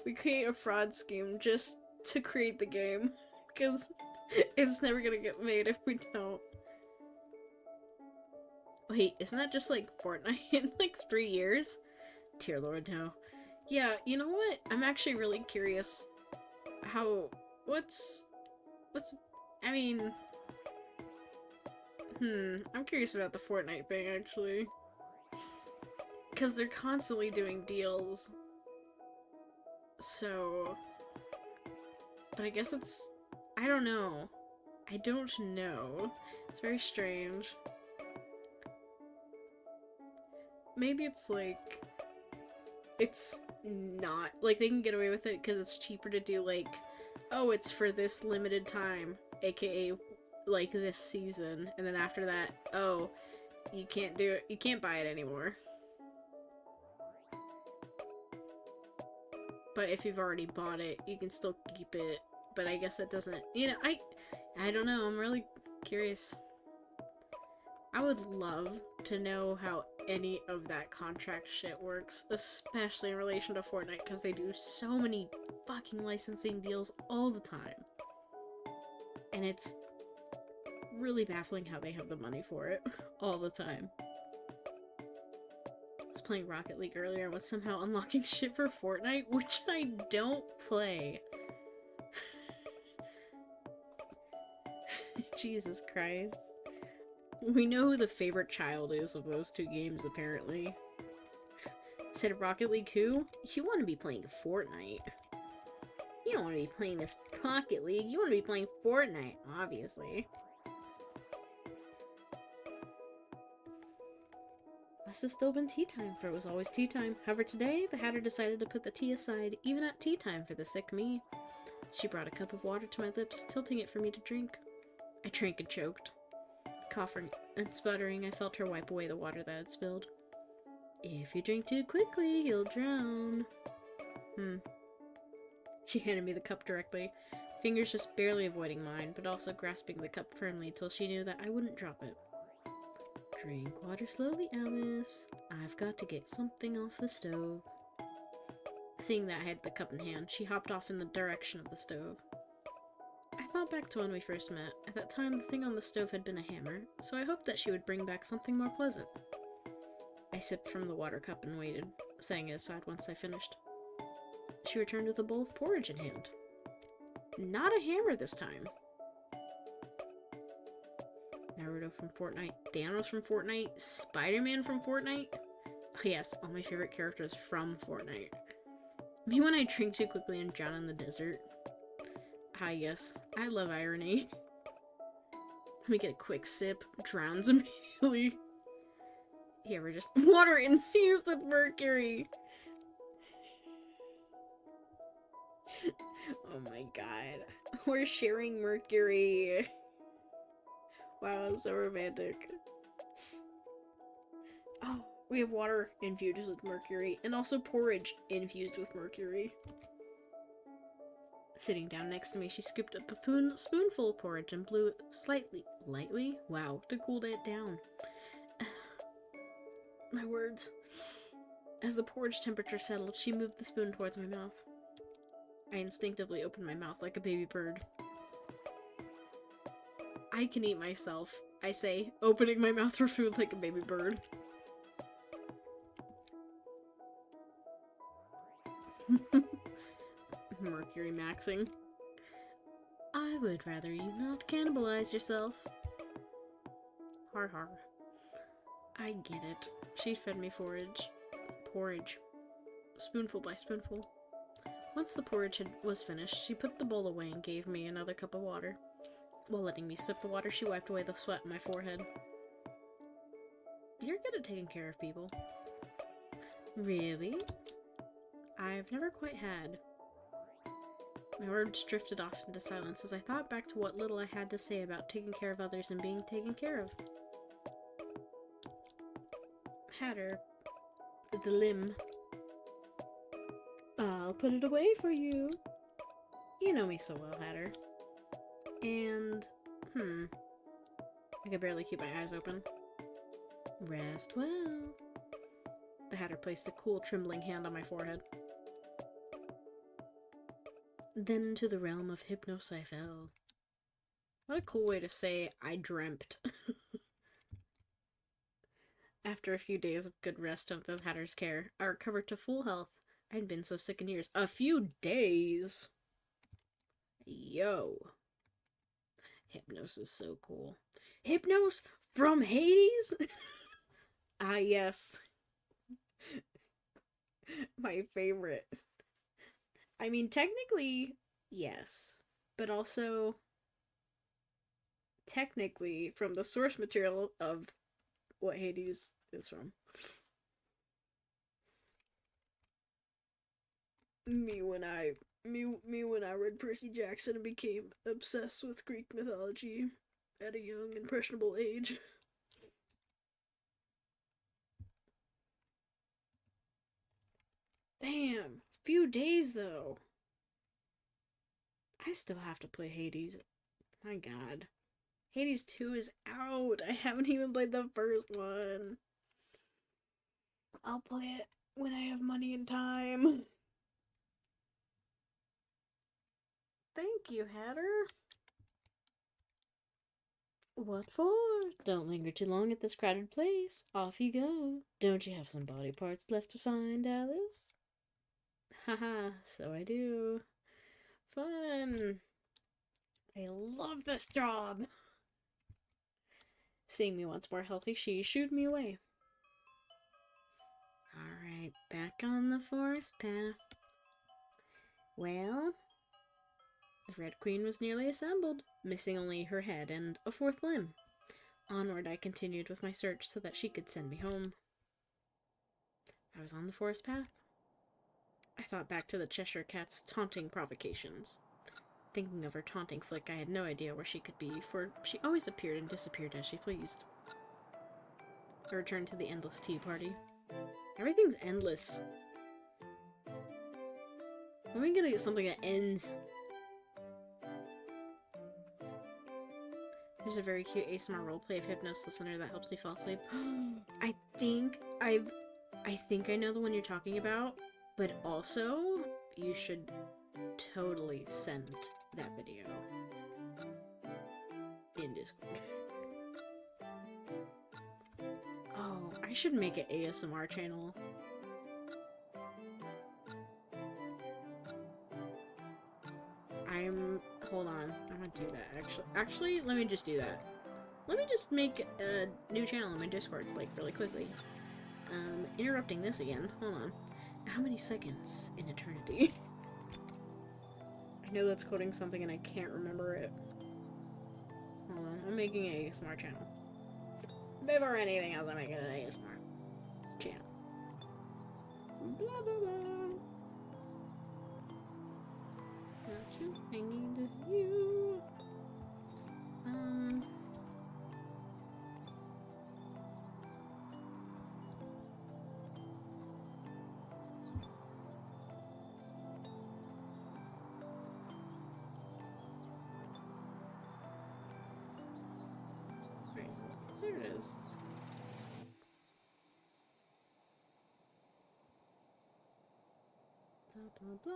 We create a fraud scheme just to create the game. Because it's never gonna get made if we don't. Wait, isn't that just, like, Fortnite in, like, 3 years? Dear Lord, no. Yeah, you know what? I'm actually really curious how... I mean... I'm curious about the Fortnite thing, actually. Because they're constantly doing deals. So... But I guess it's... I don't know. I don't know. It's very strange. Maybe it's like... It's not... Like, they can get away with it because it's cheaper to do, like... Oh, it's for this limited time. AKA, like, this season. And then after that, oh, you can't do it. You can't buy it anymore. But if you've already bought it, you can still keep it. But I guess it doesn't... You know, I don't know. I'm really curious. I would love to know how any of that contract shit works, especially in relation to Fortnite, because they do so many fucking licensing deals all the time. And it's really baffling how they have the money for it all the time. I was playing Rocket League earlier and was somehow unlocking shit for Fortnite, which I don't play. Jesus Christ. We know who the favorite child is of those two games, apparently. Instead of Rocket League, who? You want to be playing Fortnite. You don't want to be playing this Rocket League. You want to be playing Fortnite, obviously. Must have still been tea time, for it was always tea time. However, today, the Hatter decided to put the tea aside, even at tea time, for the sick me. She brought a cup of water to my lips, tilting it for me to drink. I drank and choked. Coughing and sputtering, I felt her wipe away the water that had spilled. If you drink too quickly, you'll drown. She handed me the cup directly, fingers just barely avoiding mine, but also grasping the cup firmly till she knew that I wouldn't drop it. Drink water slowly, Alice. I've got to get something off the stove. Seeing that I had the cup in hand, she hopped off in the direction of the stove. I thought back to when we first met. At that time, the thing on the stove had been a hammer, so I hoped that she would bring back something more pleasant. I sipped from the water cup and waited, setting it aside once I finished. She returned with a bowl of porridge in hand. Not a hammer this time. Naruto from Fortnite, Thanos from Fortnite, Spider-Man from Fortnite. Oh yes, all my favorite characters from Fortnite. Me when I drink too quickly and drown in the desert. Ah yes, I love irony. Let me get a quick sip, drowns immediately. Yeah, we're just water infused with mercury. Oh my god. We're sharing mercury. Wow, so romantic. Oh, we have water infused with mercury, and also porridge infused with mercury. Sitting down next to me, she scooped up a spoonful of porridge and blew it lightly? Wow, to cool it down. My words. As the porridge temperature settled, she moved the spoon towards my mouth. I instinctively opened my mouth like a baby bird. I can eat myself, I say, opening my mouth for food like a baby bird. Mercury maxing. I would rather you not cannibalize yourself. Har har. I get it. She fed me porridge. Spoonful by spoonful. Once the porridge was finished, she put the bowl away and gave me another cup of water. While letting me sip the water, she wiped away the sweat on my forehead. You're good at taking care of people. Really? I've never quite had My words drifted off into silence as I thought back to what little I had to say about taking care of others and being taken care of. Hatter. The limb. I'll put it away for you. You know me so well, Hatter. And, I could barely keep my eyes open. Rest well. The Hatter placed a cool, trembling hand on my forehead. Then into the realm of hypnos I fell. What a cool way to say I dreamt. After a few days of good rest under the Hatter's care, I recovered to full health. I hadn't been so sick in years. A few days? Yo. Hypnos is so cool. Hypnos from Hades? Ah, yes. My favorite. I mean, technically, yes. But also, technically, from the source material of what Hades is from. Me when I read Percy Jackson and became obsessed with Greek mythology at a young, impressionable age. Damn, few days though. I still have to play Hades. My god. Hades 2 is out. I haven't even played the first one. I'll play it when I have money and time. Thank you, Hatter. What for? Don't linger too long at this crowded place. Off you go. Don't you have some body parts left to find, Alice? Haha, so I do. Fun. I love this job. Seeing me once more healthy, she shooed me away. Alright, back on the forest path. Well, the Red Queen was nearly assembled, missing only her head and a fourth limb. Onward I continued with my search so that she could send me home. I was on the forest path. I thought back to the Cheshire Cat's taunting provocations. Thinking of her taunting flick, I had no idea where she could be, for she always appeared and disappeared as she pleased. I returned to the endless tea party. Everything's endless. When are we gonna get something that ends? There's a very cute ASMR roleplay of Hypnos Listener that helps me fall asleep. I think I know the one you're talking about, but also, you should totally send that video in Discord. Oh, I should make an ASMR channel. Hold on, I'm gonna do that, actually, let me just do that. Let me just make a new channel in my Discord, like, really quickly. Interrupting this again, hold on. How many seconds in eternity? I know that's quoting something and I can't remember it. Hold on, I'm making an ASMR channel. Before anything else, I'm making an ASMR channel. Blah, blah, blah. Not you, I need you. Where is it? There it is. Blah, blah, blah.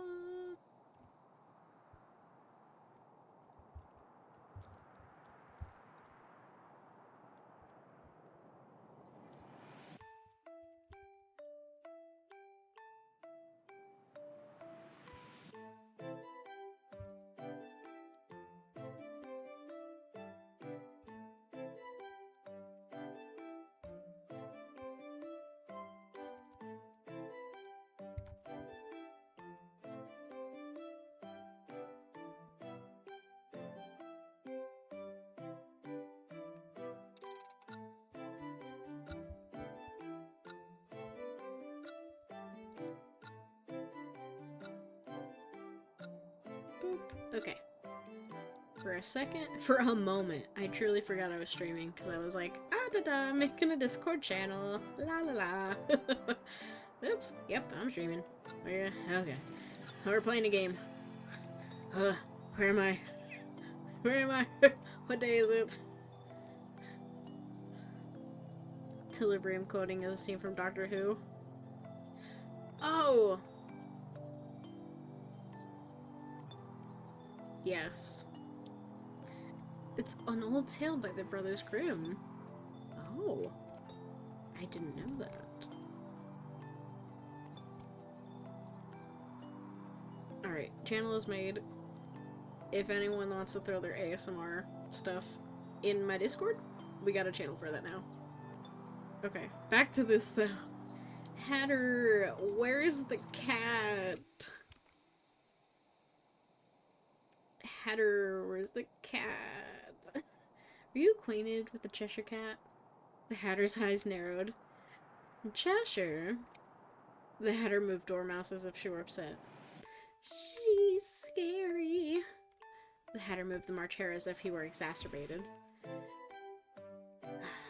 Boop. Okay. For a moment, I truly forgot I was streaming because I was like, ah da da, making a Discord channel, la la la. Oops. Yep, I'm streaming. Okay. We're playing a game. Where am I? Where am I? What day is it? Equilibrium coding is a scene from Doctor Who. Oh! Yes. It's an old tale by the Brothers Grimm. Oh. I didn't know that. Alright, channel is made. If anyone wants to throw their ASMR stuff in my Discord, we got a channel for that now. Okay, back to this though. Hatter, where's the cat? Hatter, where's the cat? Are you acquainted with the Cheshire Cat? The Hatter's eyes narrowed. Cheshire? The Hatter moved Dormouse as if she were upset. She's scary. The Hatter moved the March Hare as if he were exacerbated.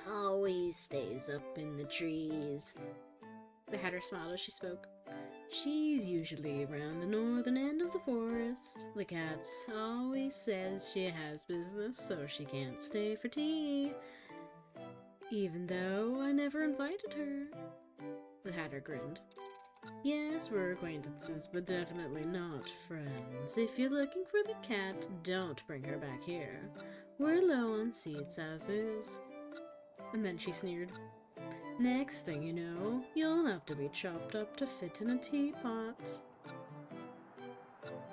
Always stays up in the trees. The Hatter smiled as she spoke. She's usually around the northern end of the forest. The cat always says she has business, so she can't stay for tea. Even though I never invited her. The Hatter grinned. Yes, we're acquaintances, but definitely not friends. If you're looking for the cat, don't bring her back here. We're low on seats as is. And then she sneered. Next thing you know, you'll have to be chopped up to fit in a teapot.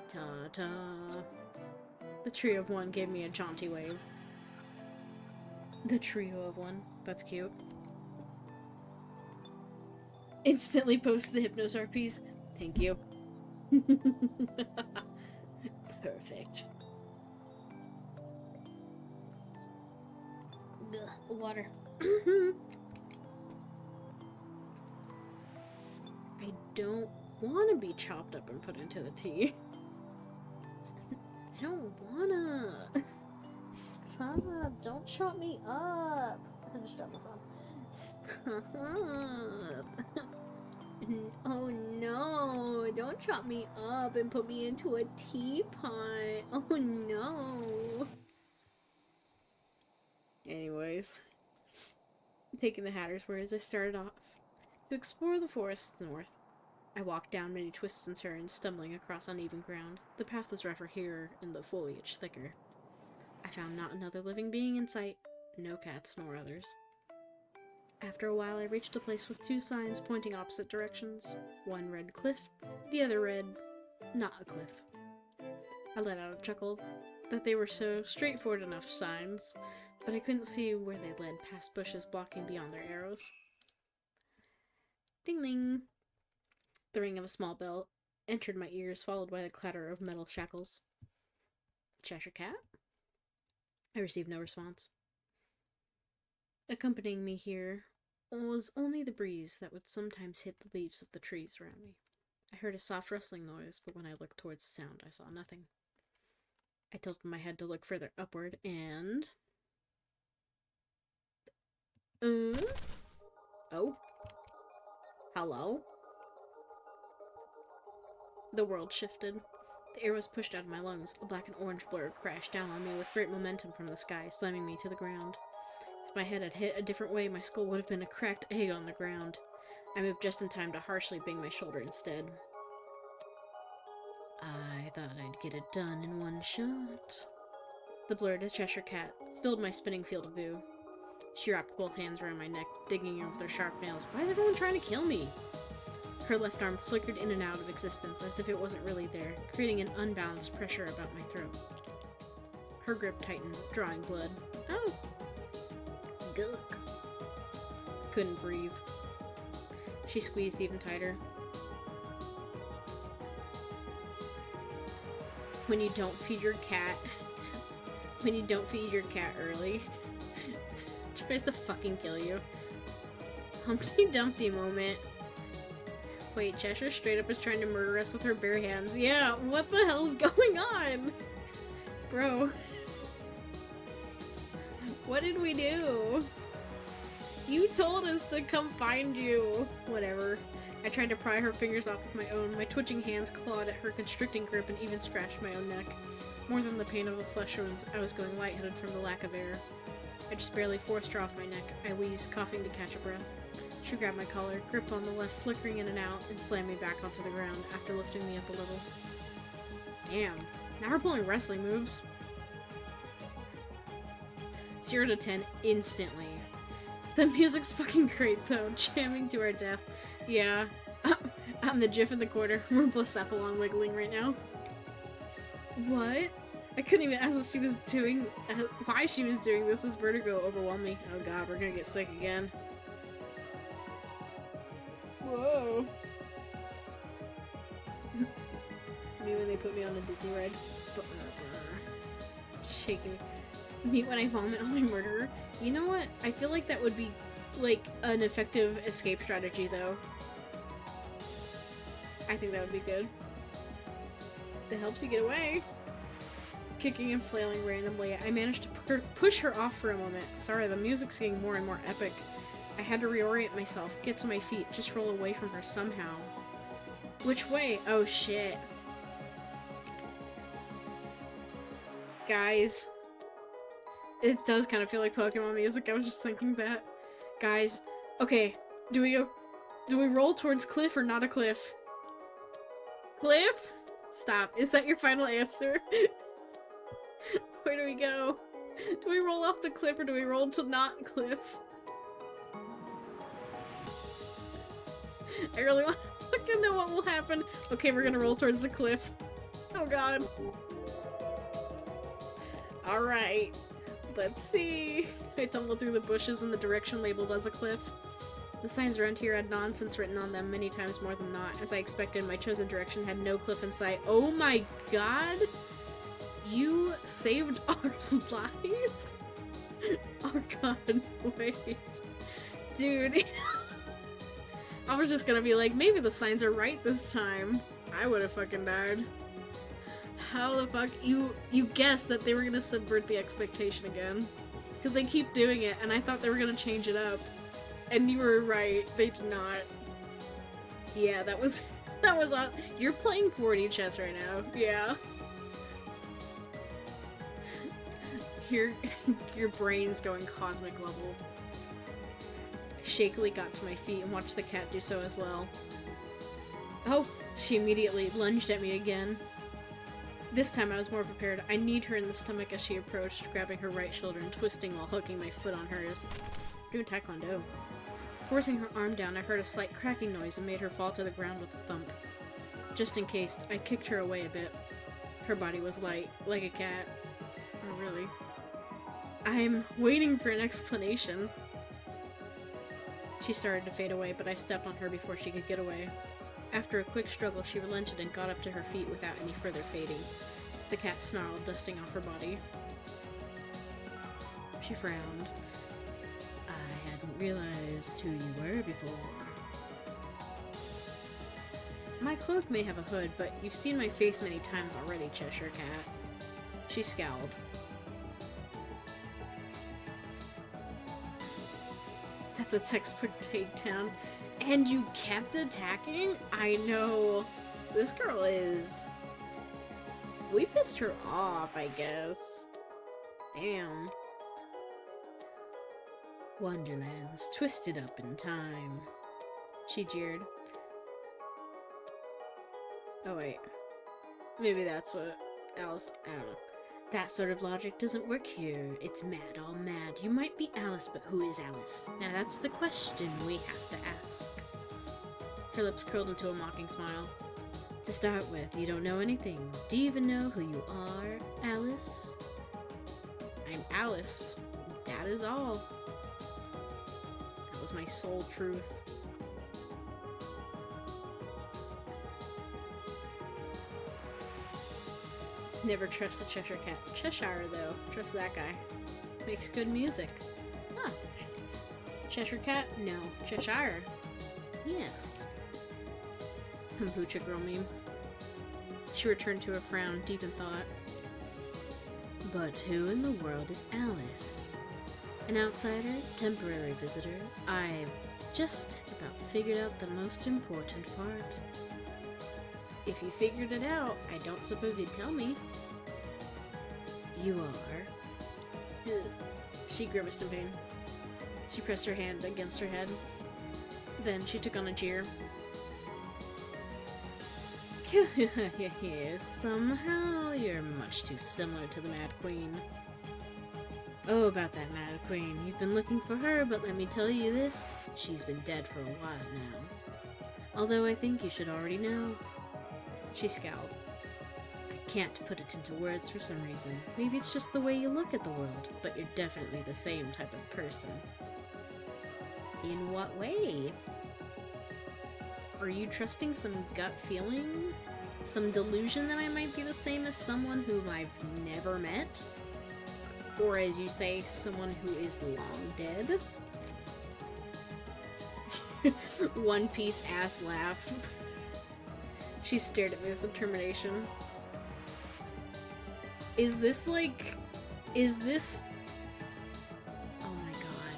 Ta-ta. The trio of one gave me a jaunty wave. The trio of one. That's cute. Instantly post the Hypnos RPs. Thank you. Perfect. Ugh, water. I don't want to be chopped up and put into the tea. I don't wanna. Stop. Don't chop me up. I just dropped my phone. Stop. Oh no. Don't chop me up and put me into a teapot. Oh no. Anyways. Taking the Hatter's words, I started off to explore the forests north. I walked down many twists and turns, stumbling across uneven ground. The path was rougher here, and the foliage thicker. I found not another living being in sight, no cats nor others. After a while, I reached a place with two signs pointing opposite directions. One read cliff, the other read not a cliff. I let out a chuckle that they were so straightforward enough signs, but I couldn't see where they led past bushes blocking beyond their arrows. Ding-ling! The ring of a small bell entered my ears, followed by the clatter of metal shackles. Cheshire Cat? I received no response. Accompanying me here was only the breeze that would sometimes hit the leaves of the trees around me. I heard a soft rustling noise, but when I looked towards the sound, I saw nothing. I tilted my head to look further upward, and... Oh? Hello? The world shifted. The air was pushed out of my lungs. A black and orange blur crashed down on me with great momentum from the sky, slamming me to the ground. If my head had hit a different way, my skull would have been a cracked egg on the ground. I moved just in time to harshly bang my shoulder instead. I thought I'd get it done in one shot. The blurred Cheshire Cat filled my spinning field of view. She wrapped both hands around my neck, digging in with her sharp nails. Why is everyone trying to kill me? Her left arm flickered in and out of existence as if it wasn't really there, creating an unbalanced pressure about my throat. Her grip tightened, drawing blood. Oh! Gulk. Couldn't breathe. She squeezed even tighter. When you don't feed your cat early, tries to fucking kill you. Humpty Dumpty moment. Wait, Cheshire straight up is trying to murder us with her bare hands. Yeah, what the hell's going on? Bro. What did we do? You told us to come find you. Whatever. I tried to pry her fingers off with my own. My twitching hands clawed at her constricting grip and even scratched my own neck. More than the pain of the flesh wounds, I was going lightheaded from the lack of air. I just barely forced her off my neck. I wheezed, coughing to catch a breath. She grabbed my collar, gripped on the left, flickering in and out, and slammed me back onto the ground after lifting me up a little. Damn. Now we're pulling wrestling moves. 0 to 10 instantly. The music's fucking great though, jamming to our death. Yeah. I'm the GIF in the corner. We're both along wiggling right now. What? I couldn't even ask what she was doing, why she was doing this. This vertigo overwhelmed me. Oh god, we're gonna get sick again. Whoa. Me when they put me on a Disney ride. Shaking. Me when I vomit on my murderer. You know what? I feel like that would be, like, an effective escape strategy, though. I think that would be good. That helps you get away. Kicking and flailing randomly, I managed to push her off for a moment. Sorry, the music's getting more and more epic. I had to reorient myself, get to my feet, just roll away from her somehow. Which way? Oh shit. Guys. It does kind of feel like Pokemon music, I was just thinking that. Guys, okay, do we roll towards cliff or not a cliff? Cliff? Stop. Is that your final answer? Where do we go? Do we roll off the cliff or do we roll to not cliff? I really want to know what will happen. Okay, we're gonna roll towards the cliff. Oh god. Alright. Let's see. I tumbled through the bushes in the direction labeled as a cliff. The signs around here had nonsense written on them many times more than not. As I expected, my chosen direction had no cliff in sight. Oh my god! You saved our life? Oh god, wait. Dude. I was just gonna be like, maybe the signs are right this time. I would've fucking died. How the fuck? You guessed that they were gonna subvert the expectation again. Because they keep doing it, and I thought they were gonna change it up. And you were right, they did not. Yeah, that was you're playing 4D chess right now. Yeah. Your brain's going cosmic level. I shakily got to my feet and watched the cat do so as well. Oh, she immediately lunged at me again. This time I was more prepared. I kneed her in the stomach as she approached, grabbing her right shoulder and twisting while hooking my foot on hers. Doing taekwondo. Forcing her arm down, I heard a slight cracking noise and made her fall to the ground with a thump. Just in case, I kicked her away a bit. Her body was light, like a cat. Oh, really? I'm waiting for an explanation. She started to fade away, but I stepped on her before she could get away. After a quick struggle, she relented and got up to her feet without any further fading. The cat snarled, dusting off her body. She frowned. I hadn't realized who you were before. My cloak may have a hood, but you've seen my face many times already, Cheshire Cat. She scowled. That's a textbook takedown. And you kept attacking? I know. This girl is... We pissed her off, I guess. Damn. Wonderland's twisted up in time. She jeered. Oh wait. Maybe that's what Alice... I don't know. That sort of logic doesn't work here. It's mad, all mad. You might be Alice, but who is Alice? Now that's the question we have to ask. Her lips curled into a mocking smile. To start with, you don't know anything. Do you even know who you are, Alice? I'm Alice. That is all. That was my sole truth. Never trust the Cheshire Cat. Cheshire, though. Trust that guy. Makes good music. Huh. Cheshire Cat? No. Cheshire. Yes. Kombucha girl meme. She returned to her frown, deep in thought. But who in the world is Alice? An outsider? Temporary visitor? I've just about figured out the most important part. If you figured it out, I don't suppose you'd tell me. You are. Ugh. She grimaced in pain. She pressed her hand against her head. Then she took on a jeer. Somehow you're much too similar to the Mad Queen. Oh, about that Mad Queen. You've been looking for her, but let me tell you this. She's been dead for a while now. Although I think you should already know. She scowled. I can't put it into words for some reason. Maybe it's just the way you look at the world, but you're definitely the same type of person. In what way? Are you trusting some gut feeling? Some delusion that I might be the same as someone whom I've never met? Or as you say, someone who is long dead? One Piece ass laugh. She stared at me with determination. Is this like... Is this... Oh my god.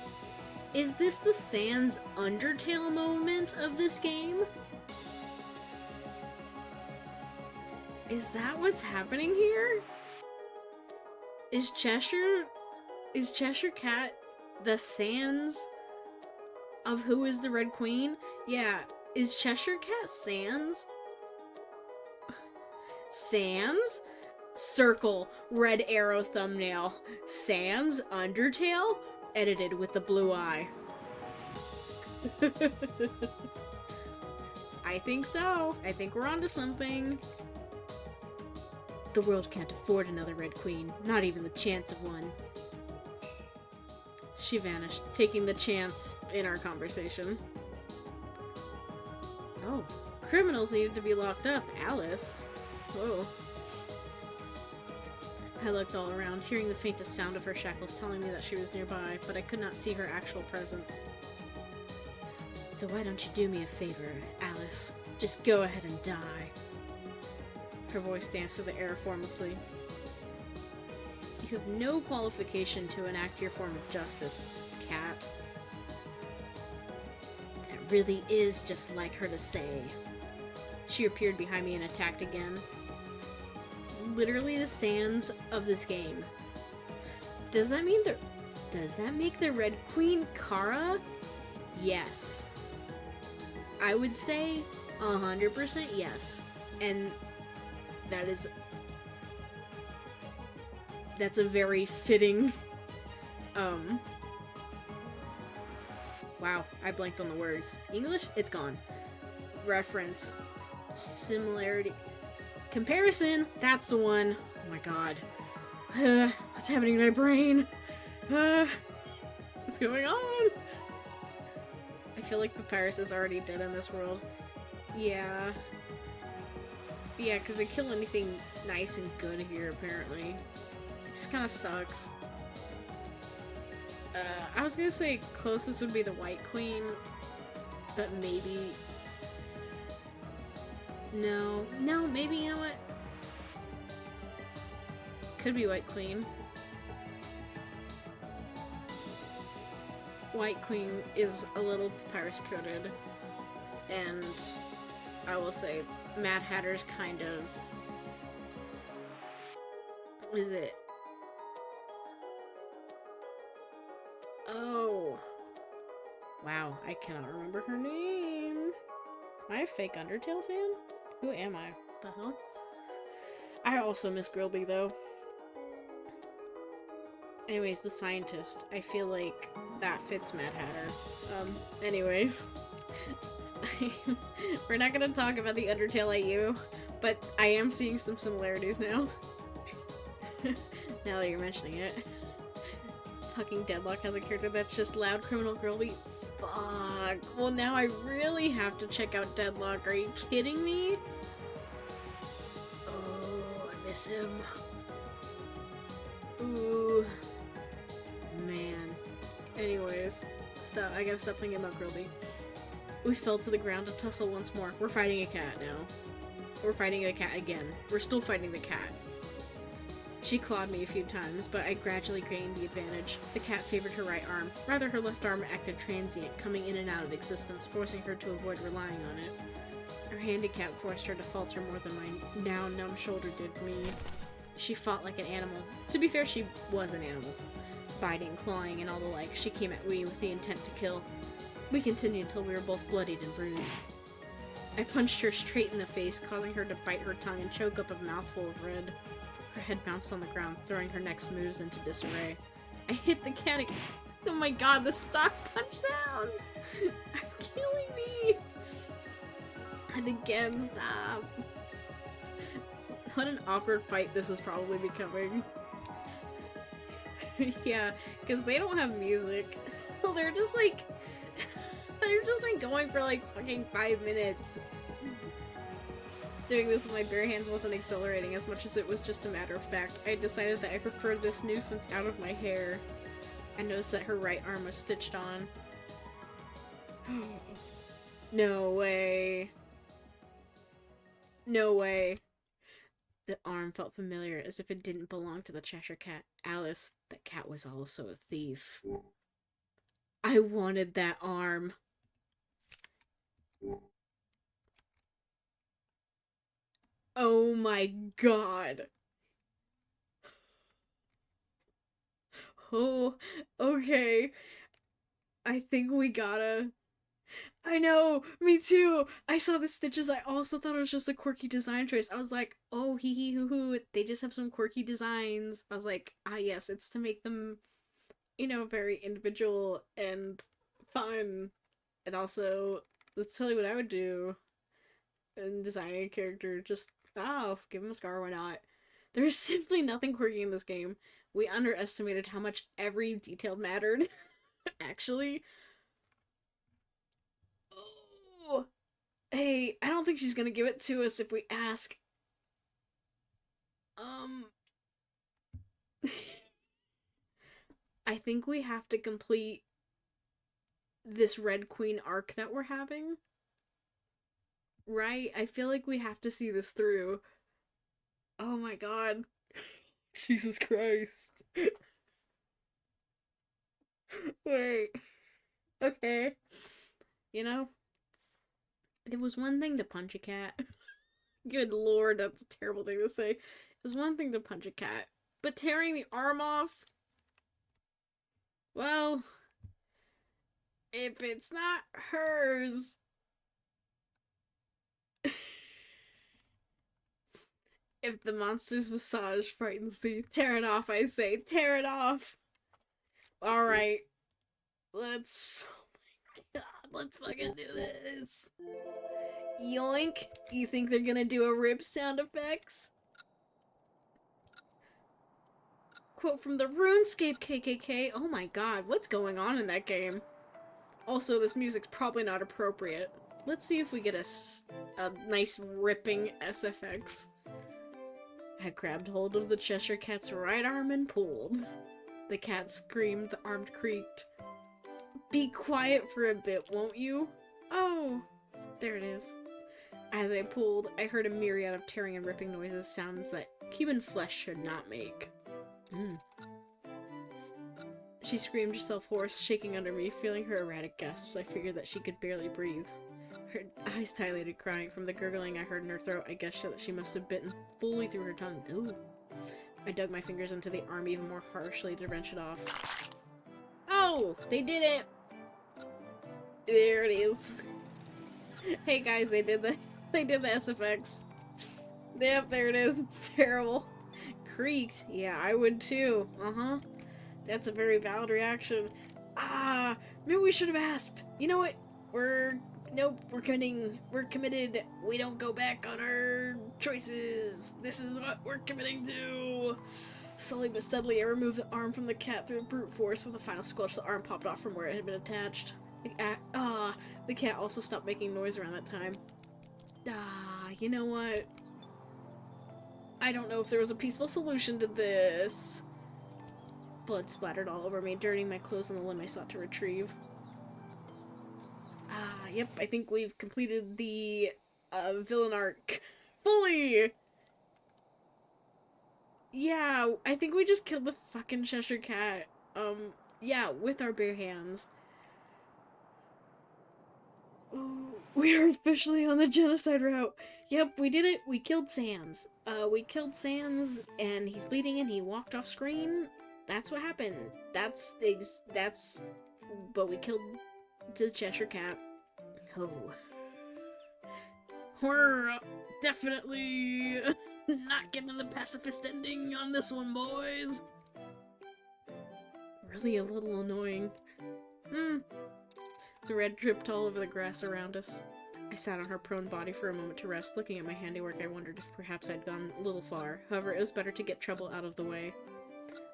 Is this the Sans Undertale moment of this game? Is that what's happening here? Is Cheshire Cat the Sans of Who is the Red Queen? Yeah, is Cheshire Cat Sans? Sans? Circle, red arrow thumbnail. Sans Undertale? Edited with the blue eye. I think so. I think we're onto something. The world can't afford another Red Queen, not even the chance of one. She vanished, taking the chance in our conversation. Oh, criminals needed to be locked up. Alice? Whoa. I looked all around, hearing the faintest sound of her shackles telling me that she was nearby, but I could not see her actual presence. So why don't you do me a favor, Alice? Just go ahead and die. Her voice danced through the air formlessly. You have no qualification to enact your form of justice, cat. That really is just like her to say. She appeared behind me and attacked again. Literally the Sans of this game. Does that make the Red Queen Kara? Yes. I would say 100% yes. And that's a very fitting, wow, I blanked on the words. English? It's gone. Reference. Similarity. Comparison! That's the one. Oh my god. What's happening to my brain? What's going on? I feel like Papyrus is already dead in this world. Yeah. Yeah, because they kill anything nice and good here, apparently. It just kind of sucks. I was gonna say closest would be the White Queen, but maybe... No, maybe, you know what? Could be White Queen. White Queen is a little Papyrus-coated, and I will say Mad Hatter's kind of... Is it? Oh. Wow, I cannot remember her name. Am I a fake Undertale fan? Who am I? What the hell? I also miss Grilby, though. Anyways, the scientist. I feel like that fits Mad Hatter. Anyways. We're not gonna talk about the Undertale IU, but I am seeing some similarities now. Now that you're mentioning it. Fucking Deadlock has a character that's just loud criminal girly. Fuck. Well, now I really have to check out Deadlock. Are you kidding me? Oh, I miss him. Ooh. Man. Anyways, I gotta stop thinking about Grilby. We fell to the ground to tussle once more. We're fighting a cat now. We're fighting the cat again. We're still fighting the cat. She clawed me a few times, but I gradually gained the advantage. The cat favored her right arm. Rather, her left arm acted transient, coming in and out of existence, forcing her to avoid relying on it. Her handicap forced her to falter more than my now numb shoulder did me. She fought like an animal. To be fair, she was an animal. Biting, clawing, and all the like, she came at me with the intent to kill. We continued until we were both bloodied and bruised. I punched her straight in the face, causing her to bite her tongue and choke up a mouthful of red. Her head bounced on the ground, throwing her next moves into disarray. I hit the cat again. Oh my god, the stock punch sounds! Are killing me! And again, stop. What an awkward fight this is probably becoming. Yeah, because they don't have music. So they're just like going for like fucking 5 minutes. Doing this with my bare hands wasn't exhilarating as much as it was just a matter of fact. I decided that I preferred this nuisance out of my hair. I noticed that her right arm was stitched on. No way. No way. The arm felt familiar, as if it didn't belong to the Cheshire Cat. Alice, the cat was also a thief. I wanted that arm. Oh my god. Oh, okay. I think we gotta... I know! Me too! I saw the stitches, I also thought it was just a quirky design choice. I was like, oh, hee hee hoo hoo, they just have some quirky designs. I was like, ah yes, it's to make them, you know, very individual and fun. And also, let's tell you what I would do in designing a character. Just, oh, give him a scar, why not? There's simply nothing quirky in this game. We underestimated how much every detail mattered, actually. Oh, hey, I don't think she's gonna give it to us if we ask. I think we have to complete this Red Queen arc that we're having. Right? I feel like we have to see this through. Oh my god. Jesus Christ. Wait. Okay. You know, it was one thing to punch a cat. Good lord, that's a terrible thing to say. It was one thing to punch a cat. But tearing the arm off? Well, if it's not hers... If the monster's massage frightens thee, tear it off, I say. Tear it off! Alright. Let's... Oh my god, let's fucking do this. Yoink! You think they're gonna do a rip sound effects? Quote from the RuneScape KKK. Oh my god, what's going on in that game? Also, this music's probably not appropriate. Let's see if we get a nice ripping SFX. I grabbed hold of the Cheshire Cat's right arm and pulled. The cat screamed, the arm creaked. Be quiet for a bit, won't you? Oh, there it is. As I pulled, I heard a myriad of tearing and ripping noises, sounds that human flesh should not make. She screamed herself hoarse, shaking under me, feeling her erratic gasps. I figured that she could barely breathe. Her eyes dilated, crying. From the gurgling I heard in her throat, I guessed that she must have bitten fully through her tongue. Ooh. I dug my fingers into the arm even more harshly to wrench it off. Oh! They did it! There it is. Hey guys, they did the SFX. Yep, there it is. It's terrible. Creaked. Yeah, I would too. Uh-huh. That's a very valid reaction. Ah, maybe we should have asked. You know what? Nope, we're committed. We don't go back on our choices. This is what we're committing to. Slowly but steadily, I removed the arm from the cat through brute force. With a final squelch, the arm popped off from where it had been attached. The cat also stopped making noise around that time. You know what? I don't know if there was a peaceful solution to this. Blood splattered all over me, dirtying my clothes and the limb I sought to retrieve. Yep, I think we've completed the villain arc fully. Yeah, I think we just killed the fucking Cheshire Cat. Yeah, with our bare hands. Oh, we are officially on the genocide route. Yep, we did it. We killed Sans. We killed Sans, and he's bleeding, and he walked off screen. That's what happened. But we killed the Cheshire Cat. Oh. We're definitely not getting the pacifist ending on this one, boys. Really a little annoying. The red dripped all over the grass around us. I sat on her prone body for a moment to rest. Looking at my handiwork, I wondered if perhaps I'd gone a little far. However, it was better to get trouble out of the way.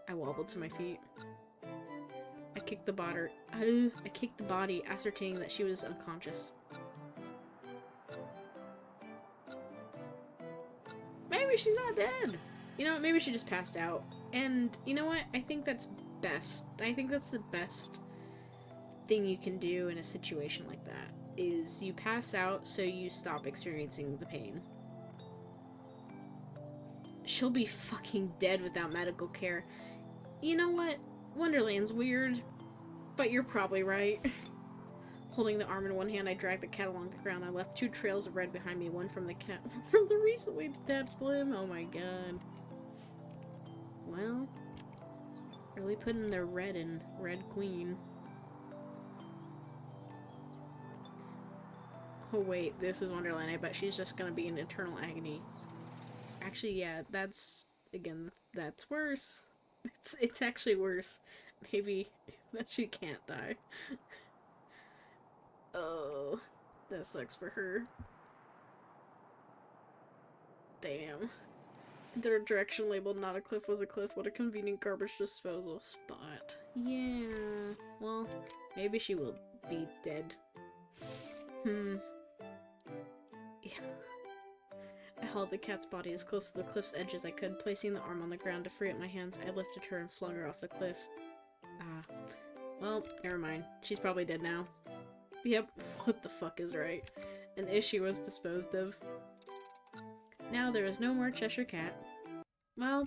I wobbled to my feet. I kicked the body, ascertaining that she was unconscious. Maybe she's not dead! You know what, maybe she just passed out. And, you know what, I think that's best. I think that's the best thing you can do in a situation like that, is you pass out so you stop experiencing the pain. She'll be fucking dead without medical care. You know what? Wonderland's weird, but you're probably right. Holding the arm in one hand, I dragged the cat along the ground. I left 2 trails of red behind me, one from the cat, from the recently detached limb. Oh my god. Well, really putting their red in Red Queen. Oh wait, this is Wonderland. I bet she's just gonna be in eternal agony. Actually, yeah, that's worse. It's actually worse. Maybe that she can't die. Oh, that sucks for her. Damn. Their direction labeled not a cliff was a cliff. What a convenient garbage disposal spot. Yeah, well, maybe she will be dead. Yeah. I hauled the cat's body as close to the cliff's edge as I could. Placing the arm on the ground to free up my hands, I lifted her and flung her off the cliff. Ah. Well, never mind. She's probably dead now. Yep, what the fuck is right? An issue was disposed of. Now there is no more Cheshire Cat. Well,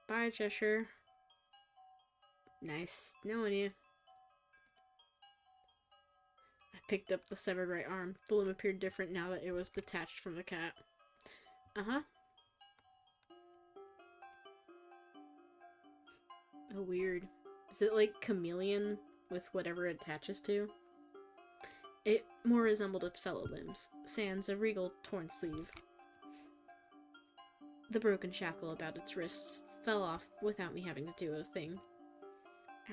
bye Cheshire. Nice knowing you. I picked up the severed right arm. The limb appeared different now that it was detached from the cat. Uh-huh. Oh, weird. Is it like chameleon with whatever it attaches to? It more resembled its fellow limbs, sans a regal torn sleeve. The broken shackle about its wrists fell off without me having to do a thing.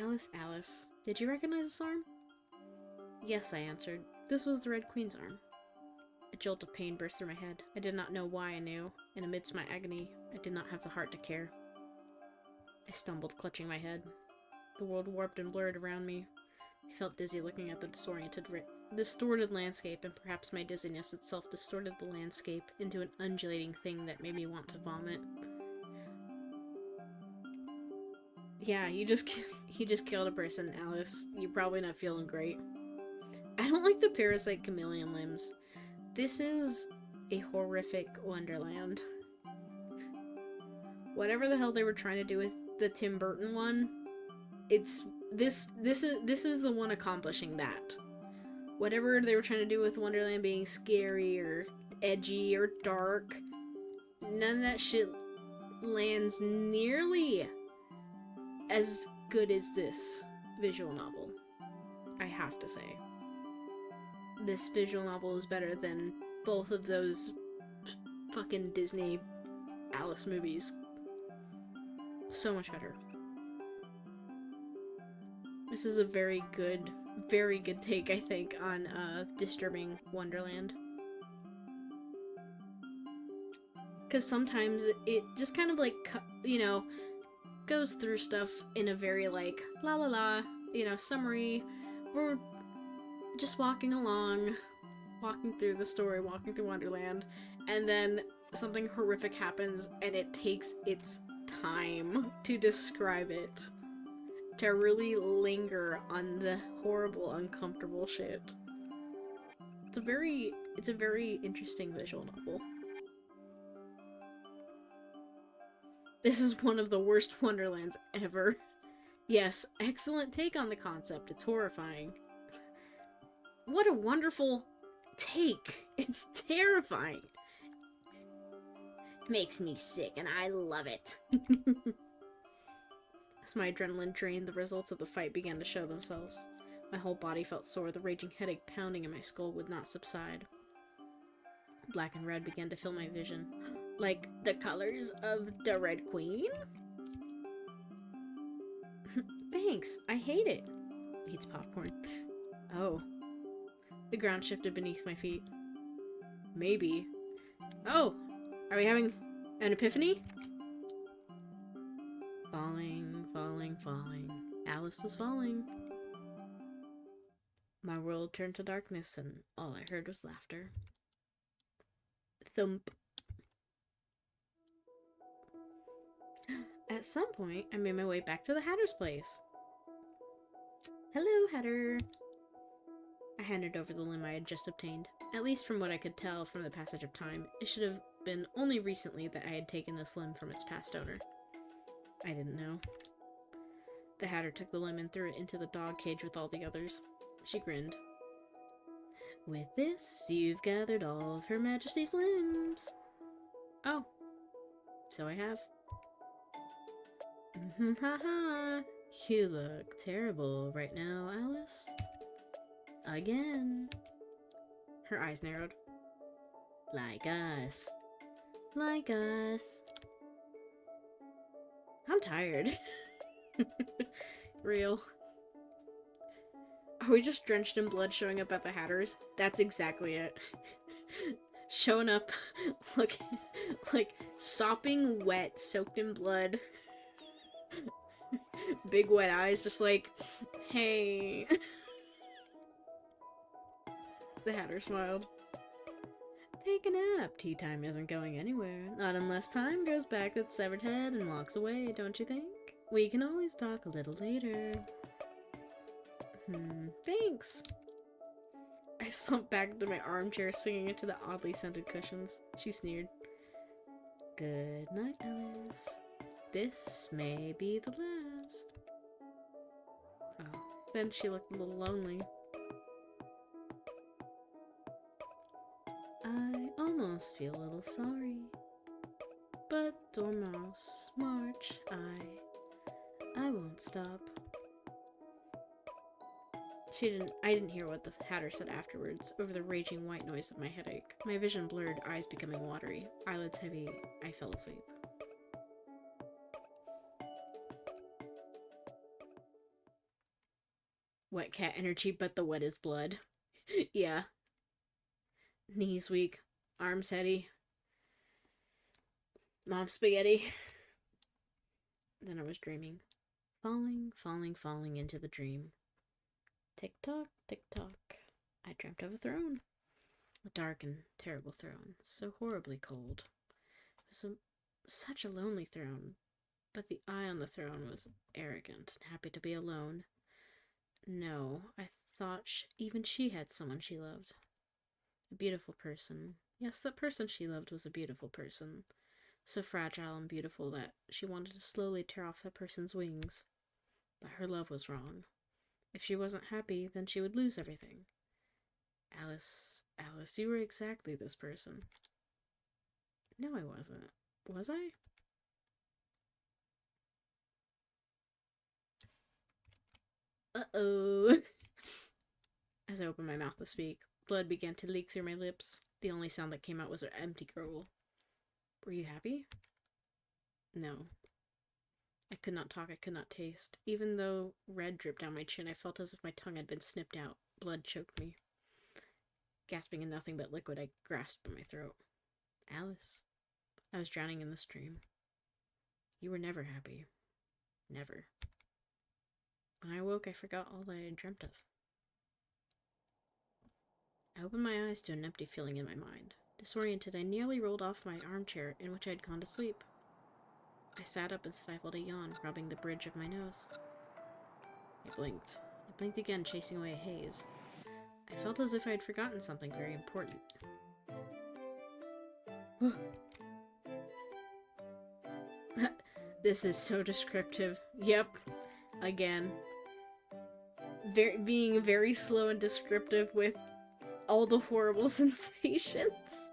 Alice, Alice, did you recognize this arm? Yes, I answered. This was the Red Queen's arm. A jolt of pain burst through my head. I did not know why I knew, and amidst my agony, I did not have the heart to care. I stumbled, clutching my head. The world warped and blurred around me. I felt dizzy looking at the distorted landscape, and perhaps my dizziness itself distorted the landscape into an undulating thing that made me want to vomit. Yeah, you just killed a person, Alice. You're probably not feeling great. I don't like the parasite chameleon limbs. This is a horrific Wonderland. Whatever the hell they were trying to do with the Tim Burton one, this is the one accomplishing that. Whatever they were trying to do with Wonderland being scary or edgy or dark, none of that shit lands nearly as good as this visual novel. I have to say. This visual novel is better than both of those fucking Disney Alice movies. So much better. This is a very good take, I think, on disturbing Wonderland. Because sometimes it just kind of like, you know, goes through stuff in a very like, la la la, you know, summary. We're just walking along, walking through the story, walking through Wonderland, and then something horrific happens and it takes its time to describe it, to really linger on the horrible, uncomfortable shit. It's a very interesting visual novel. This is one of the worst Wonderlands ever. Yes, excellent take on the concept. It's horrifying. What a wonderful take. It's terrifying. Makes me sick, and I love it. As my adrenaline drained, the results of the fight began to show themselves. My whole body felt sore, the raging headache pounding in my skull would not subside. Black and red began to fill my vision. Like the colors of the Red Queen? Thanks, I hate it. Eats popcorn. Oh. The ground shifted beneath my feet. Maybe. Oh! Are we having an epiphany? Falling, falling, falling. Alice was falling. My world turned to darkness, and all I heard was laughter. Thump. At some point, I made my way back to the Hatter's place. Hello, Hatter. I handed over the limb I had just obtained. At least from what I could tell from the passage of time, it should have been only recently that I had taken this limb from its past owner. I didn't know. The Hatter took the limb and threw it into the dog cage with all the others. She grinned. With this, you've gathered all of Her Majesty's limbs. Oh. So I have. Haha. You look terrible right now, Alice. Again. Her eyes narrowed. Like us. Like us. I'm tired. Real. Are we just drenched in blood showing up at the Hatters? That's exactly it. Showing up looking like sopping wet, soaked in blood. Big wet eyes, just like, hey. The Hatter smiled. Take a nap. Tea time isn't going anywhere. Not unless time goes back its severed head and walks away, don't you think? We can always talk a little later. Thanks. I slumped back into my armchair, singing into the oddly scented cushions. She sneered. Good night, Alice. This may be the last. Oh, then she looked a little lonely. I almost feel a little sorry. But Dormouse, march, I won't stop. I didn't hear what the Hatter said afterwards, over the raging white noise of my headache. My vision blurred, eyes becoming watery, eyelids heavy. I fell asleep. Wet cat energy, but the wet is blood. Yeah. Knees weak, arms heady. Mom spaghetti. Then I was dreaming. Falling, falling, falling into the dream. Tick-tock, tick-tock. I dreamt of a throne. A dark and terrible throne. So horribly cold. It was such a lonely throne. But the eye on the throne was arrogant and happy to be alone. No, I thought even she had someone she loved. A beautiful person. Yes, that person she loved was a beautiful person. So fragile and beautiful that she wanted to slowly tear off that person's wings. But her love was wrong. If she wasn't happy, then she would lose everything. Alice, you were exactly this person. No, I wasn't. Was I? Uh-oh. As I opened my mouth to speak, blood began to leak through my lips. The only sound that came out was an empty gurgle. Were you happy? No. I could not talk, I could not taste. Even though red dripped down my chin, I felt as if my tongue had been snipped out. Blood choked me. Gasping in nothing but liquid, I grasped at my throat. Alice. I was drowning in this dream. You were never happy. Never. When I awoke, I forgot all that I had dreamt of. I opened my eyes to an empty feeling in my mind. Disoriented, I nearly rolled off my armchair in which I had gone to sleep. I sat up and stifled a yawn, rubbing the bridge of my nose. I blinked. I blinked again, chasing away a haze. I felt as if I had forgotten something very important. This is so descriptive. Yep. Again. Being very slow and descriptive with all the horrible sensations.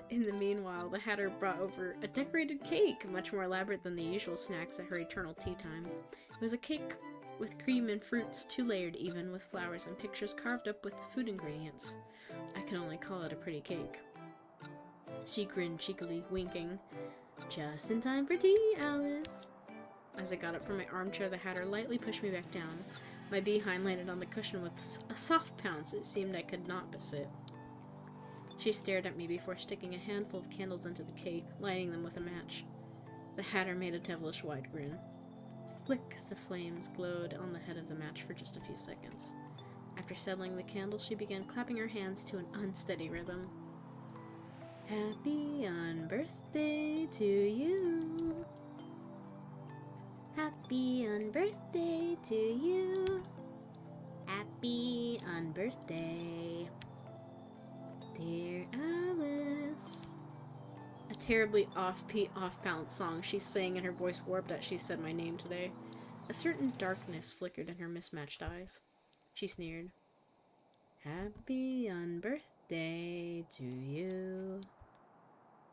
In the meanwhile, the Hatter brought over a decorated cake, much more elaborate than the usual snacks at her eternal tea time. It was a cake with cream and fruits, two-layered even, with flowers and pictures carved up with food ingredients. I can only call it a pretty cake. She grinned cheekily, winking. Just in time for tea, Alice. As I got up from my armchair, the Hatter lightly pushed me back down. My behind landed on the cushion with a soft pounce it seemed I could not besit. She stared at me before sticking a handful of candles into the cake, lighting them with a match. The Hatter made a devilish wide grin. Flick, the flames glowed on the head of the match for just a few seconds. After settling the candle, she began clapping her hands to an unsteady rhythm. Happy unbirthday to you. Happy unbirthday to you. Happy unbirthday, dear Alice. A terribly off-beat, off-balance song she sang, and her voice warped as she said my name today. A certain darkness flickered in her mismatched eyes. She sneered. Happy unbirthday to you.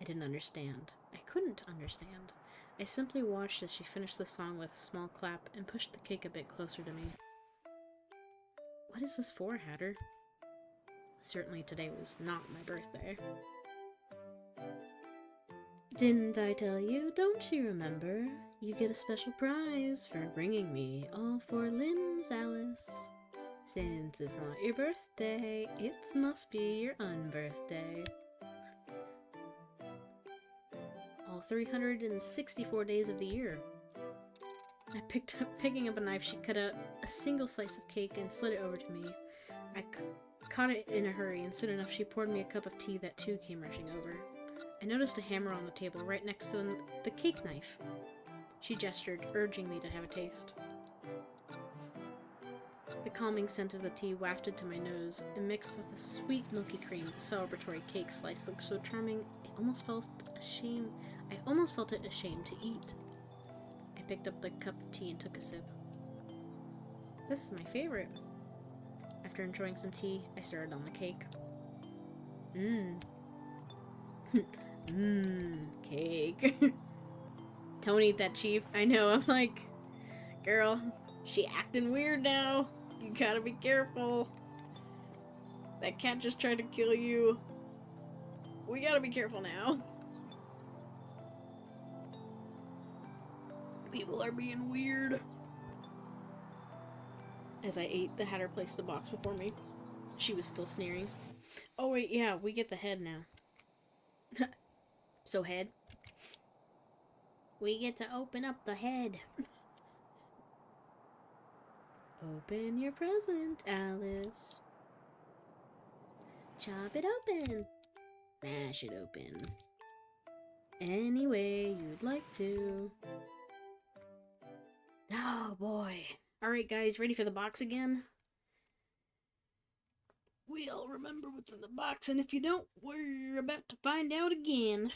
I didn't understand. I couldn't understand. I simply watched as she finished the song with a small clap and pushed the cake a bit closer to me. What is this for, Hatter? Certainly today was not my birthday. Didn't I tell you? Don't you remember? You get a special prize for bringing me all 4 limbs, Alice. Since it's not your birthday, it must be your unbirthday. All 364 days of the year. Picking up a knife, she cut out a single slice of cake and slid it over to me. I caught it in a hurry, and soon enough she poured me a cup of tea that too came rushing over. I noticed a hammer on the table right next to the cake knife. She gestured, urging me to have a taste. The calming scent of the tea wafted to my nose, and mixed with a sweet milky cream, the celebratory cake slice looked so charming, I almost felt it a shame to eat. I picked up the cup of tea and took a sip. This is my favorite. After enjoying some tea, I started on the cake. Cake. Don't eat that, Chief. I know, I'm like, girl, she acting weird now. You gotta be careful. That cat just tried to kill you. We gotta be careful now. People are being weird. As I ate, the Hatter placed the box before me. She was still sneering. Oh wait, yeah, we get the head now. So head? We get to open up the head. Open your present, Alice. Chop it open. Mash it open. Any way you'd like to. Oh boy. Alright guys, ready for the box again? We all remember what's in the box, and if you don't, we're about to find out again.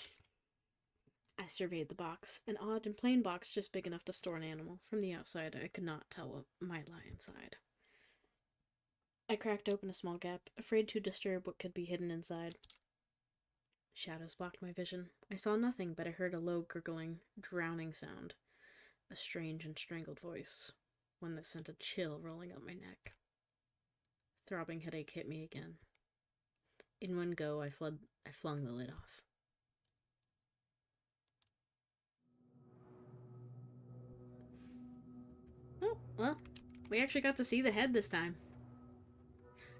I surveyed the box, an odd and plain box just big enough to store an animal. From the outside, I could not tell what might lie inside. I cracked open a small gap, afraid to disturb what could be hidden inside. Shadows blocked my vision. I saw nothing, but I heard a low, gurgling, drowning sound. A strange and strangled voice, one that sent a chill rolling up my neck. Throbbing headache hit me again. In one go, I flung the lid off. Oh, well, we actually got to see the head this time.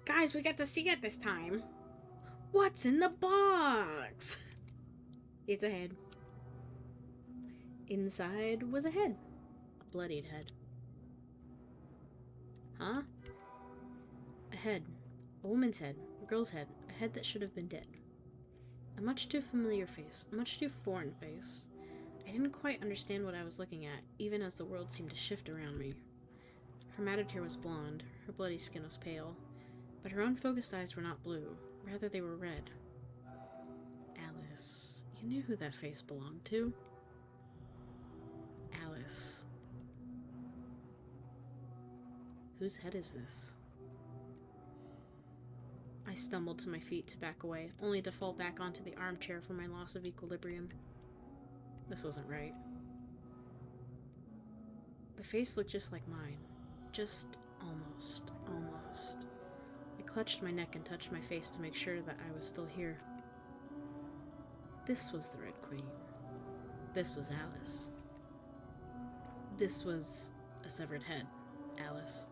Guys, we got to see it this time. What's in the box? It's a head. Inside was a head. A bloodied head. Huh? A head. A woman's head. A girl's head. A head that should have been dead. A much too familiar face. A much too foreign face. I didn't quite understand what I was looking at, even as the world seemed to shift around me. Her matted hair was blonde, her bloody skin was pale, but her unfocused eyes were not blue, rather they were red. Alice, you knew who that face belonged to. Alice. Whose head is this? I stumbled to my feet to back away, only to fall back onto the armchair from my loss of equilibrium. This wasn't right. The face looked just like mine. Just almost. I clutched my neck and touched my face to make sure that I was still here. This was the Red Queen. This was Alice. This was a severed head, Alice.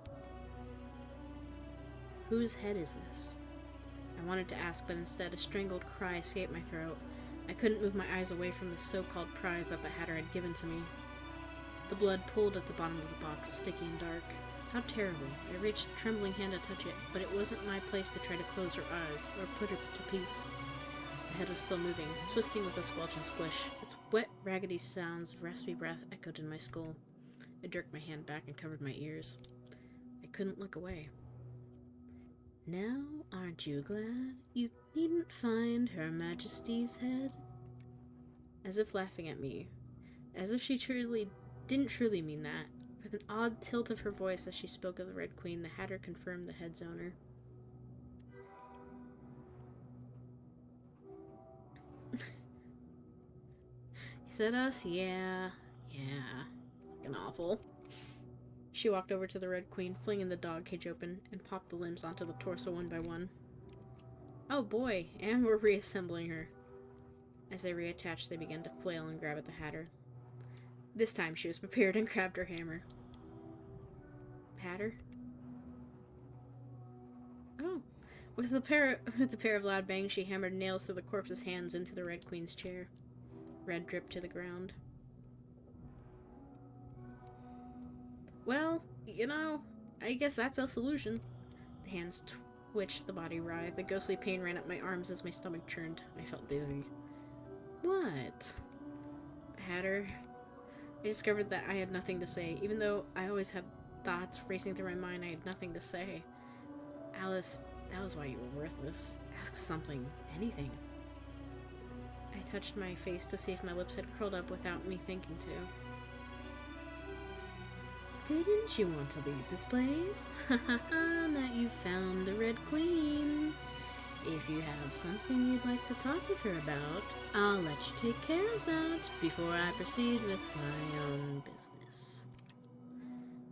Whose head is this? I wanted to ask, but instead a strangled cry escaped my throat. I couldn't move my eyes away from the so-called prize that the Hatter had given to me. The blood pooled at the bottom of the box, sticky and dark. How terrible. I reached a trembling hand to touch it, but it wasn't my place to try to close her eyes, or put her to peace. The head was still moving, twisting with a squelch and squish. Its wet, raggedy sounds of raspy breath echoed in my skull. I jerked my hand back and covered my ears. I couldn't look away. Now, aren't you glad you needn't find Her Majesty's head? As if laughing at me. As if she didn't truly mean that. With an odd tilt of her voice as she spoke of the Red Queen, the Hatter confirmed the head's owner. Is that us? Yeah. Fucking awful. She walked over to the Red Queen, flinging the dog cage open, and popped the limbs onto the torso one by one. Oh boy, and we're reassembling her. As they reattached, they began to flail and grab at the Hatter. This time she was prepared and grabbed her hammer. Hatter? Oh. With a pair of loud bangs, she hammered nails through the corpse's hands into the Red Queen's chair. Red dripped to the ground. Well, I guess that's a solution. The hands twitched, the body writhed. The ghostly pain ran up my arms as my stomach churned. I felt dizzy. What? Hatter? I discovered that I had nothing to say. Even though I always had thoughts racing through my mind, I had nothing to say. Alice, that was why you were worthless. Ask something. Anything. I touched my face to see if my lips had curled up without me thinking to. Didn't you want to leave this place? Ha ha ha, that you found the Red Queen. If you have something you'd like to talk with her about, I'll let you take care of that before I proceed with my own business.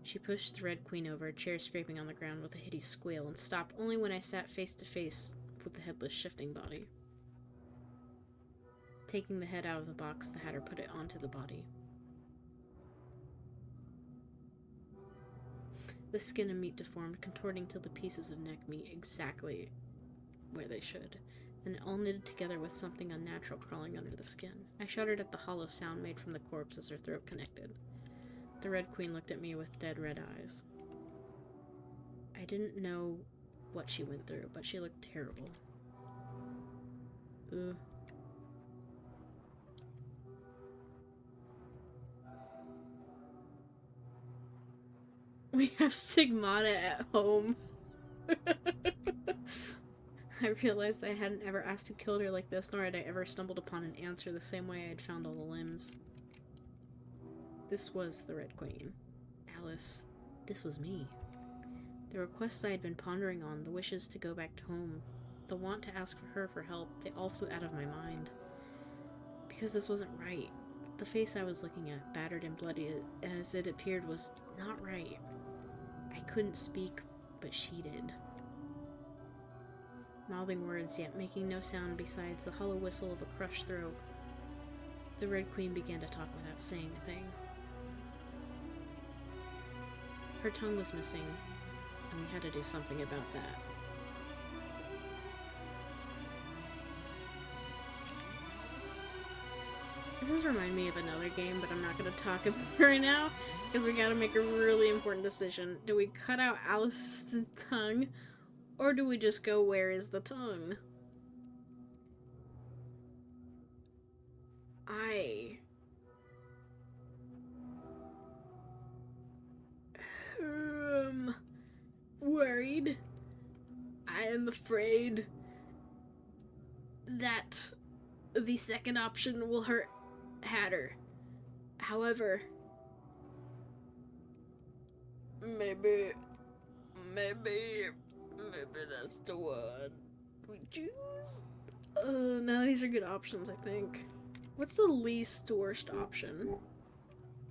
She pushed the Red Queen over, a chair scraping on the ground with a hideous squeal, and stopped only when I sat face to face with the headless, shifting body. Taking the head out of the box, the Hatter put it onto the body. The skin and meat deformed, contorting till the pieces of neck meet exactly where they should, then all knitted together with something unnatural crawling under the skin. I shuddered at the hollow sound made from the corpse as her throat connected. The Red Queen looked at me with dead red eyes. I didn't know what she went through, but she looked terrible. Ooh. We have Stigmata at home. I realized I hadn't ever asked who killed her like this, nor had I ever stumbled upon an answer the same way I had found all the limbs. This was the Red Queen. Alice, this was me. The requests I had been pondering on, the wishes to go back home, the want to ask for her for help, they all flew out of my mind. Because this wasn't right. The face I was looking at, battered and bloody as it appeared, was not right. I couldn't speak, but she did. Mouthing words, yet making no sound besides the hollow whistle of a crushed throat. The Red Queen began to talk without saying a thing. Her tongue was missing, and we had to do something about that. This does remind me of another game, but I'm not going to talk about it right now, because we gotta make a really important decision. Do we cut out Alice's tongue, or do we just go, where is the tongue? worried. I am afraid that the second option will hurt Hatter. However, maybe that's the one we choose. None of these are good options, I think. What's the least worst option?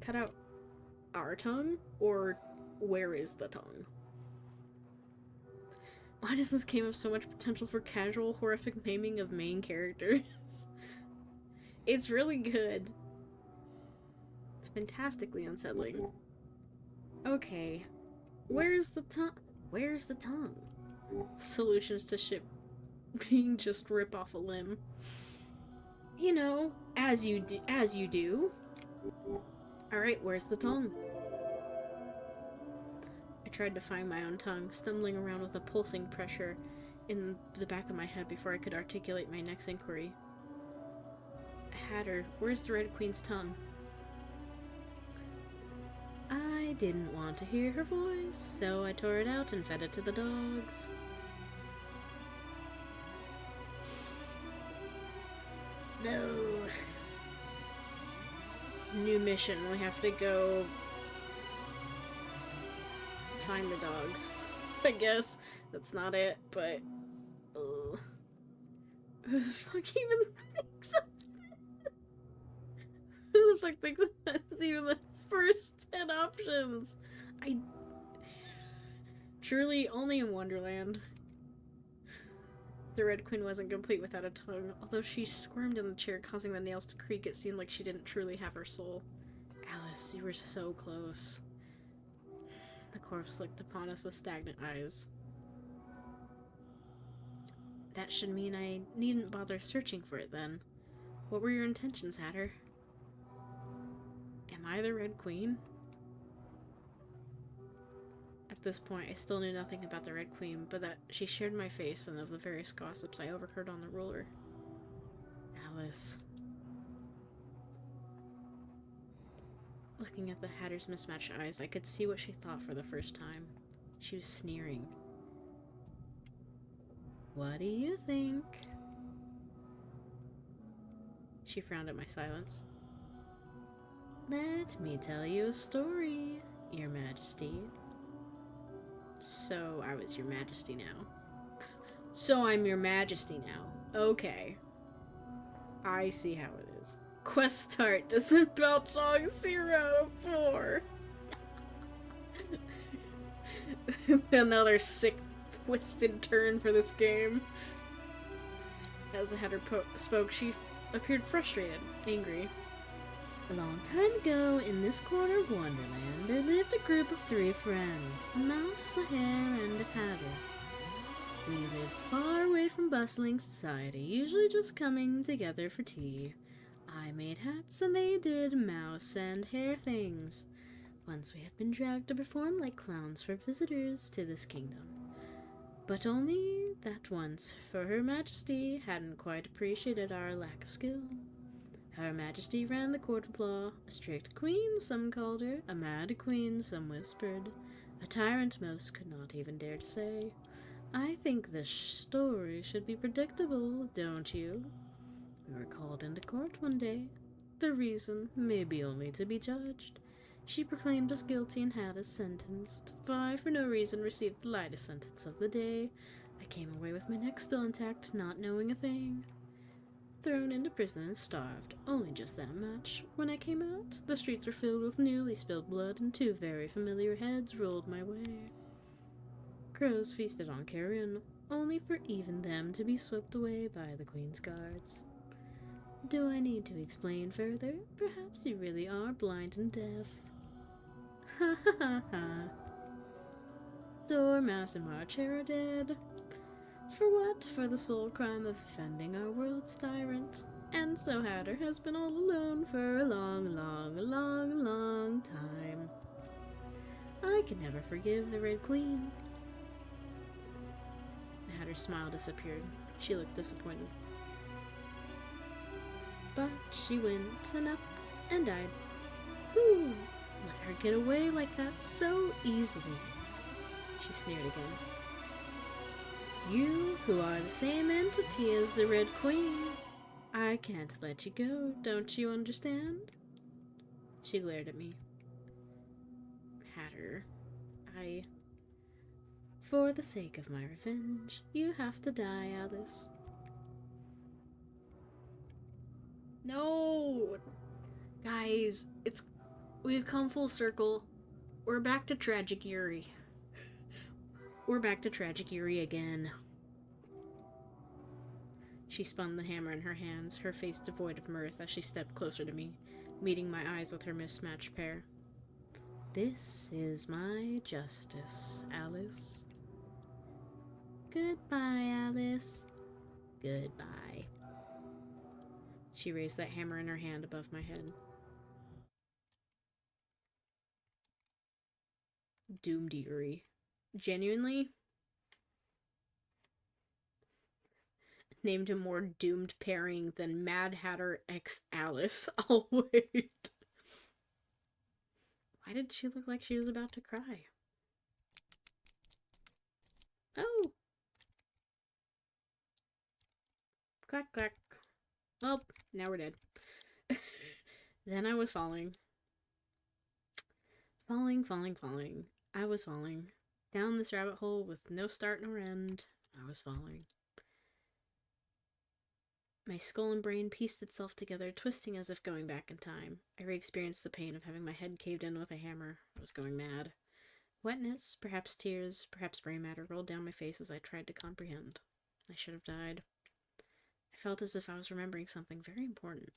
Cut out our tongue, or where is the tongue? Why does this game have so much potential for casual, horrific naming of main characters? It's really good. It's fantastically unsettling. Okay. Where's the tongue? Where's the tongue? Solutions to shit being just rip off a limb. You know, as you do. Alright, where's the tongue? I tried to find my own tongue, stumbling around with a pulsing pressure in the back of my head before I could articulate my next inquiry. Hatter, where's the Red Queen's tongue? I didn't want to hear her voice, so I tore it out and fed it to the dogs. No. New mission, we have to go find the dogs. I guess that's not it, but who the fuck even thinks of it? Who the fuck thinks of that's even the first 10 options? I truly only in Wonderland. The Red Queen wasn't complete without a tongue. Although she squirmed in the chair, causing the nails to creak, it seemed like she didn't truly have her soul. Alice, you were so close. The corpse looked upon us with stagnant eyes. That should mean I needn't bother searching for it then. What were your intentions, Hatter? Am I the Red Queen? At this point, I still knew nothing about the Red Queen, but that she shared my face and of the various gossips I overheard on the ruler. Alice. Looking at the Hatter's mismatched eyes, I could see what she thought for the first time. She was sneering. What do you think? She frowned at my silence. Let me tell you a story, Your Majesty. So, I was Your Majesty now. So I'm Your Majesty now. Okay. I see how it is. Quest start. Disembowel song 0 out of 4. Another sick, twisted turn for this game. As the Hatter spoke, she appeared frustrated, angry. A long time ago, in this corner of Wonderland, there lived a group of 3 friends, a mouse, a hare, and a hatter. We lived far away from bustling society, usually just coming together for tea. I made hats, and they did mouse and hare things. Once we had been dragged to perform like clowns for visitors to this kingdom. But only that once, for Her Majesty hadn't quite appreciated our lack of skill. Her Majesty ran the court of law, a strict queen, some called her, a mad queen, some whispered, a tyrant most could not even dare to say. I think this story should be predictable, don't you? We were called into court one day. The reason, maybe only to be judged. She proclaimed us guilty and had us sentenced. I, for no reason, received the lightest sentence of the day. I came away with my neck still intact, not knowing a thing. Thrown into prison and starved, only just that much. When I came out, the streets were filled with newly spilled blood, and 2 very familiar heads rolled my way. Crows feasted on carrion, only for even them to be swept away by the Queen's guards. Do I need to explain further? Perhaps you really are blind and deaf. Ha ha ha ha. Dormouse and Marcher are dead. For what? For the sole crime of offending our world's tyrant. And so Hatter has been all alone for a long, long, long, long time. I can never forgive the Red Queen. The Hatter's smile disappeared. She looked disappointed. But she went and up and died. Who let her get away like that so easily? She sneered again. You, who are the same entity as the Red Queen. I can't let you go, don't you understand? She glared at me. Hatter, For the sake of my revenge, you have to die, Alice. No! Guys, we've come full circle. We're back to Tragic Yuri. We're back to Tragic Yuri again. She spun the hammer in her hands, her face devoid of mirth as she stepped closer to me, meeting my eyes with her mismatched pair. This is my justice, Alice. Goodbye, Alice. Goodbye. She raised that hammer in her hand above my head. Doomed Yuri. Genuinely? Named a more doomed pairing than Mad Hatter x Alice. I'll wait. Why did she look like she was about to cry? Oh! Clack, clack. Well, now we're dead. Then I was falling. Falling. I was falling. Down this rabbit hole with no start nor end. I was falling. My skull and brain pieced itself together, twisting as if going back in time. I re-experienced the pain of having my head caved in with a hammer. I was going mad. Wetness, perhaps tears, perhaps brain matter rolled down my face as I tried to comprehend. I should have died. I felt as if I was remembering something very important.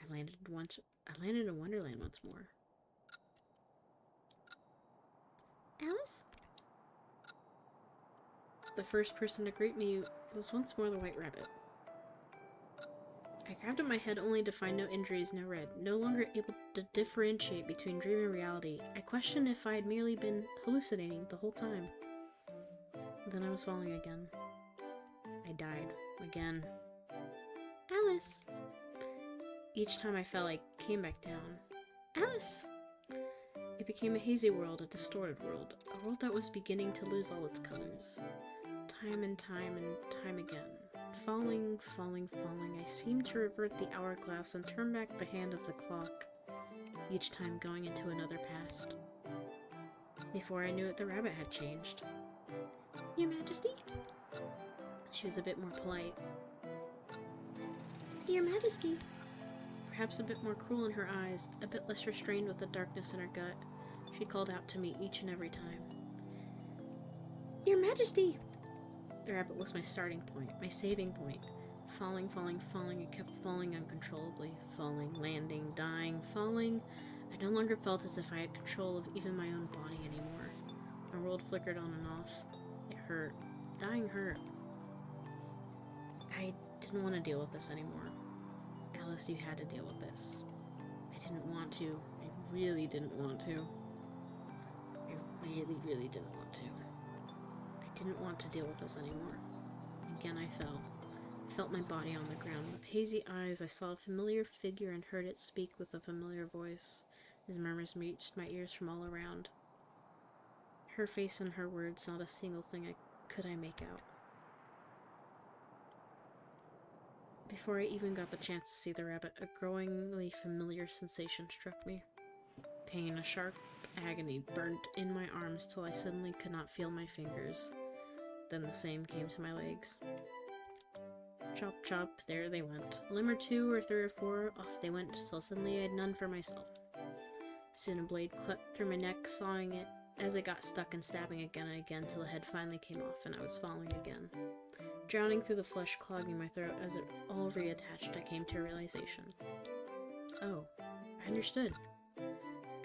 I landed in Wonderland once more. Alice? The first person to greet me was once more the White Rabbit. I grabbed at my head only to find no injuries, no red, no longer able to differentiate between dream and reality. I questioned if I had merely been hallucinating the whole time. Then I was falling again. I died. Again. Alice! Each time I fell, I came back down. Alice! It became a hazy world, a distorted world, a world that was beginning to lose all its colors. Time and time again. Falling, I seemed to revert the hourglass and turn back the hand of the clock, each time going into another past. Before I knew it, the rabbit had changed. Your Majesty? She was a bit more polite. Your Majesty? Perhaps a bit more cruel in her eyes, a bit less restrained with the darkness in her gut. She called out to me each and every time. Your Majesty! The rabbit was my starting point, my saving point. Falling, it kept falling uncontrollably. Falling, landing, dying, falling. I no longer felt as if I had control of even my own body anymore. My world flickered on and off. It hurt. Dying hurt. I didn't want to deal with this anymore. Alice, you had to deal with this. I didn't want to. I really didn't want to. I really didn't want to. I didn't want to deal with this anymore. Again I fell. I felt my body on the ground. With hazy eyes, I saw a familiar figure and heard it speak with a familiar voice. His murmurs reached my ears from all around. Her face and her words, not a single thing could I make out. Before I even got the chance to see the rabbit, a growingly familiar sensation struck me. Pain, a sharp agony, burned in my arms till I suddenly could not feel my fingers. Then the same came to my legs. Chop, chop, there they went. A limb or two, or three or four, off they went, till suddenly I had none for myself. Soon a blade cleft through my neck, sawing it as it got stuck and stabbing again and again till the head finally came off and I was falling again. Drowning through the flesh clogging my throat as it all reattached, I came to a realization. Oh, I understood.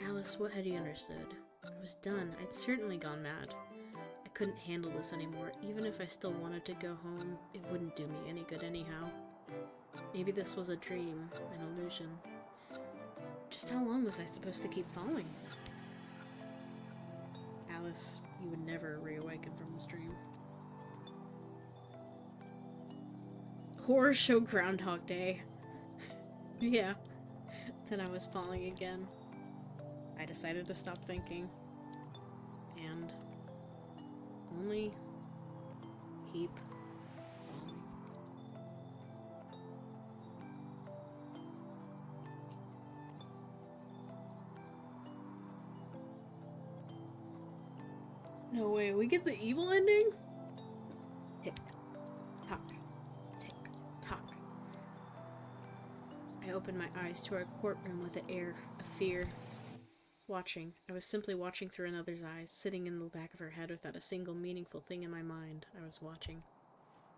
Alice, what had you understood? I was done. I'd certainly gone mad. I couldn't handle this anymore. Even if I still wanted to go home, it wouldn't do me any good anyhow. Maybe this was a dream, an illusion. Just how long was I supposed to keep falling? Alice, you would never reawaken from this dream. Horror show Groundhog Day. Yeah. Then I was falling again. I decided to stop thinking. hand. Only keep falling. No way, we get the evil ending? Tick, tock, tick, tock. I opened my eyes to our courtroom with an air of fear. Watching. I was simply watching through another's eyes, sitting in the back of her head without a single meaningful thing in my mind. I was watching.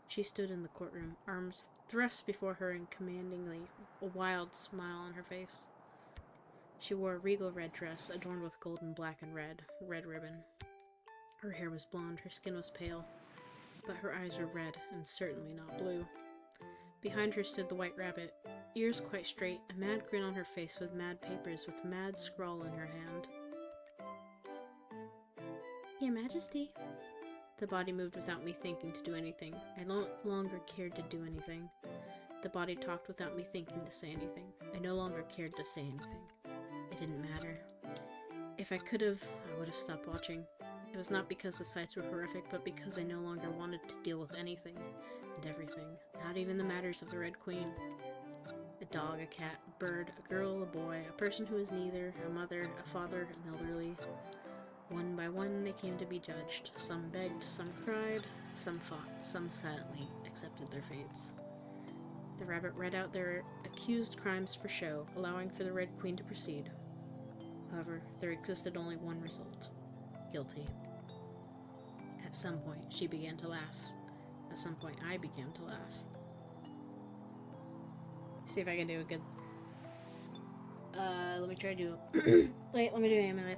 She stood in the courtroom, arms thrust before her and commandingly, a wild smile on her face. She wore a regal red dress adorned with gold and black and red ribbon. Her hair was blonde, her skin was pale, but her eyes were red and certainly not blue. Behind her stood the white rabbit, ears quite straight, a mad grin on her face with mad papers with mad scrawl in her hand. Your Majesty. The body moved without me thinking to do anything. I no longer cared to do anything. The body talked without me thinking to say anything. I no longer cared to say anything. It didn't matter. If I could have, I would have stopped watching. It was not because the sights were horrific, but because I no longer wanted to deal with anything and everything, not even the matters of the Red Queen. A dog, a cat, a bird, a girl, a boy, a person who was neither, a mother, a father, an elderly. One by one they came to be judged. Some begged, some cried, some fought, some silently accepted their fates. The rabbit read out their accused crimes for show, allowing for the Red Queen to proceed. However, there existed only one result. Guilty. At some point, she began to laugh. At some point, I began to laugh. See if I can do a good... let me try to do... Wait, let me do it with...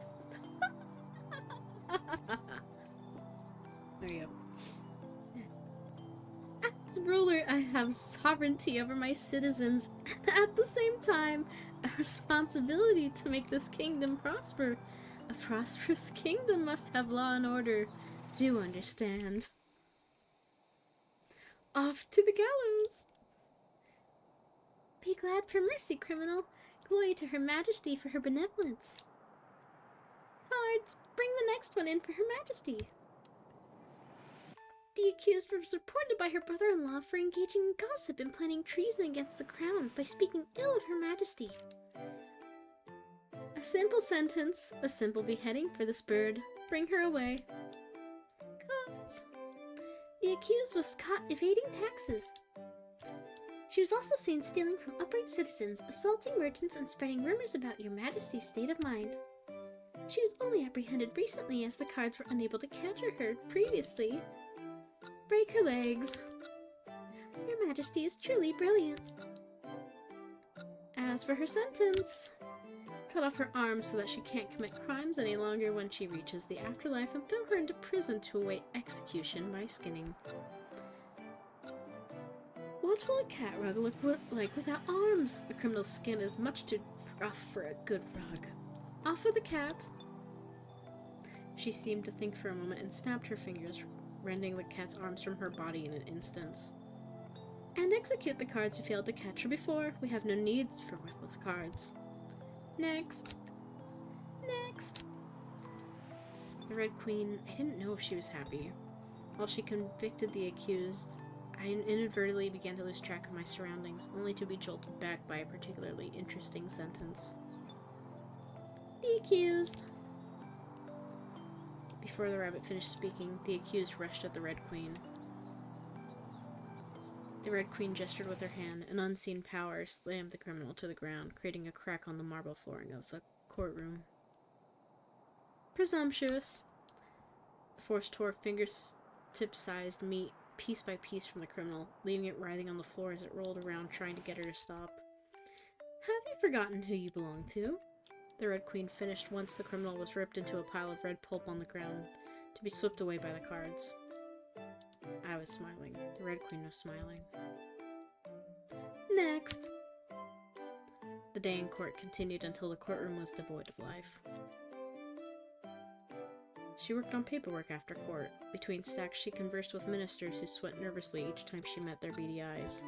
There you go. As ruler, I have sovereignty over my citizens, and at the same time, a responsibility to make this kingdom prosper. A prosperous kingdom must have law and order. Do understand? Off to the gallows! Be glad for mercy, criminal. Glory to Her Majesty for her benevolence. Cards, bring the next one in for Her Majesty. The accused was reported by her brother-in-law for engaging in gossip and planning treason against the crown by speaking ill of Her Majesty. A simple sentence, a simple beheading for this bird. Bring her away. Cards. The accused was caught evading taxes. She was also seen stealing from upright citizens, assaulting merchants, and spreading rumors about Your Majesty's state of mind. She was only apprehended recently as the cards were unable to capture her previously. Break her legs. Your Majesty is truly brilliant. As for her sentence, cut off her arms so that she can't commit crimes any longer when she reaches the afterlife, and throw her into prison to await execution by skinning. What will a cat rug look like without arms? A criminal's skin is much too rough for a good rug. Off with the cat. She seemed to think for a moment and snapped her fingers, rending the cat's arms from her body in an instant. And execute the cards who failed to catch her before. We have no need for worthless cards. Next. Next. The Red Queen, I didn't know if she was happy. While she convicted the accused, I inadvertently began to lose track of my surroundings, only to be jolted back by a particularly interesting sentence. The accused. Before the rabbit finished speaking, the accused rushed at the Red Queen. The Red Queen gestured with her hand. An unseen power slammed the criminal to the ground, creating a crack on the marble flooring of the courtroom. Presumptuous. The force tore fingertip-sized meat piece by piece from the criminal, leaving it writhing on the floor as it rolled around, trying to get her to stop. Have you forgotten who you belong to? The Red Queen finished once the criminal was ripped into a pile of red pulp on the ground, to be swept away by the cards. I was smiling. The Red Queen was smiling. Next. The day in court continued until the courtroom was devoid of life. She worked on paperwork after court. Between stacks, she conversed with ministers who sweat nervously each time she met their beady eyes.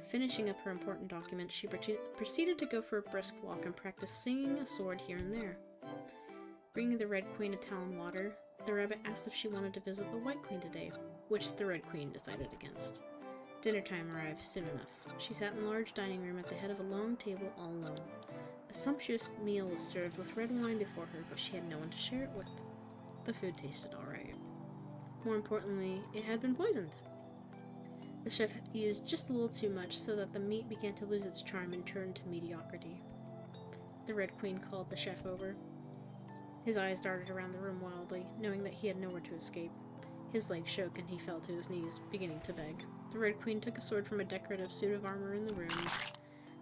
Finishing up her important documents, she proceeded to go for a brisk walk and practice singing a sword here and there. Bringing the Red Queen a Talon water, the rabbit asked if she wanted to visit the White Queen today, which the Red Queen decided against. Dinner time arrived soon enough. She sat in a large dining room at the head of a long table all alone. A sumptuous meal was served with red wine before her, but she had no one to share it with. The food tasted alright. More importantly, it had been poisoned. The chef had used just a little too much so that the meat began to lose its charm and turn to mediocrity. The Red Queen called the chef over. His eyes darted around the room wildly, knowing that he had nowhere to escape. His legs shook and he fell to his knees, beginning to beg. The Red Queen took a sword from a decorative suit of armor in the room.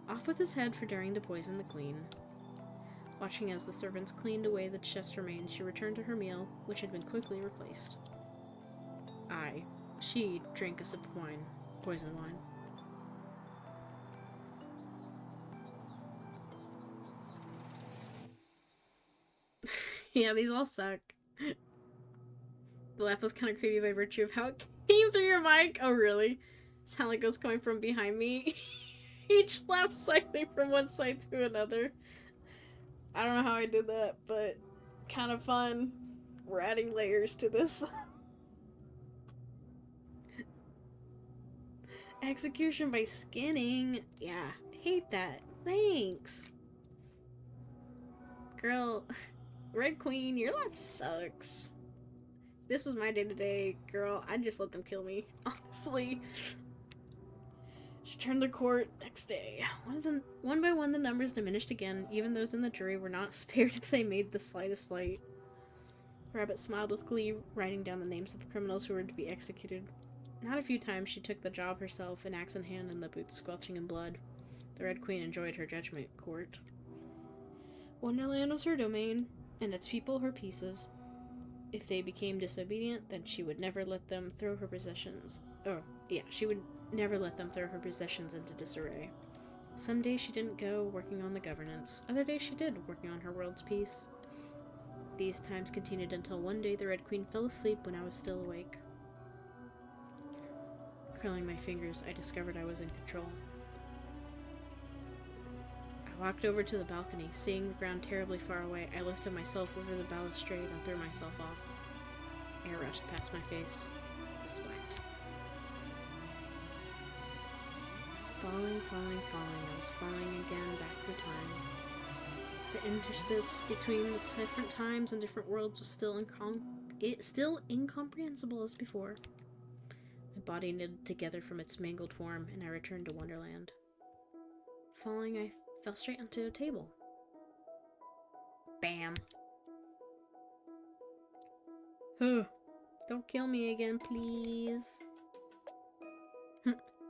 Off with his head for daring to poison the queen. Watching as the servants cleaned away the chef's remains, she returned to her meal, which had been quickly replaced. She drank a sip of wine. Poison wine. Yeah, these all suck. The laugh was kind of creepy by virtue of how it came through your mic. Oh, really? Sound like it was coming from behind me. Each laugh slightly from one side to another. I don't know how I did that, but kind of fun. We're adding layers to this. Execution by skinning. Yeah, hate that. Thanks. Girl, Red Queen, your life sucks. This was my day-to-day, girl. I'd just let them kill me, honestly. She turned to court next day. One by one, the numbers diminished again. Even those in the jury were not spared if they made the slightest slight. Rabbit smiled with glee, writing down the names of the criminals who were to be executed. Not a few times she took the job herself, an axe in hand and the boots squelching in blood. The Red Queen enjoyed her judgment court. Wonderland was her domain, and its people her pieces. If they became disobedient, then she would never let them throw her possessions. She would never let them throw her possessions into disarray. Some days she didn't go, working on the governance. Other days she did, working on her world's peace. These times continued until one day the Red Queen fell asleep when I was still awake. Curling my fingers, I discovered I was in control. I walked over to the balcony. Seeing the ground terribly far away, I lifted myself over the balustrade and threw myself off. Air rushed past my face. Sweat. Falling, falling, falling. I was falling again back through time. The interstice between the different times and different worlds was still incomprehensible as before. My body knitted together from its mangled form, and I returned to Wonderland. Falling, I fell straight onto a table. Bam. Don't kill me again, please.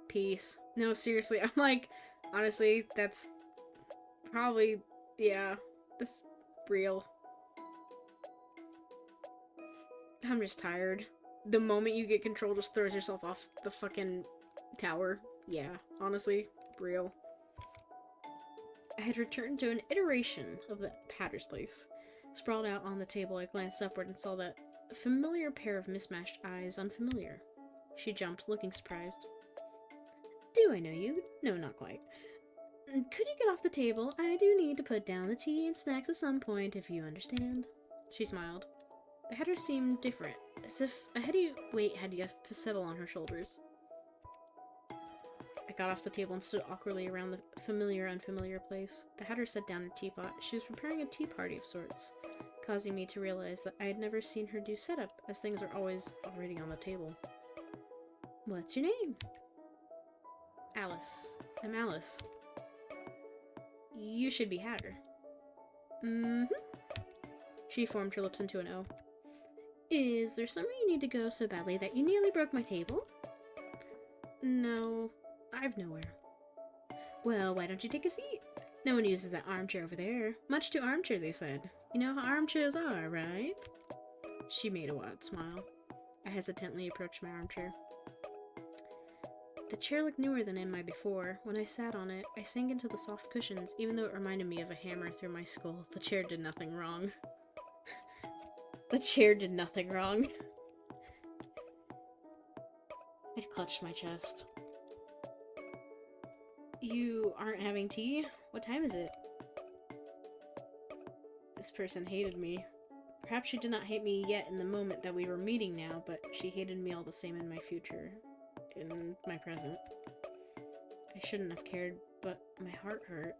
Peace. No, seriously, I'm like, honestly, that's probably, yeah, that's real. I'm just tired. The moment you get control, just throws yourself off the fucking tower. Yeah, honestly, real. I had returned to an iteration of the Hatter's place. Sprawled out on the table, I glanced upward and saw that familiar pair of mismatched eyes unfamiliar. She jumped, looking surprised. Do I know you? No, not quite. Could you get off the table? I do need to put down the tea and snacks at some point, if you understand. She smiled. The Hatter seemed different, as if a heavy weight had yet to settle on her shoulders. I got off the table and stood awkwardly around the unfamiliar place. The Hatter set down her teapot. She was preparing a tea party of sorts, causing me to realize that I had never seen her do setup, as things are always already on the table. What's your name? Alice. I'm Alice. You should be Hatter. Mm-hmm. She formed her lips into an O. Is there somewhere you need to go so badly that you nearly broke my table? No, I've nowhere. Well, why don't you take a seat? No one uses that armchair over there. Much too armchair, they said. You know how armchairs are, right? She made a wide smile. I hesitantly approached my armchair. The chair looked newer than in my before. When I sat on it, I sank into the soft cushions. Even though it reminded me of a hammer through my skull, the chair did nothing wrong. The chair did nothing wrong. I clutched my chest. You aren't having tea? What time is it? This person hated me. Perhaps she did not hate me yet in the moment that we were meeting now, but she hated me all the same in my future. In my present. I shouldn't have cared, but my heart hurt.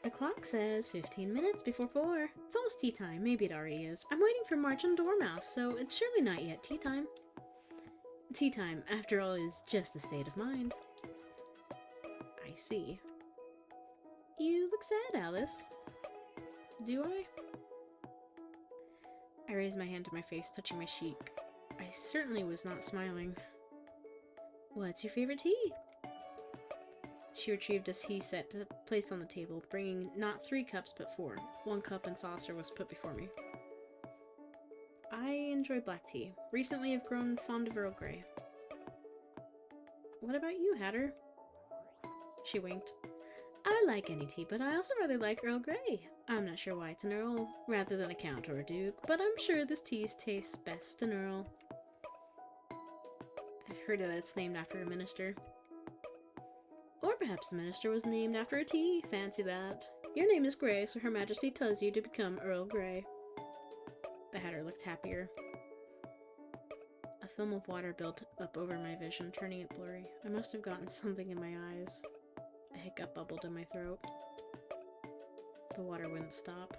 The clock says 15 minutes before 4. It's almost tea time. Maybe it already is. I'm waiting for March and Dormouse, so it's surely not yet tea time. Tea time, after all, is just a state of mind. I see. You look sad, Alice. Do I? I raised my hand to my face, touching my cheek. I certainly was not smiling. What's your favorite tea? She retrieved a tea set to place on the table, bringing not 3 cups but 4. 1 cup and saucer was put before me. I enjoy black tea. Recently I've grown fond of Earl Grey. What about you, Hatter? She winked. I like any tea, but I also really like Earl Grey. I'm not sure why it's an Earl, rather than a Count or a Duke, but I'm sure this tea tastes best an Earl. I've heard that it's named after a minister. Or perhaps the minister was named after a tea. Fancy that. Your name is Grey, so Her Majesty tells you to become Earl Grey. The Hatter looked happier. A film of water built up over my vision, turning it blurry. I must have gotten something in my eyes. A hiccup bubbled in my throat. The water wouldn't stop.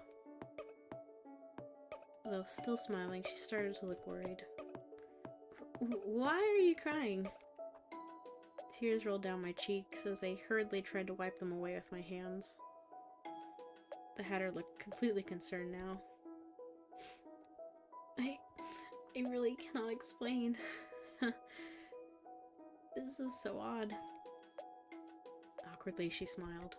Though still smiling, she started to look worried. Why are you crying? Tears rolled down my cheeks as I hurriedly tried to wipe them away with my hands. The Hatter looked completely concerned now. I really cannot explain. This is so odd. Awkwardly, she smiled.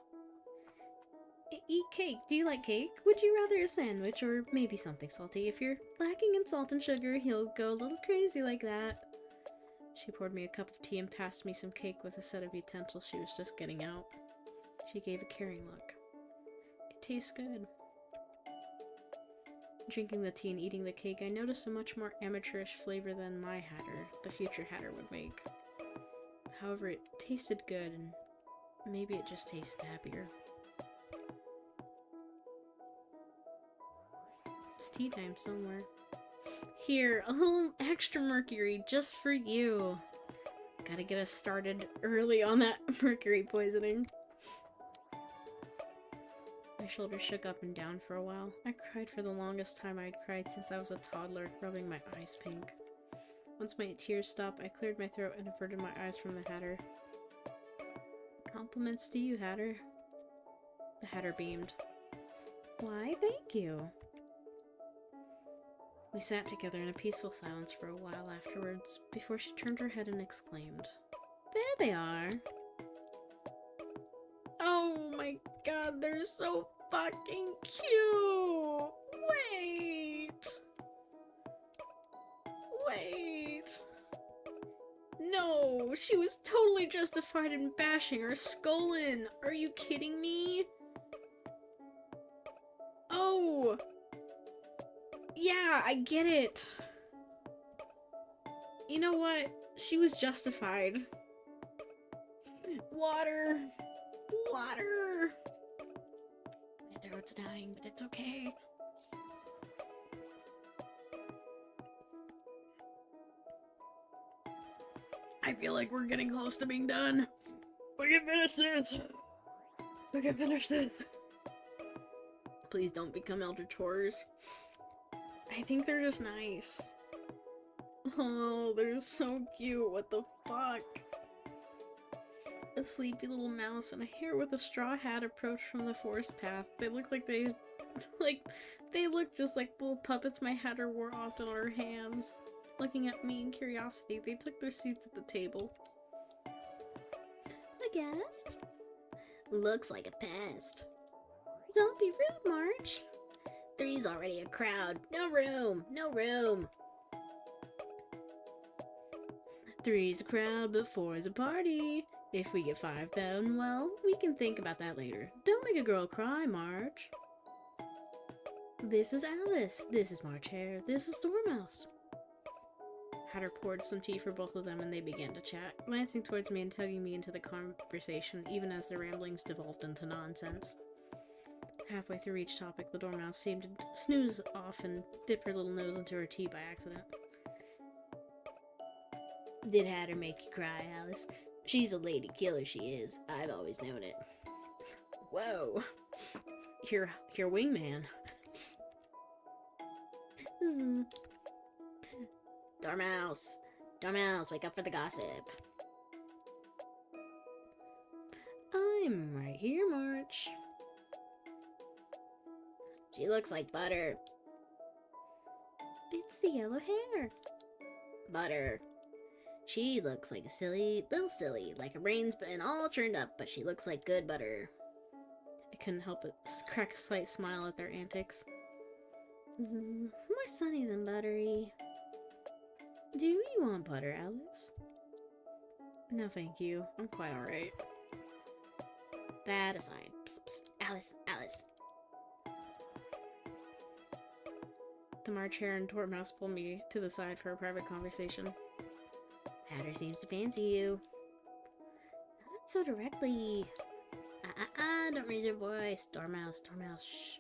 Eat cake. Do you like cake? Would you rather a sandwich or maybe something salty? If you're lacking in salt and sugar, he'll go a little crazy like that. She poured me a cup of tea and passed me some cake with a set of utensils she was just getting out. She gave a caring look. It tastes good. Drinking the tea and eating the cake, I noticed a much more amateurish flavor than my Hatter, the future Hatter, would make. However, it tasted good, and maybe it just tasted happier. It's tea time somewhere. Here, a little extra mercury just for you. Gotta get us started early on that mercury poisoning. My shoulders shook up and down for a while. I cried for the longest time I'd cried since I was a toddler, rubbing my eyes pink. Once my tears stopped, I cleared my throat and averted my eyes from the Hatter. Compliments to you, Hatter. The Hatter beamed. Why, thank you. We sat together in a peaceful silence for a while afterwards, before she turned her head and exclaimed, There they are! Oh my god, they're so fucking cute! Wait! No, she was totally justified in bashing her skull in! Are you kidding me? Oh! Yeah, I get it. You know what? She was justified. Water! Water! My throat's dying, but it's okay. I feel like we're getting close to being done. We can finish this! We can finish this! Please don't become Eldritch Horrors. I think they're just nice. Oh, they're so cute. What the fuck? A sleepy little mouse and a hare with a straw hat approached from the forest path. They look like they look just like little puppets my Hatter wore often on her hands. Looking at me in curiosity, they took their seats at the table. A guest? Looks like a pest. Don't be rude, March. Three's already a crowd. No room. No room. Three's a crowd, but four is a party. If we get 5,000, well, we can think about that later. Don't make a girl cry, March. This is Alice. This is March Hare. This is Dormouse. Hatter poured some tea for both of them and they began to chat, glancing towards me and tugging me into the conversation even as their ramblings devolved into nonsense. Halfway through each topic, the Dormouse seemed to snooze off and dip her little nose into her tea by accident. Did Hatter make you cry, Alice? She's a lady killer, she is. I've always known it. Whoa. Your wingman. Dormouse. Dormouse, wake up for the gossip. I'm right here, March. She looks like Butter. It's the yellow hair. Butter. She looks like a little silly, like her brain's been all churned up, but she looks like good Butter. I couldn't help but crack a slight smile at their antics. More sunny than buttery. Do you want butter, Alex? No, thank you. I'm quite alright. That aside. Psst, psst. Alice, Alice. The March Hare and Dormouse pulled me to the side for a private conversation. Hatter seems to fancy you. Not so directly. Don't raise your voice. Dormouse, Dormouse, shh.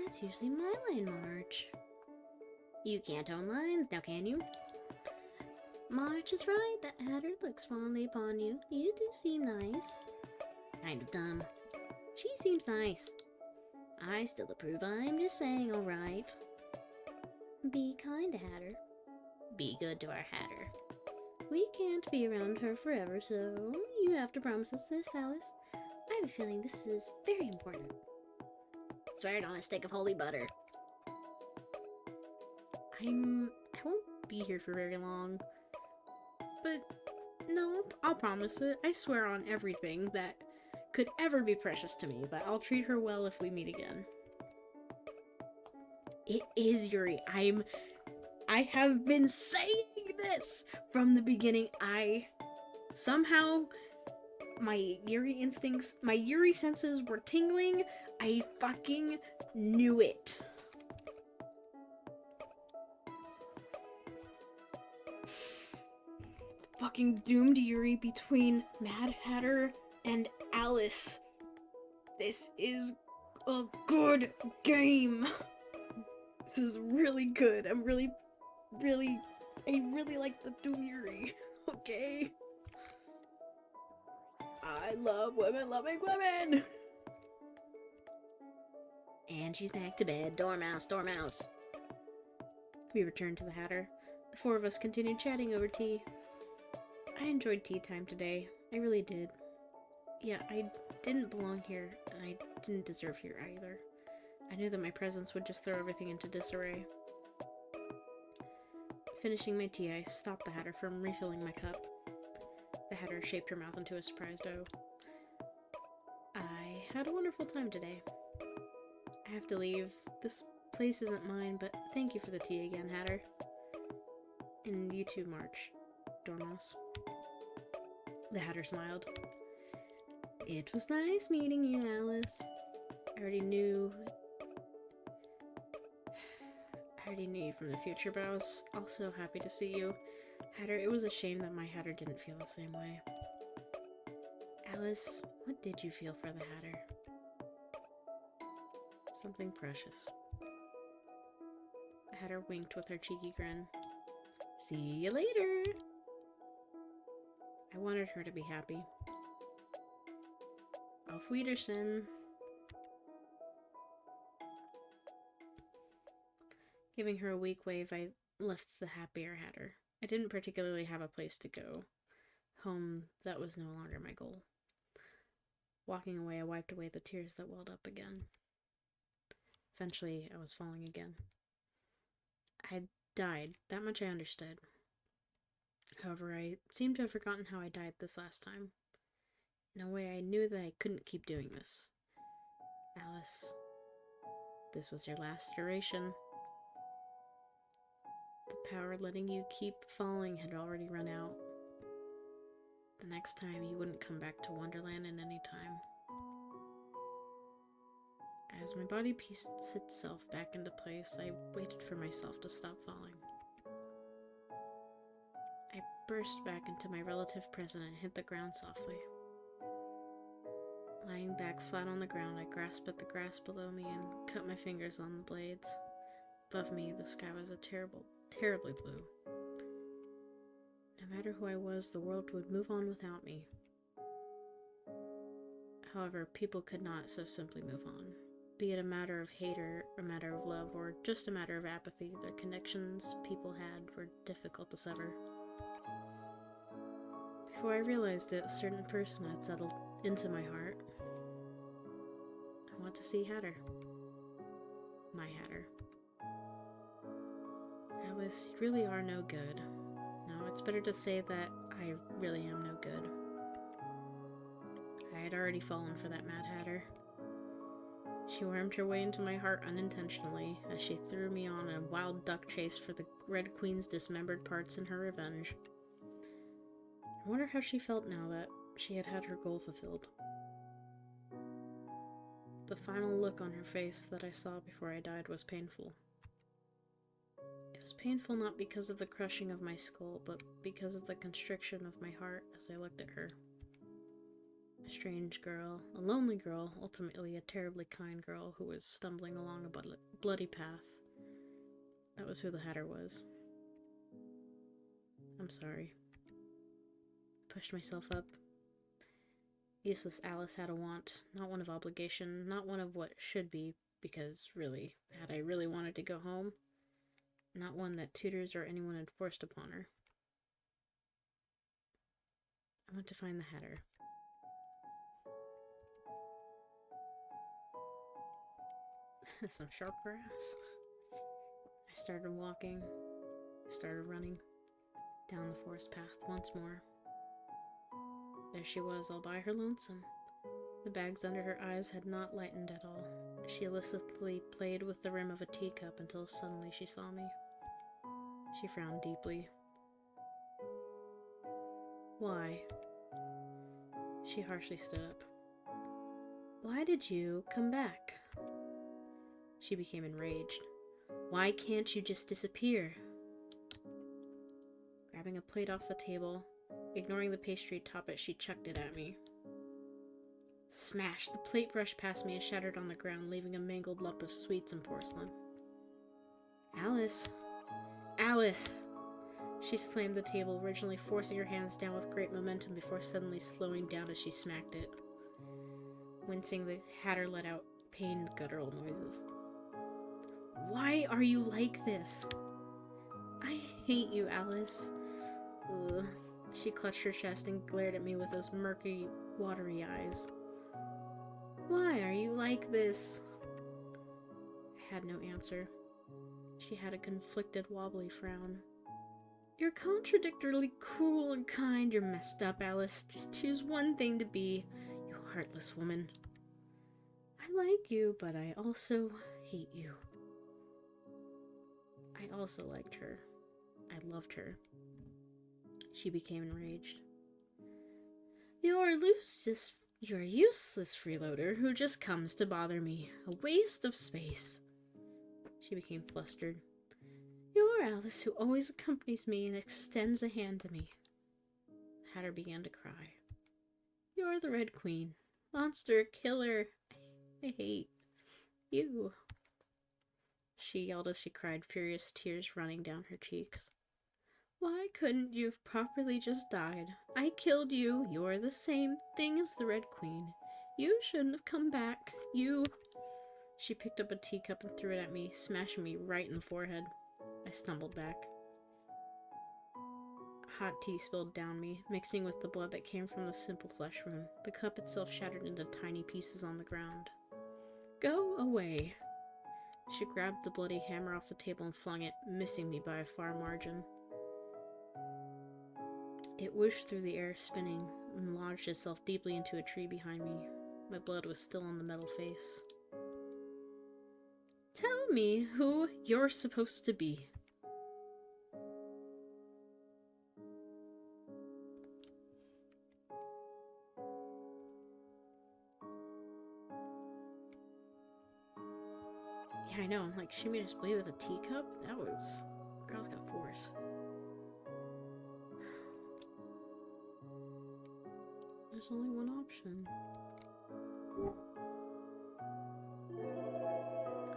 That's usually my line, March. You can't own lines, now can you? March is right, that Hatter looks fondly upon you. You do seem nice. Kind of dumb. She seems nice. I still approve, I'm just saying alright. Be kind to Hatter. Be good to our Hatter. We can't be around her forever, so you have to promise us this, Alice. I have a feeling this is very important. Swear it on a stick of holy butter. I won't be here for very long. But no, I'll promise it. I swear on everything that could ever be precious to me that I'll treat her well if we meet again. It is Yuri. I have been saying this from the beginning. Somehow my Yuri instincts, my Yuri senses were tingling. I fucking knew it. Fucking doomed Yuri between Mad Hatter and Alice. This is a good game. This is really good. I really like the Doom Yuri. Okay? I love women loving women! And she's back to bed. Dormouse, Dormouse. We returned to the Hatter. The four of us continued chatting over tea. I enjoyed tea time today. I really did. Yeah, I didn't belong here, and I didn't deserve here either. I knew that my presence would just throw everything into disarray. Finishing my tea, I stopped the Hatter from refilling my cup. The Hatter shaped her mouth into a surprised O. I had a wonderful time today. I have to leave. This place isn't mine, but thank you for the tea again, Hatter. And you too, March. Dormouse. The Hatter smiled. It was nice meeting you, Alice. I already knew you from the future, but I was also happy to see you. Hatter, it was a shame that my Hatter didn't feel the same way. Alice, what did you feel for the Hatter? Something precious. The Hatter winked with her cheeky grin. See you later! I wanted her to be happy. Auf Wiedersehen. Giving her a weak wave, I left the happier Hatter. I didn't particularly have a place to go. Home, that was no longer my goal. Walking away, I wiped away the tears that welled up again. Eventually, I was falling again. I had died, that much I understood. However, I seemed to have forgotten how I died this last time. In a way, I knew that I couldn't keep doing this. Alice, this was your last iteration. The power letting you keep falling had already run out. The next time, you wouldn't come back to Wonderland in any time. As my body pieced itself back into place, I waited for myself to stop falling. I burst back into my relative present and hit the ground softly. Lying back flat on the ground, I grasped at the grass below me and cut my fingers on the blades. Above me, the sky was terribly blue. No matter who I was, the world would move on without me. However, people could not so simply move on. Be it a matter of hate or a matter of love, or just a matter of apathy, the connections people had were difficult to sever. Before I realized it, a certain person had settled into my heart. I want to see Hatter. My Hatter. Alice, you really are no good. No, it's better to say that I really am no good. I had already fallen for that Mad Hatter. She wormed her way into my heart unintentionally, as she threw me on a wild duck chase for the Red Queen's dismembered parts in her revenge. I wonder how she felt now that she had had her goal fulfilled. The final look on her face that I saw before I died was painful. It was painful not because of the crushing of my skull, but because of the constriction of my heart as I looked at her. A strange girl, a lonely girl, ultimately a terribly kind girl who was stumbling along a bloody path. That was who the Hatter was. I'm sorry. I pushed myself up. Useless Alice had a want, not one of obligation, not one of what should be, because really, had I really wanted to go home, not one that tutors or anyone had forced upon her. I went to find the Hatter. Some sharp grass. I started walking. I started running down the forest path once more. There she was, all by her lonesome. The bags under her eyes had not lightened at all. She listlessly played with the rim of a teacup until suddenly she saw me. She frowned deeply. Why? She harshly stood up. Why did you come back? She became enraged. Why can't you just disappear? Grabbing a plate off the table, ignoring the pastry atop it, she chucked it at me. Smash! The plate brushed past me and shattered on the ground, leaving a mangled lump of sweets and porcelain. Alice! Alice! She slammed the table, originally forcing her hands down with great momentum before suddenly slowing down as she smacked it. Wincing, the Hatter let out pained guttural noises. Why are you like this? I hate you, Alice. Ugh. She clutched her chest and glared at me with those murky, watery eyes. Why are you like this? I had no answer. She had a conflicted, wobbly frown. You're contradictorily cruel and kind. You're messed up, Alice. Just choose one thing to be, you heartless woman. I like you, but I also hate you. I also liked her. I loved her. She became enraged. You're a useless freeloader who just comes to bother me. A waste of space. She became flustered. You're Alice who always accompanies me and extends a hand to me. Hatter began to cry. You're the Red Queen. Monster, killer. I hate you. She yelled as she cried, furious tears running down her cheeks. Why couldn't you have properly just died? I killed you. You're the same thing as the Red Queen. You shouldn't have come back. You... She picked up a teacup and threw it at me, smashing me right in the forehead. I stumbled back. Hot tea spilled down me, mixing with the blood that came from the simple flesh wound. The cup itself shattered into tiny pieces on the ground. Go away. She grabbed the bloody hammer off the table and flung it, missing me by a far margin. It whooshed through the air, spinning, and lodged itself deeply into a tree behind me. My blood was still on the metal face. Tell me who you're supposed to be. Yeah, I know. I'm like, she made us play with a teacup? That was... Girl's got force. There's only one option.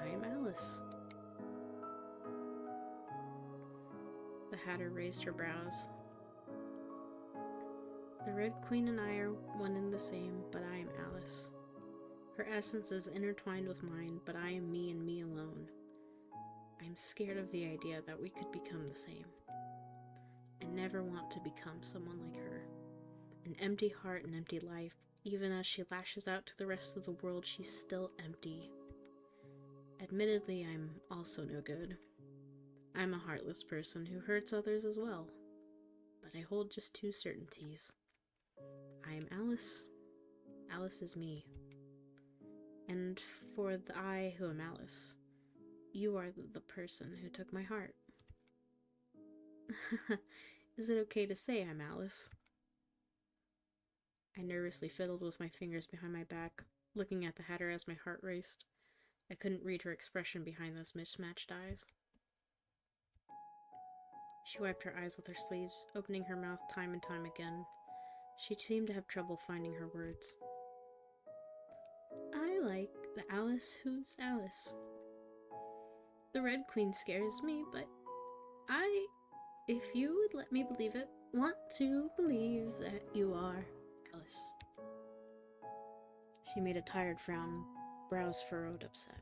I am Alice. The Hatter raised her brows. The Red Queen and I are one and the same, but I am Alice. Her essence is intertwined with mine, but I am me and me alone. I am scared of the idea that we could become the same. I never want to become someone like her. An empty heart and empty life. Even as she lashes out to the rest of the world, she's still empty. Admittedly, I'm also no good. I'm a heartless person who hurts others as well. But I hold just two certainties. I am Alice. Alice is me. And for the I who am Alice, you are the person who took my heart. Is it okay to say I'm Alice? I nervously fiddled with my fingers behind my back, looking at the Hatter as my heart raced. I couldn't read her expression behind those mismatched eyes. She wiped her eyes with her sleeves, opening her mouth time and time again. She seemed to have trouble finding her words. I like the Alice who's Alice. The Red Queen scares me, but I, if you would let me believe it, want to believe that you are Alice. She made a tired frown, brows furrowed, upset.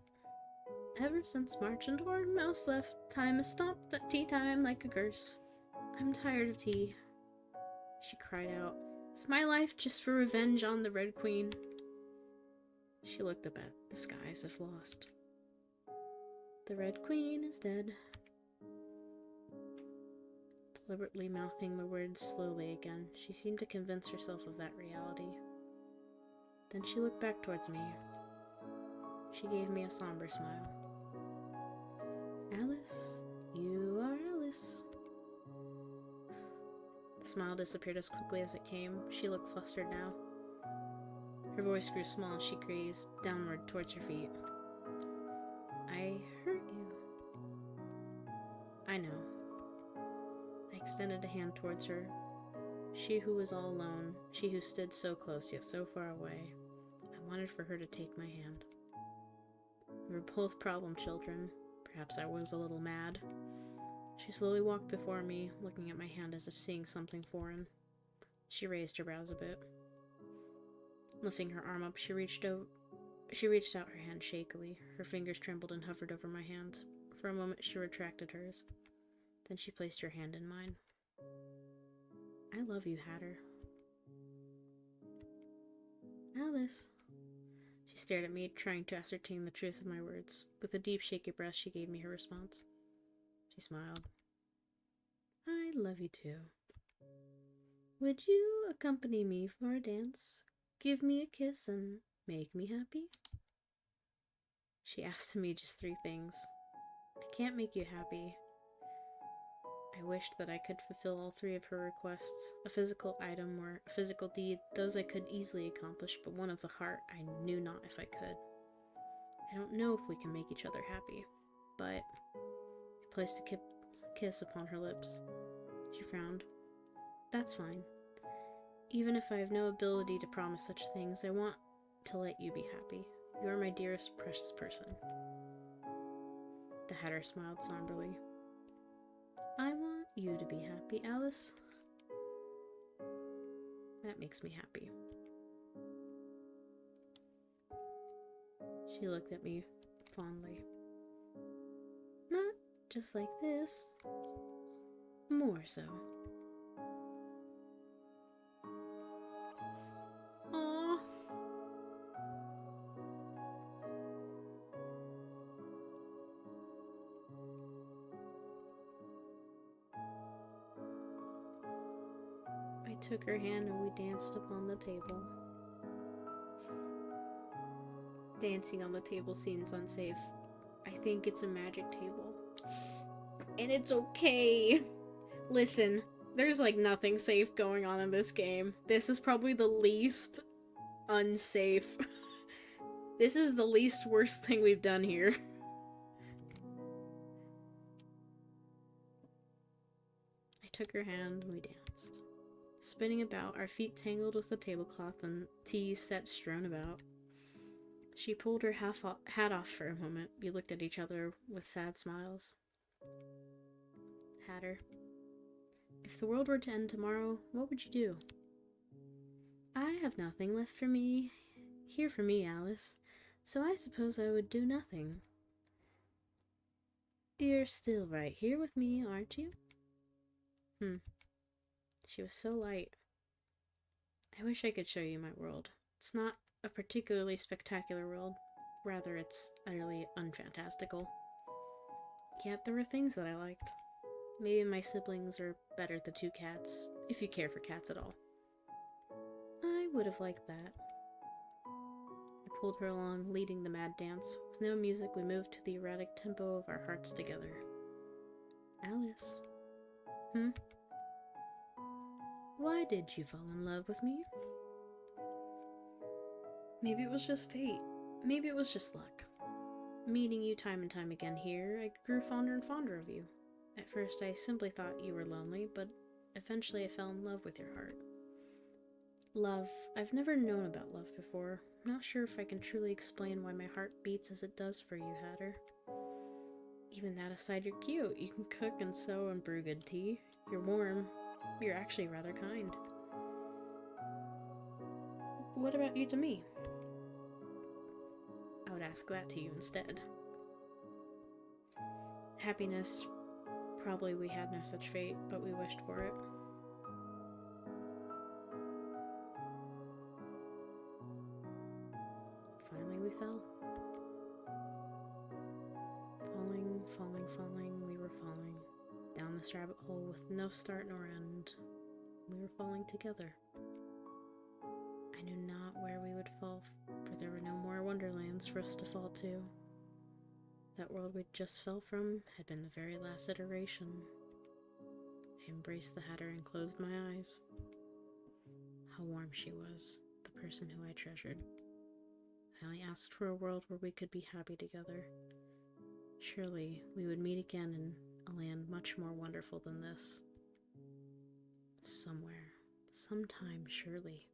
Ever since March and our mouse left, time has stopped at tea time like a curse. I'm tired of tea, she cried out. Is my life just for revenge on the Red Queen? She looked up at the sky as if lost. The Red Queen is dead. Deliberately mouthing the words slowly again, she seemed to convince herself of that reality. Then she looked back towards me. She gave me a somber smile. Alice, you are Alice. The smile disappeared as quickly as it came. She looked flustered now. Her voice grew small and she gazed downward towards her feet. I hurt you. I know. I extended a hand towards her. She who was all alone, she who stood so close yet so far away. I wanted for her to take my hand. We were both problem children. Perhaps I was a little mad. She slowly walked before me, looking at my hand as if seeing something foreign. She raised her brows a bit. Lifting her arm up, she reached out her hand shakily. Her fingers trembled and hovered over my hands. For a moment, she retracted hers. Then she placed her hand in mine. I love you, Hatter. Alice. She stared at me, trying to ascertain the truth of my words. With a deep, shaky breath, she gave me her response. She smiled. I love you too. Would you accompany me for a dance? Give me a kiss and make me happy? She asked of me just 3 things. I can't make you happy. I wished that I could fulfill all 3 of her requests. A physical item or a physical deed, those I could easily accomplish, but one of the heart I knew not if I could. I don't know if we can make each other happy, but I placed a kiss upon her lips. She frowned. That's fine. Even if I have no ability to promise such things, I want to let you be happy. You are my dearest, precious person. The Hatter smiled somberly. I want you to be happy, Alice. That makes me happy. She looked at me fondly. Not just like this. More so. Aww. I took her hand and we danced upon the table. Dancing on the table seems unsafe. I think it's a magic table. And it's okay. Listen, there's like nothing safe going on in this game. This is probably the least unsafe. This is the least worst thing we've done here. I took her hand and we danced. Spinning about, our feet tangled with the tablecloth and tea set strewn about. She pulled her hat off for a moment. We looked at each other with sad smiles. Hatter, if the world were to end tomorrow, what would you do? I have nothing left for me, here for me, Alice, so I suppose I would do nothing. You're still right here with me, aren't you? She was so light. I wish I could show you my world. It's not a particularly spectacular world. Rather, it's utterly unfantastical. Yet there were things that I liked. Maybe my siblings are better than 2 cats, if you care for cats at all. I would have liked that. I pulled her along, leading the mad dance. With no music, we moved to the erratic tempo of our hearts together. Alice. Why did you fall in love with me? Maybe it was just fate. Maybe it was just luck. Meeting you time and time again here, I grew fonder and fonder of you. At first, I simply thought you were lonely, but eventually I fell in love with your heart. Love. I've never known about love before. I'm not sure if I can truly explain why my heart beats as it does for you, Hatter. Even that aside, you're cute. You can cook and sew and brew good tea. You're warm. You're actually rather kind. What about you to me? I would ask that to you instead. Happiness. Probably we had no such fate, but we wished for it. Finally we fell. Falling, we were falling. Down this rabbit hole with no start nor end. We were falling together. I knew not where we would fall, for there were no more wonderlands for us to fall to. That world we just fell from had been the very last iteration. I embraced the Hatter and closed my eyes. How warm she was, the person who I treasured. I only asked for a world where we could be happy together. Surely we would meet again in a land much more wonderful than this. Somewhere, sometime, surely.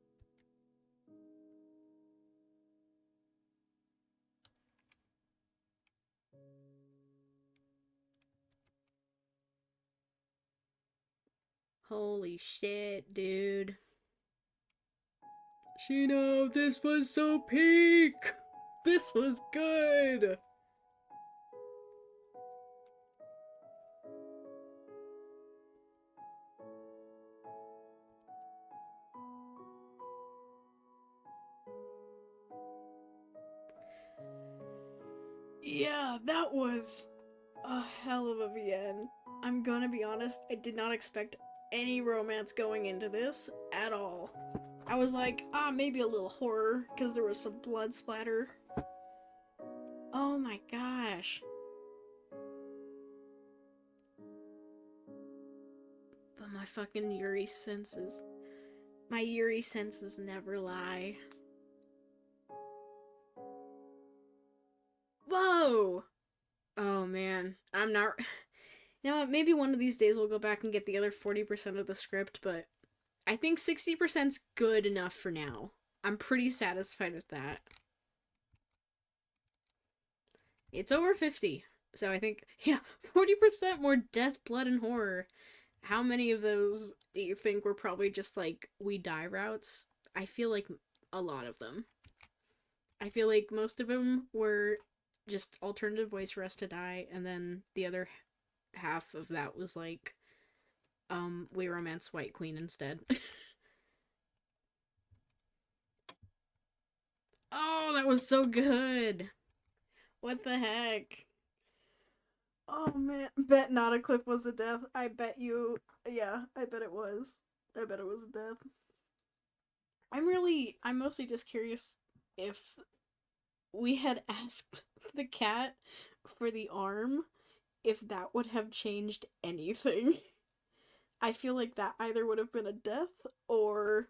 Holy shit, dude. Shino, this was so peak! This was good! Yeah, that was a hell of a VN. I'm gonna be honest, I did not expect any romance going into this at all. I was like, maybe a little horror, because there was some blood splatter. Oh my gosh. But my fucking Yuri senses. My Yuri senses never lie. Whoa! Oh man, I'm not... Now, maybe one of these days we'll go back and get the other 40% of the script, but I think 60%'s good enough for now. I'm pretty satisfied with that. It's over 50, so I think, yeah, 40% more death, blood, and horror. How many of those do you think were probably just, like, we die routes? I feel like a lot of them. I feel like most of them were just alternative ways for us to die, and then the other half of that was like, we romance White Queen instead. Oh, that was so good! What the heck? Oh man, bet not a clip was a death. I bet you, yeah, I bet it was. I bet it was a death. I'm mostly just curious if we had asked the cat for the arm, if that would have changed anything. I feel like that either would have been a death, or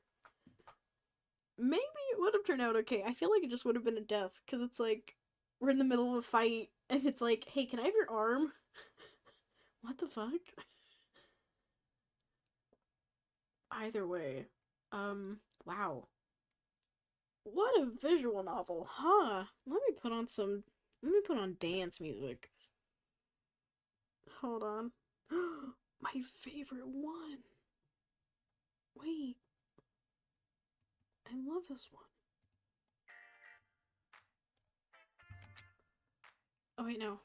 maybe it would have turned out okay. I feel like it just would have been a death, because it's like, we're in the middle of a fight, and it's like, hey, can I have your arm? What the fuck? Either way. Wow. What a visual novel, huh? Let me put on dance music. Hold on. My favorite one. Wait. I love this one. Oh wait, no.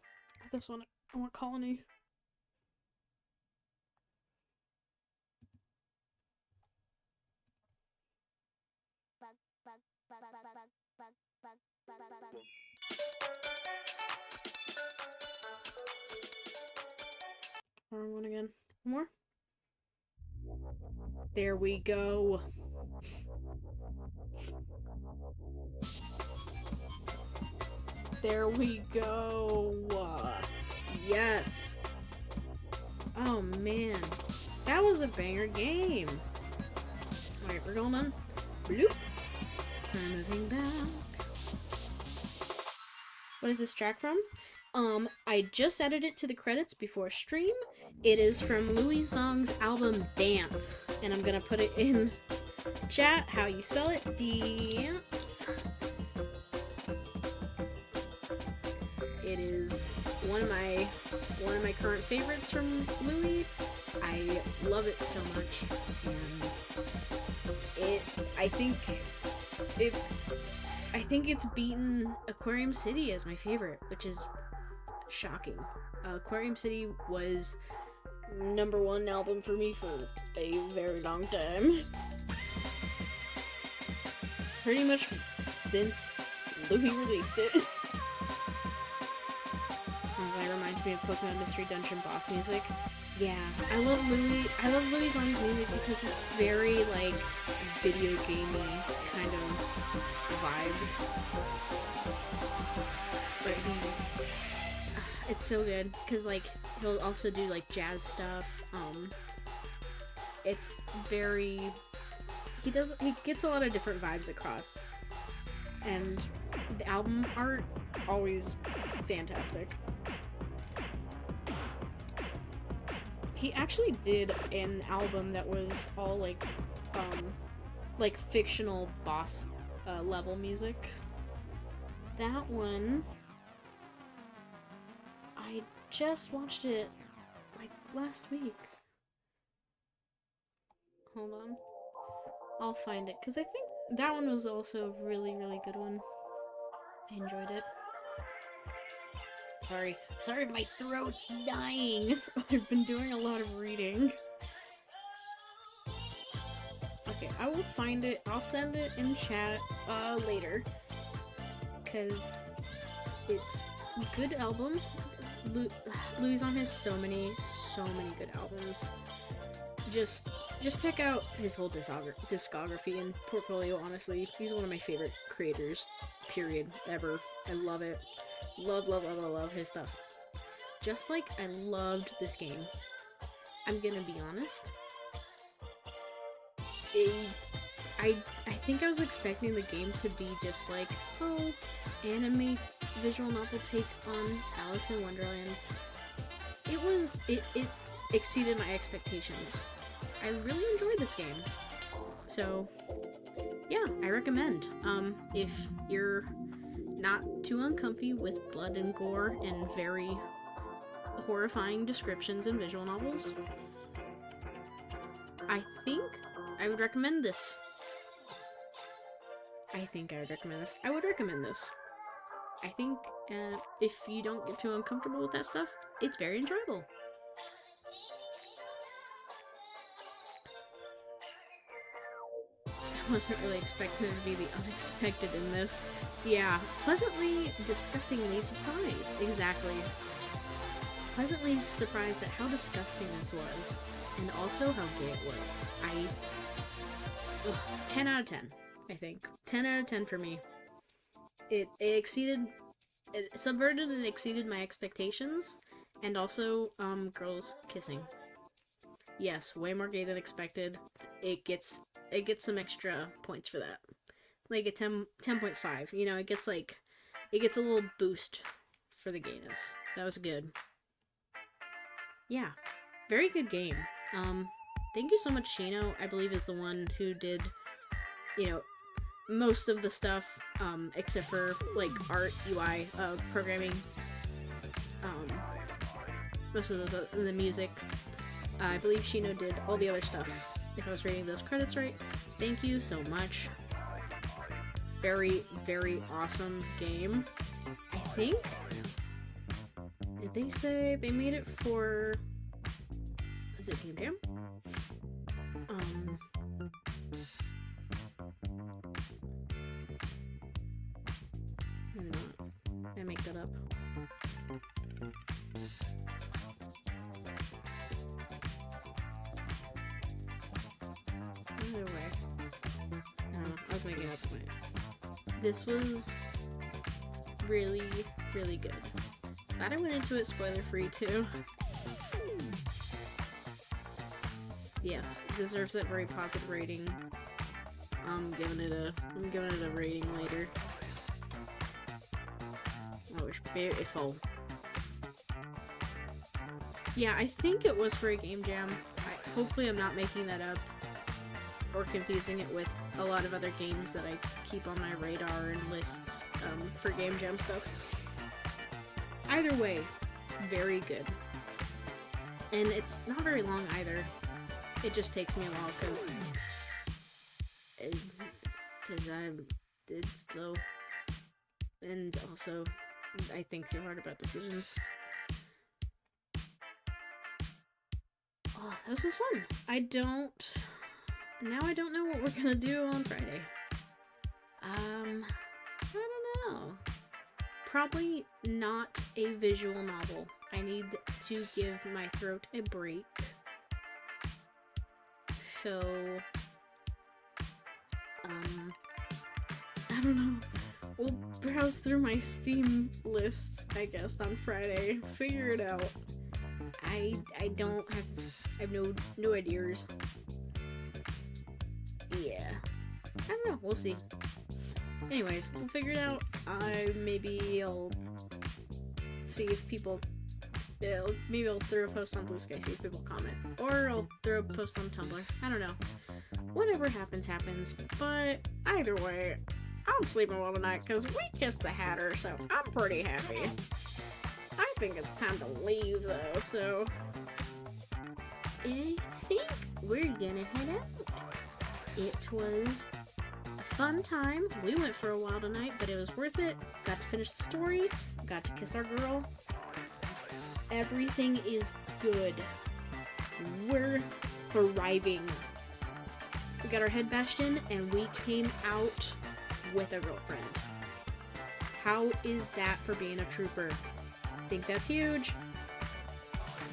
This one. I want Colony. Wrong one again. More? There we go. There we go. Yes. Oh man. That was a banger game. Alright, we're going on. Bloop. We're moving back. What is this track from? I just added it to the credits before stream. It is from Louis Zong's album Dance. And I'm gonna put it in chat, how you spell it. Dance. It is one of my current favorites from Louis. I love it so much, and I think it's beaten Aquarium City as my favorite, which is shocking. Aquarium City was #1 album for me for a very long time. Pretty much since Louis released it. That reminds me of Pokemon Mystery Dungeon boss music. Yeah, I love Louis Zong's music because it's very, like, video gamey kind of vibes. But it's so good, because, like, he'll also do, like, jazz stuff. It's very, he gets a lot of different vibes across. And the album art, always fantastic. He actually did an album that was all like fictional boss level music. That one, I just watched it like last week. Hold on, I'll find it because I think that one was also a really, really good one. I enjoyed it. Sorry, my throat's dying. I've been doing a lot of reading. Okay, I will find it. I'll send it in chat later. Because it's a good album. Louis Zong has so many good albums. Just check out his whole discography and portfolio, honestly. He's one of my favorite creators, period, ever. I love it. Love his stuff. Just like I loved this game. I'm gonna be honest. I think I was expecting the game to be just like, oh, anime visual novel take on Alice in Wonderland. It exceeded my expectations. I really enjoyed this game. So, yeah, I recommend. If you're not too uncomfy with blood and gore and very horrifying descriptions in visual novels, I think I would recommend this. I would recommend this. I think if you don't get too uncomfortable with that stuff, it's very enjoyable. I wasn't really expecting there to be the unexpected in this. Yeah, pleasantly, disgustingly surprised. Exactly. Pleasantly surprised at how disgusting this was, and also how gay it was. 10 out of 10, I think. 10 out of 10 for me. It subverted and exceeded my expectations, and also, girls kissing. Yes, way more gay than expected. It gets some extra points for that. Like a 10.5. You know, it gets a little boost for the gayness. That was good. Yeah, very good game. Thank you so much, Shino. I believe is the one who did, most of the stuff, except for, like, art, UI, programming, most of those, the music. I believe Shino did all the other stuff, if I was reading those credits right. Thank you so much. Very, very awesome game. I think... Did they say they made it for... Is it Game Jam? Maybe not. I make that up. Either way. I don't know. I was making it up. This was really, really good. Glad I went into it spoiler-free too. Yes, it deserves that very positive rating. I'm giving it a rating later. Oh, it's beautiful. Yeah, I think it was for a game jam. Hopefully I'm not making that up or confusing it with a lot of other games that I keep on my radar and lists for game jam stuff. Either way, very good. And it's not very long either. It just takes me a while because it's slow. And also, I think too hard about decisions. Oh, this was fun. I don't know what we're gonna do on Friday. I don't know. Probably not a visual novel. I need to give my throat a break. So, I don't know. We'll browse through my Steam lists, I guess, on Friday. Figure it out. I have no ideas. Yeah. I don't know. We'll see. Anyways, we'll figure it out. Maybe I'll see if people... maybe I'll throw a post on Blue Sky, see if people comment. Or I'll throw a post on Tumblr. I don't know. Whatever happens, happens. But either way, I'm sleeping well tonight because we kissed the Hatter, so I'm pretty happy. I think it's time to leave, though, so... I think we're gonna head out. It was a fun time. We went for a while tonight, but it was worth it. Got to finish the story. Got to kiss our girl. Everything is good. We're thriving. We got our head bashed in, and we came out with a girlfriend. How is that for being a trooper? I think that's huge.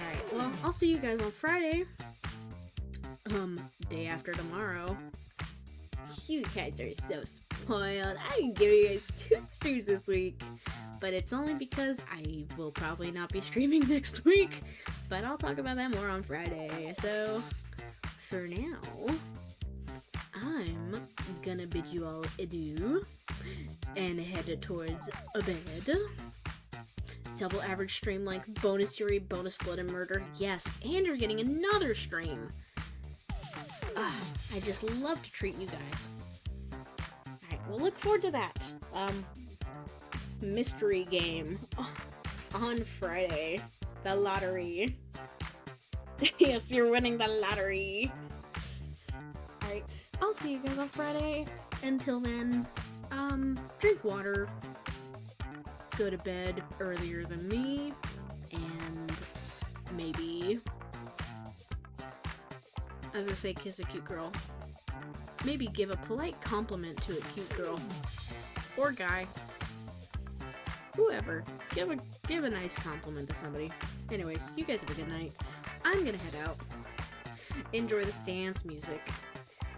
Alright, well, I'll see you guys on Friday. Day after tomorrow. You guys are so spoiled. I'm giving you guys 2 streams this week. But it's only because I will probably not be streaming next week. But I'll talk about that more on Friday. So, for now, I'm gonna bid you all adieu. And head towards a bed. Double average stream length, bonus Yuri, bonus blood and murder. Yes, and you're getting another stream. I just love to treat you guys. Alright, we'll look forward to that. Mystery game on Friday. The lottery. Yes, you're winning the lottery. Alright, I'll see you guys on Friday. Until then, drink water. Go to bed earlier than me. And maybe, as I say, kiss a cute girl. Maybe give a polite compliment to a cute girl. Or guy. Whoever. Give a nice compliment to somebody. Anyways, you guys have a good night. I'm gonna head out. Enjoy this dance music.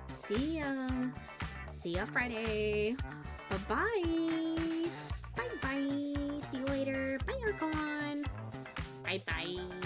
See ya. See ya Friday. Bye-bye. Bye-bye. See you later. Bye, Archon. Bye-bye.